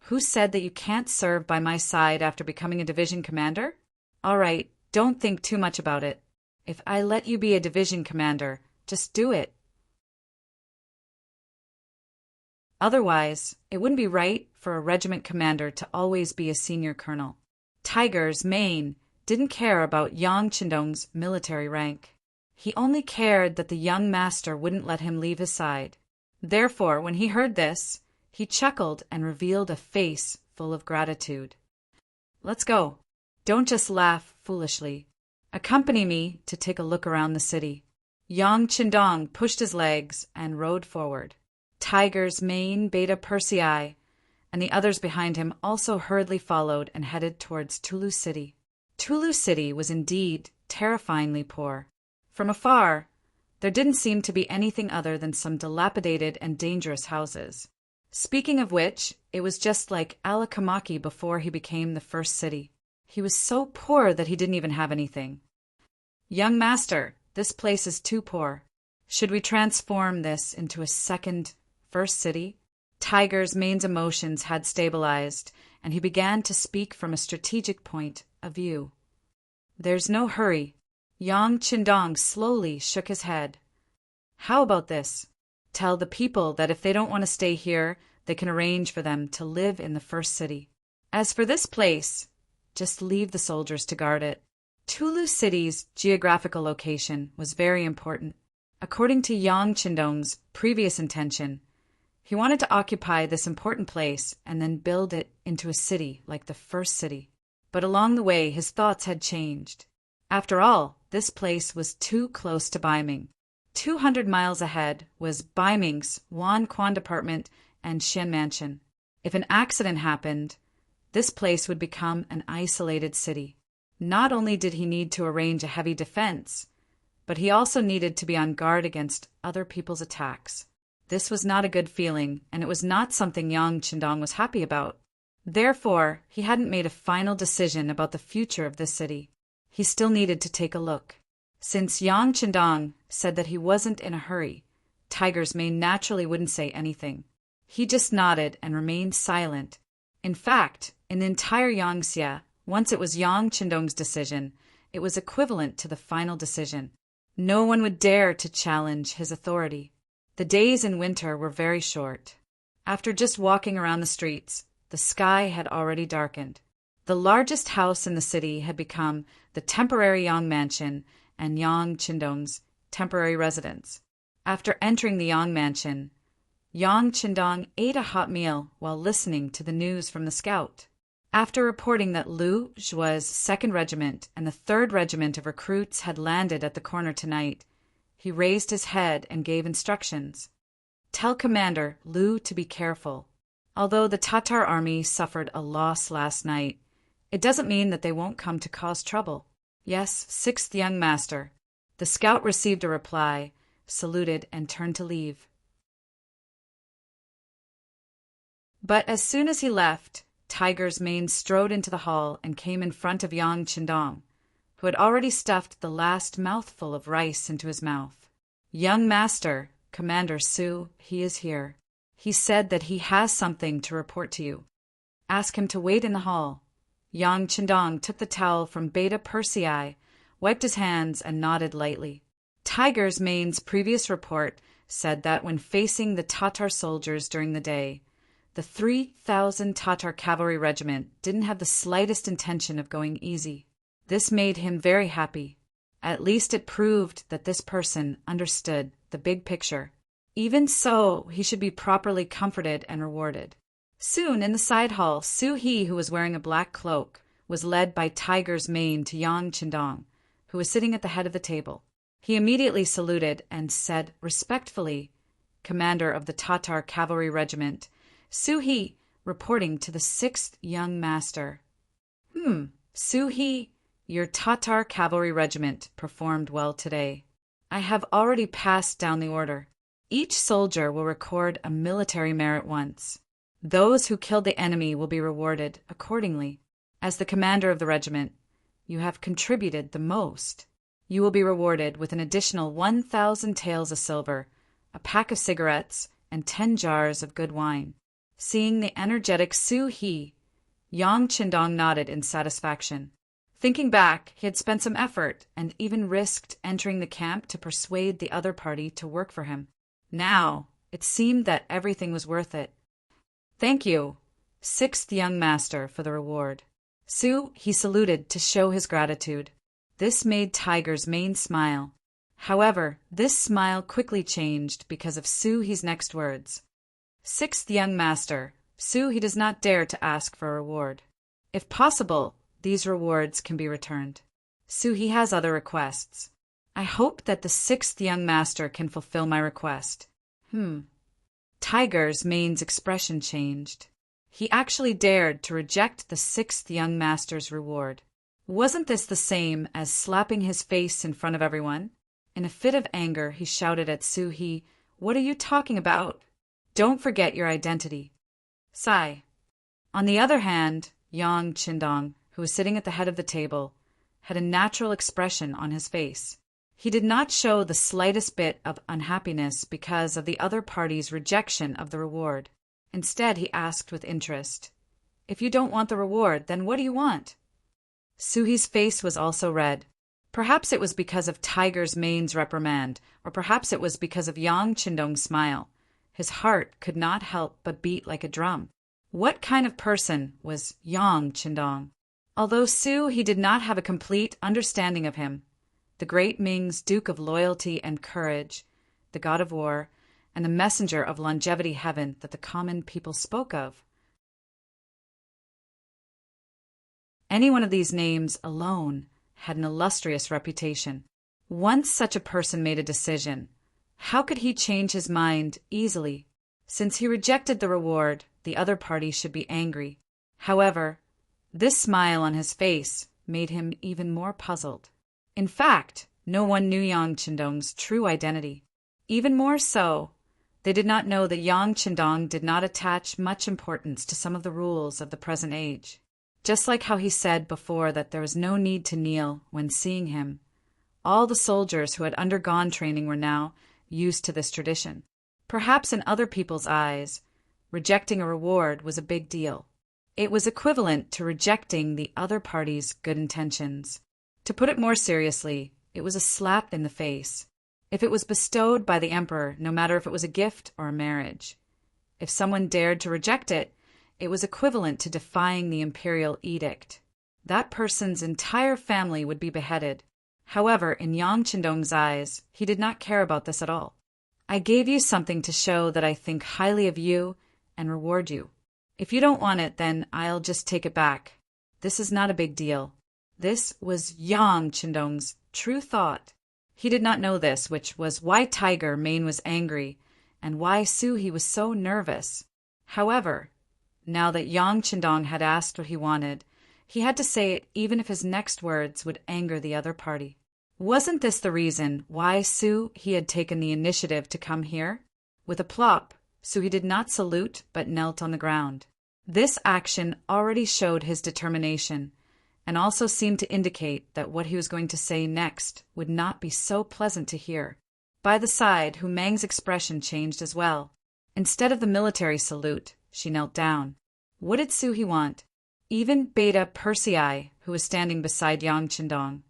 "Who said that you can't serve by my side after becoming a division commander? All right, don't think too much about it. If I let you be a division commander, just do it. Otherwise, it wouldn't be right for a regiment commander to always be a senior colonel." Tiger's mane didn't care about Yang Qindong's military rank. He only cared that the young master wouldn't let him leave his side. Therefore, when he heard this, he chuckled and revealed a face full of gratitude. "Let's go. Don't just laugh foolishly. Accompany me to take a look around the city." Yang Qindong pushed his legs and rode forward. Tiger's mane, Beta Persei, and the others behind him also hurriedly followed and headed towards Tulu City. Tulu City was indeed terrifyingly poor. From afar, there didn't seem to be anything other than some dilapidated and dangerous houses. Speaking of which, it was just like Alakamaki before he became the first city. He was so poor that he didn't even have anything. "Young master, this place is too poor. Should we transform this into a first city?" Tiger's mane's emotions had stabilized, and he began to speak from a strategic point of view. "There's no hurry." Yang Qindong slowly shook his head. "How about this? Tell the people that if they don't want to stay here, they can arrange for them to live in the first city. As for this place, just leave the soldiers to guard it." Tulu City's geographical location was very important. According to Yang Qindong's previous intention, he wanted to occupy this important place and then build it into a city like the first city. But along the way, his thoughts had changed. After all, this place was too close to Baiming. 200 miles ahead was Baiming's Wan Quan Department and Xian Mansion. If an accident happened, this place would become an isolated city. Not only did he need to arrange a heavy defense, but he also needed to be on guard against other people's attacks. This was not a good feeling, and it was not something Yang Qindong was happy about. Therefore, he hadn't made a final decision about the future of this city. He still needed to take a look. Since Yang Qindong said that he wasn't in a hurry, Tiger's mane naturally wouldn't say anything. He just nodded and remained silent. In fact, in the entire Yangtze, once it was Yang Qindong's decision, it was equivalent to the final decision. No one would dare to challenge his authority. The days in winter were very short. After just walking around the streets, the sky had already darkened. The largest house in the city had become the temporary Yang Mansion and Yang Qindong's temporary residence. After entering the Yang Mansion, Yang Qindong ate a hot meal while listening to the news from the scout. After reporting that Lu Zhua's 2nd Regiment and the 3rd Regiment of recruits had landed at the corner tonight, he raised his head and gave instructions. Tell Commander Lu to be careful. Although the Tatar army suffered a loss last night, it doesn't mean that they won't come to cause trouble. Yes, 6th young master. The scout received a reply, saluted, and turned to leave. But as soon as he left, Tiger's Mane strode into the hall and came in front of Yang Qindong, who had already stuffed the last mouthful of rice into his mouth. Young master, Commander Su, he is here. He said that he has something to report to you. Ask him to wait in the hall. Yang Qindong took the towel from Beta Persei, wiped his hands, and nodded lightly. Tiger's Mane's previous report said that when facing the Tatar soldiers during the day, the 3,000 Tatar cavalry regiment didn't have the slightest intention of going easy. This made him very happy. At least it proved that this person understood the big picture. Even so, he should be properly comforted and rewarded. Soon, in the side hall, Su He, who was wearing a black cloak, was led by Tiger's Mane to Yang Qindong, who was sitting at the head of the table. He immediately saluted and said respectfully, "Commander of the Tatar cavalry regiment, Su He, reporting to the 6th young master." Su He, your Tatar cavalry regiment performed well today. I have already passed down the order. Each soldier will record a military merit once. Those who killed the enemy will be rewarded accordingly. As the commander of the regiment, you have contributed the most. You will be rewarded with an additional 1,000 taels of silver, a pack of cigarettes, and 10 jars of good wine. Seeing the energetic Su He, Yang Qindong nodded in satisfaction. Thinking back, he had spent some effort and even risked entering the camp to persuade the other party to work for him. Now, it seemed that everything was worth it. Thank you, 6th young master, for the reward. Su, he saluted to show his gratitude. This made Tiger's Mane smile. However, this smile quickly changed because of Su He's next words. 6th young master, Su He does not dare to ask for a reward. If possible, these rewards can be returned. Su He has other requests. I hope that the 6th young master can fulfill my request. Tiger's Mane's expression changed. He actually dared to reject the 6th young master's reward. Wasn't this the same as slapping his face in front of everyone? In a fit of anger, he shouted at Su He, "What are you talking about? Don't forget your identity." Sigh. On the other hand, Yang Qindong, who was sitting at the head of the table, had a natural expression on his face. He did not show the slightest bit of unhappiness because of the other party's rejection of the reward. Instead, he asked with interest, "If you don't want the reward, then what do you want?" Su He's face was also red. Perhaps it was because of Tiger's Mane's reprimand, or perhaps it was because of Yang Qindong's smile. His heart could not help but beat like a drum. What kind of person was Yang Qindong? Although Su He did not have a complete understanding of him, the great Ming's Duke of Loyalty and Courage, the God of War, and the messenger of longevity heaven that the common people spoke of. Any one of these names alone had an illustrious reputation. Once such a person made a decision, how could he change his mind easily? Since he rejected the reward, the other party should be angry. However, this smile on his face made him even more puzzled. In fact, no one knew Yang Qindong's true identity. Even more so, they did not know that Yang Qindong did not attach much importance to some of the rules of the present age. Just like how he said before that there was no need to kneel when seeing him, all the soldiers who had undergone training were now used to this tradition. Perhaps in other people's eyes, rejecting a reward was a big deal. It was equivalent to rejecting the other party's good intentions. To put it more seriously, it was a slap in the face. If it was bestowed by the emperor, no matter if it was a gift or a marriage. If someone dared to reject it, it was equivalent to defying the imperial edict. That person's entire family would be beheaded. However, in Yang Qindong's eyes, he did not care about this at all. I gave you something to show that I think highly of you and reward you. If you don't want it, then I'll just take it back. This is not a big deal. This was Yang Qindong's true thought. He did not know this, which was why Tiger Mane was angry and why Suhi was so nervous. However, now that Yang Qindong had asked what he wanted, he had to say it even if his next words would anger the other party. Wasn't this the reason why Suhi had taken the initiative to come here? With a plop, Suhi did not salute but knelt on the ground. This action already showed his determination, and also seemed to indicate that what he was going to say next would not be so pleasant to hear. By the side, Hu Mang's expression changed as well. Instead of the military salute, she knelt down. What did Suhi want? Even Beta Persei, who was standing beside Yang Qindong,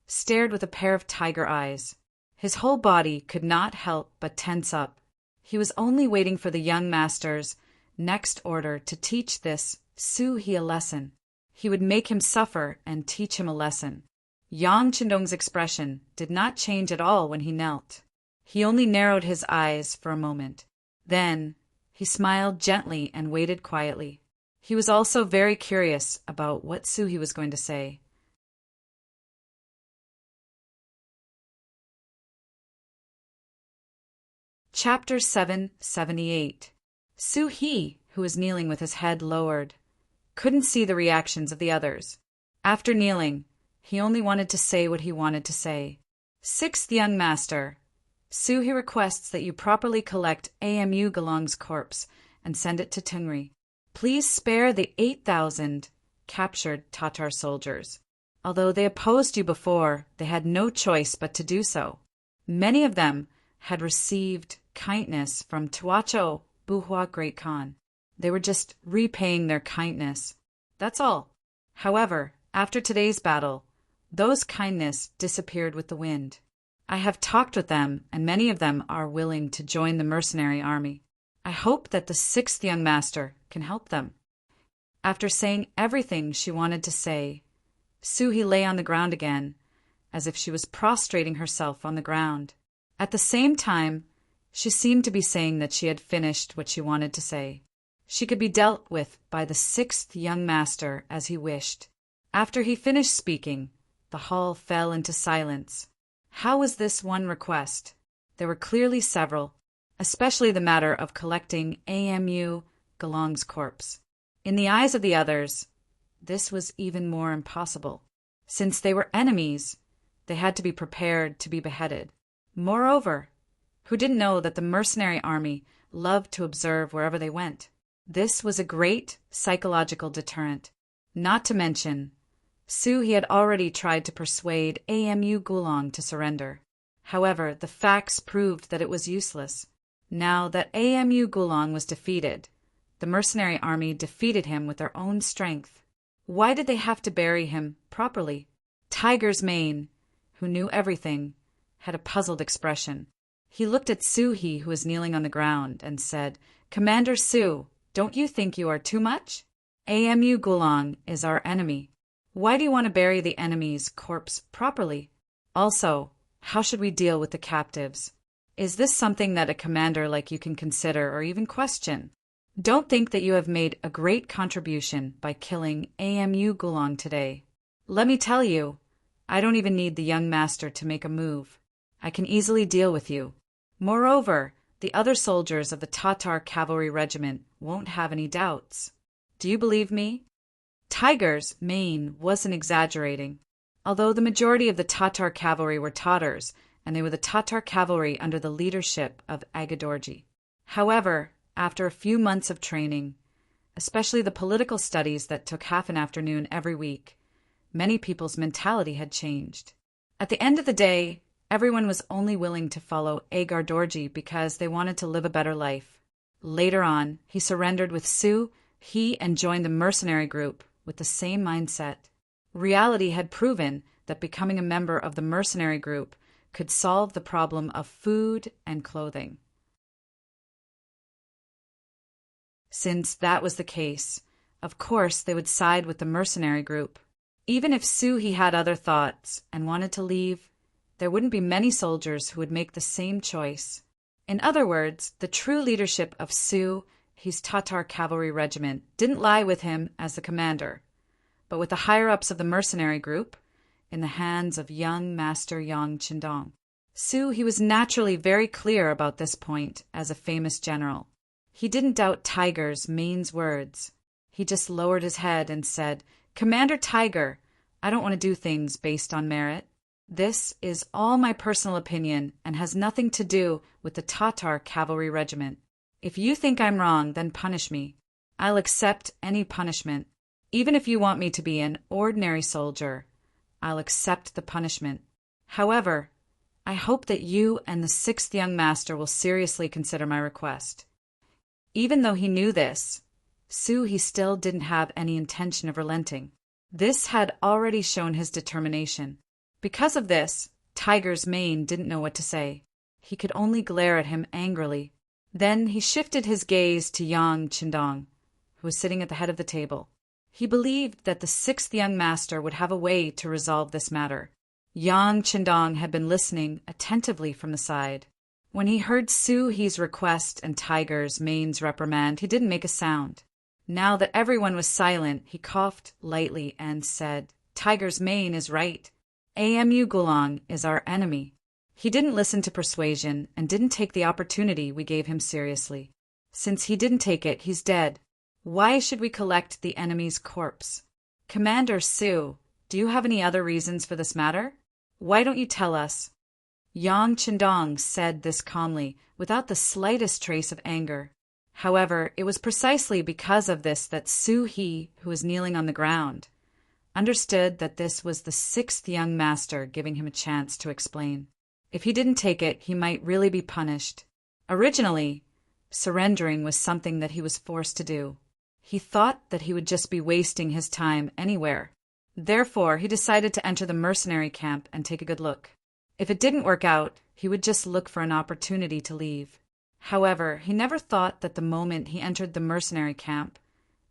stared with a pair of tiger eyes. His whole body could not help but tense up. He was only waiting for the young master's next order to teach this Suhi a lesson. He would make him suffer and teach him a lesson. Yang Qindong's expression did not change at all when he knelt. He only narrowed his eyes for a moment. Then he smiled gently and waited quietly. He was also very curious about what Suhi was going to say. Chapter 778. Suhi, who was kneeling with his head lowered, couldn't see the reactions of the others. After kneeling, he only wanted to say what he wanted to say. Sixth young master, Suhi requests that you properly collect AMU Galong's corpse and send it to Tungri. Please spare the 8,000 captured Tatar soldiers. Although they opposed you before, they had no choice but to do so. Many of them had received kindness from Tuacho Buhua Great Khan. They were just repaying their kindness. That's all. However, after today's battle, those kindness disappeared with the wind. I have talked with them, and many of them are willing to join the mercenary army. I hope that the sixth young master can help them. After saying everything she wanted to say, Suhi lay on the ground again, as if she was prostrating herself on the ground. At the same time, she seemed to be saying that she had finished what she wanted to say. She could be dealt with by the sixth young master as he wished. After he finished speaking, the hall fell into silence. How was this one request? There were clearly several, especially the matter of collecting AMU Galong's corpse. In the eyes of the others, this was even more impossible. Since they were enemies, they had to be prepared to be beheaded. Moreover, who didn't know that the mercenary army loved to observe wherever they went? This was a great psychological deterrent. Not to mention, Suhi had already tried to persuade AMU Gulong to surrender. However, the facts proved that it was useless. Now that AMU Gulong was defeated, the mercenary army defeated him with their own strength. Why did they have to bury him properly? Tiger's Mane, who knew everything, had a puzzled expression. He looked at Suhi, who was kneeling on the ground, and said, "Commander Su, don't you think you are too much? AMU Gulong is our enemy. Why do you want to bury the enemy's corpse properly? Also, how should we deal with the captives? Is this something that a commander like you can consider or even question? Don't think that you have made a great contribution by killing AMU Gulong today. Let me tell you, I don't even need the young master to make a move. I can easily deal with you. Moreover, the other soldiers of the Tatar cavalry regiment won't have any doubts. Do you believe me?" Tiger's Mane wasn't exaggerating. Although the majority of the Tatar cavalry were Tatars, and they were the Tatar cavalry under the leadership of Agadorji. However, after a few months of training, especially the political studies that took half an afternoon every week, many people's mentality had changed. At the end of the day, everyone was only willing to follow Agar Dorji because they wanted to live a better life. Later on, he surrendered with Su, and joined the mercenary group with the same mindset. Reality had proven that becoming a member of the mercenary group could solve the problem of food and clothing. Since that was the case, of course they would side with the mercenary group. Even if Su had other thoughts and wanted to leave, there wouldn't be many soldiers who would make the same choice. In other words, the true leadership of Su his Tatar cavalry regiment didn't lie with him as the commander, but with the higher-ups of the mercenary group, in the hands of young Master Yang Qindong. He was naturally very clear about this point as a famous general. He didn't doubt Tiger Main's words. He just lowered his head and said, "Commander Tiger, I don't want to do things based on merit. This is all my personal opinion and has nothing to do with the Tatar cavalry regiment. If you think I'm wrong, then punish me. I'll accept any punishment. Even if you want me to be an ordinary soldier, I'll accept the punishment. However, I hope that you and the 6th young master will seriously consider my request." Even though he knew this, he still didn't have any intention of relenting. This had already shown his determination. Because of this, Tiger Mane didn't know what to say. He could only glare at him angrily. Then he shifted his gaze to Yang Qindong, who was sitting at the head of the table. He believed that the 6th young master would have a way to resolve this matter. Yang Qindong had been listening attentively from the side. When he heard He's request and Tiger Mane's reprimand, he didn't make a sound. Now that everyone was silent, he coughed lightly and said, "Tiger Mane is right. Amu Gulong is our enemy. He didn't listen to persuasion and didn't take the opportunity we gave him seriously. Since he didn't take it, he's dead. Why should we collect the enemy's corpse? Commander Su, do you have any other reasons for this matter? Why don't you tell us?" Yang Qindong said this calmly, without the slightest trace of anger. However, it was precisely because of this that He, who was kneeling on the ground, understood that this was the 6th young master giving him a chance to explain. If he didn't take it, he might really be punished. Originally, surrendering was something that he was forced to do. He thought that he would just be wasting his time anywhere. Therefore, he decided to enter the mercenary camp and take a good look. If it didn't work out, he would just look for an opportunity to leave. However, he never thought that the moment he entered the mercenary camp,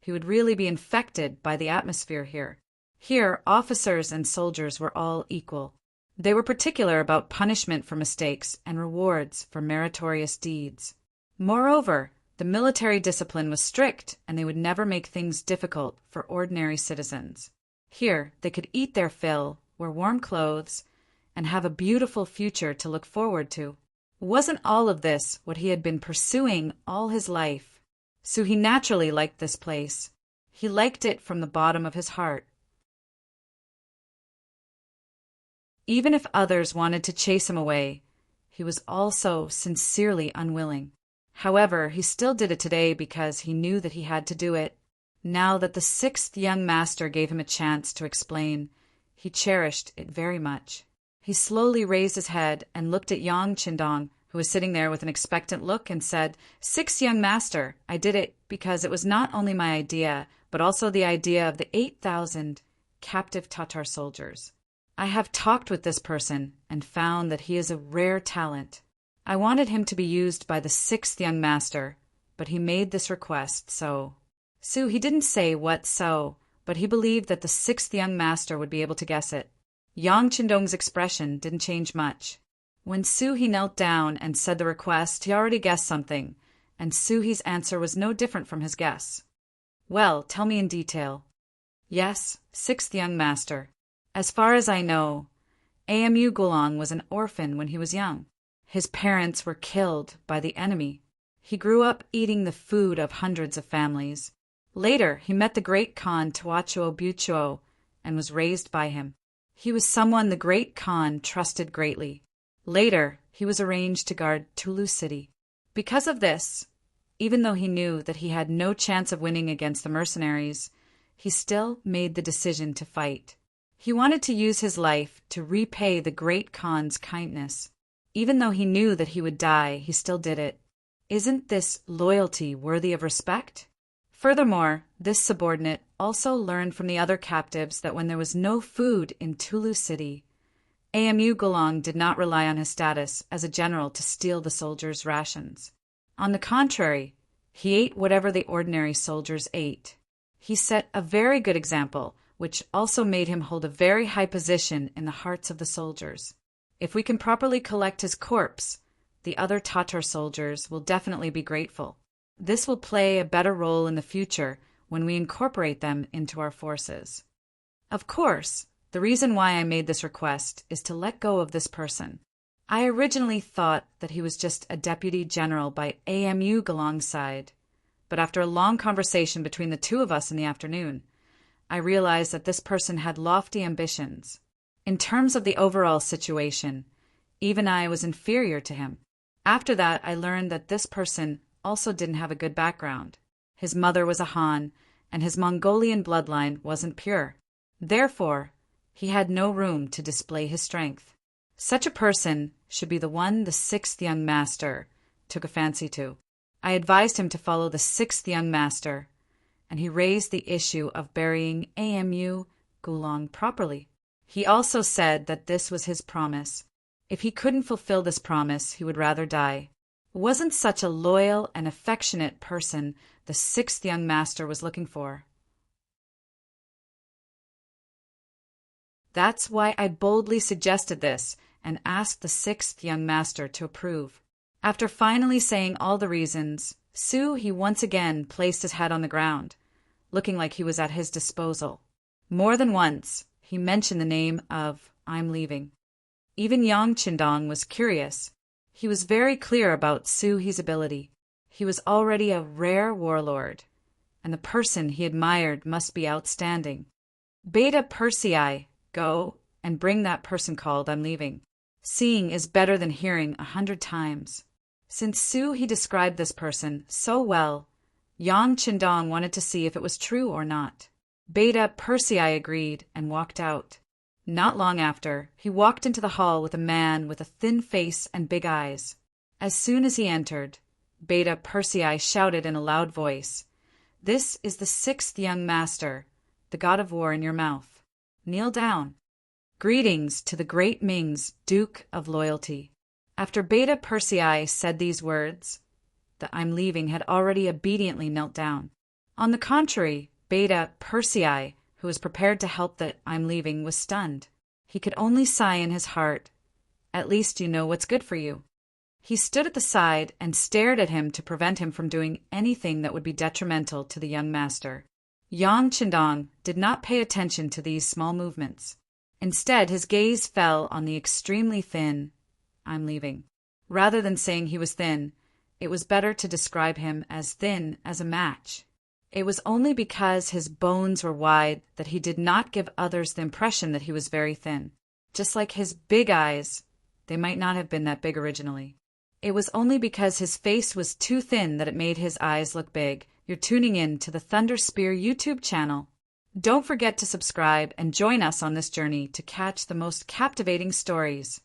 he would really be infected by the atmosphere here. Here, officers and soldiers were all equal. They were particular about punishment for mistakes and rewards for meritorious deeds. Moreover, the military discipline was strict, and they would never make things difficult for ordinary citizens. Here, they could eat their fill, wear warm clothes, and have a beautiful future to look forward to. Wasn't all of this what he had been pursuing all his life? So he naturally liked this place. He liked it from the bottom of his heart. Even if others wanted to chase him away, he was also sincerely unwilling. However, he still did it today because he knew that he had to do it. Now that the 6th young master gave him a chance to explain, he cherished it very much. He slowly raised his head and looked at Yang Qindong, who was sitting there with an expectant look, and said, "6th young master, I did it because it was not only my idea, but also the idea of the 8,000 captive Tatar soldiers. I have talked with this person and found that he is a rare talent. I wanted him to be used by the 6th young master, but he made this request, so..." He didn't say what so, but he believed that the 6th young master would be able to guess it. Yang Qindong's expression didn't change much. When he knelt down and said the request, he already guessed something, and He's answer was no different from his guess. "Well, tell me in detail." "Yes, 6th young master. As far as I know, Amu Gulong was an orphan when he was young. His parents were killed by the enemy. He grew up eating the food of hundreds of families. Later, he met the great Khan Tuachuo Buchuo and was raised by him. He was someone the great Khan trusted greatly. Later, he was arranged to guard Tulu City. Because of this, even though he knew that he had no chance of winning against the mercenaries, he still made the decision to fight. He wanted to use his life to repay the great Khan's kindness. Even though he knew that he would die, he still did it. Isn't this loyalty worthy of respect? Furthermore, this subordinate also learned from the other captives that when there was no food in Tulu City, Amu Gulong did not rely on his status as a general to steal the soldiers' rations. On the contrary, he ate whatever the ordinary soldiers ate. He set a very good example, which also made him hold a very high position in the hearts of the soldiers. If we can properly collect his corpse, the other Tatar soldiers will definitely be grateful. This will play a better role in the future when we incorporate them into our forces. Of course, the reason why I made this request is to let go of this person. I originally thought that he was just a deputy general by AMU alongside, but after a long conversation between the two of us in the afternoon, I realized that this person had lofty ambitions. In terms of the overall situation, even I was inferior to him. After that, I learned that this person also didn't have a good background. His mother was a Han, and his Mongolian bloodline wasn't pure. Therefore, he had no room to display his strength. Such a person should be the one the sixth young master took a fancy to. I advised him to follow the sixth young master, and he raised the issue of burying AMU Gulong properly. He also said that this was his promise. If he couldn't fulfill this promise, he would rather die. Wasn't such a loyal and affectionate person the sixth young master was looking for. That's why I boldly suggested this and asked the sixth young master to approve. After finally saying all the reasons, he once again placed his head on the ground, looking like he was at his disposal. More than once, he mentioned the name of I'm leaving. Even Yang Qindong was curious. He was very clear about He's ability. He was already a rare warlord, and the person he admired must be outstanding. Beta Persei, go and bring that person called I'm leaving. Seeing is better than hearing 100 times. Since he described this person so well, Yang Qindong wanted to see if it was true or not. Beta Persei agreed and walked out. Not long after, he walked into the hall with a man with a thin face and big eyes. As soon as he entered, Beta Persei shouted in a loud voice, "This is the sixth young master, the god of war in your mouth. Kneel down. Greetings to the great Ming's Duke of Loyalty." After Beta Persei said these words, the I'm leaving had already obediently knelt down. On the contrary, Beta Persei, who was prepared to help the I'm leaving, was stunned. He could only sigh in his heart, "At least you know what's good for you." He stood at the side and stared at him to prevent him from doing anything that would be detrimental to the young master. Yang Qindong did not pay attention to these small movements. Instead, his gaze fell on the extremely thin I'm leaving. Rather than saying he was thin, it was better to describe him as thin as a match. It was only because his bones were wide that he did not give others the impression that he was very thin. Just like his big eyes, they might not have been that big originally. It was only because his face was too thin that it made his eyes look big. You're tuning in to the Thunder Spear YouTube channel. Don't forget to subscribe and join us on this journey to catch the most captivating stories.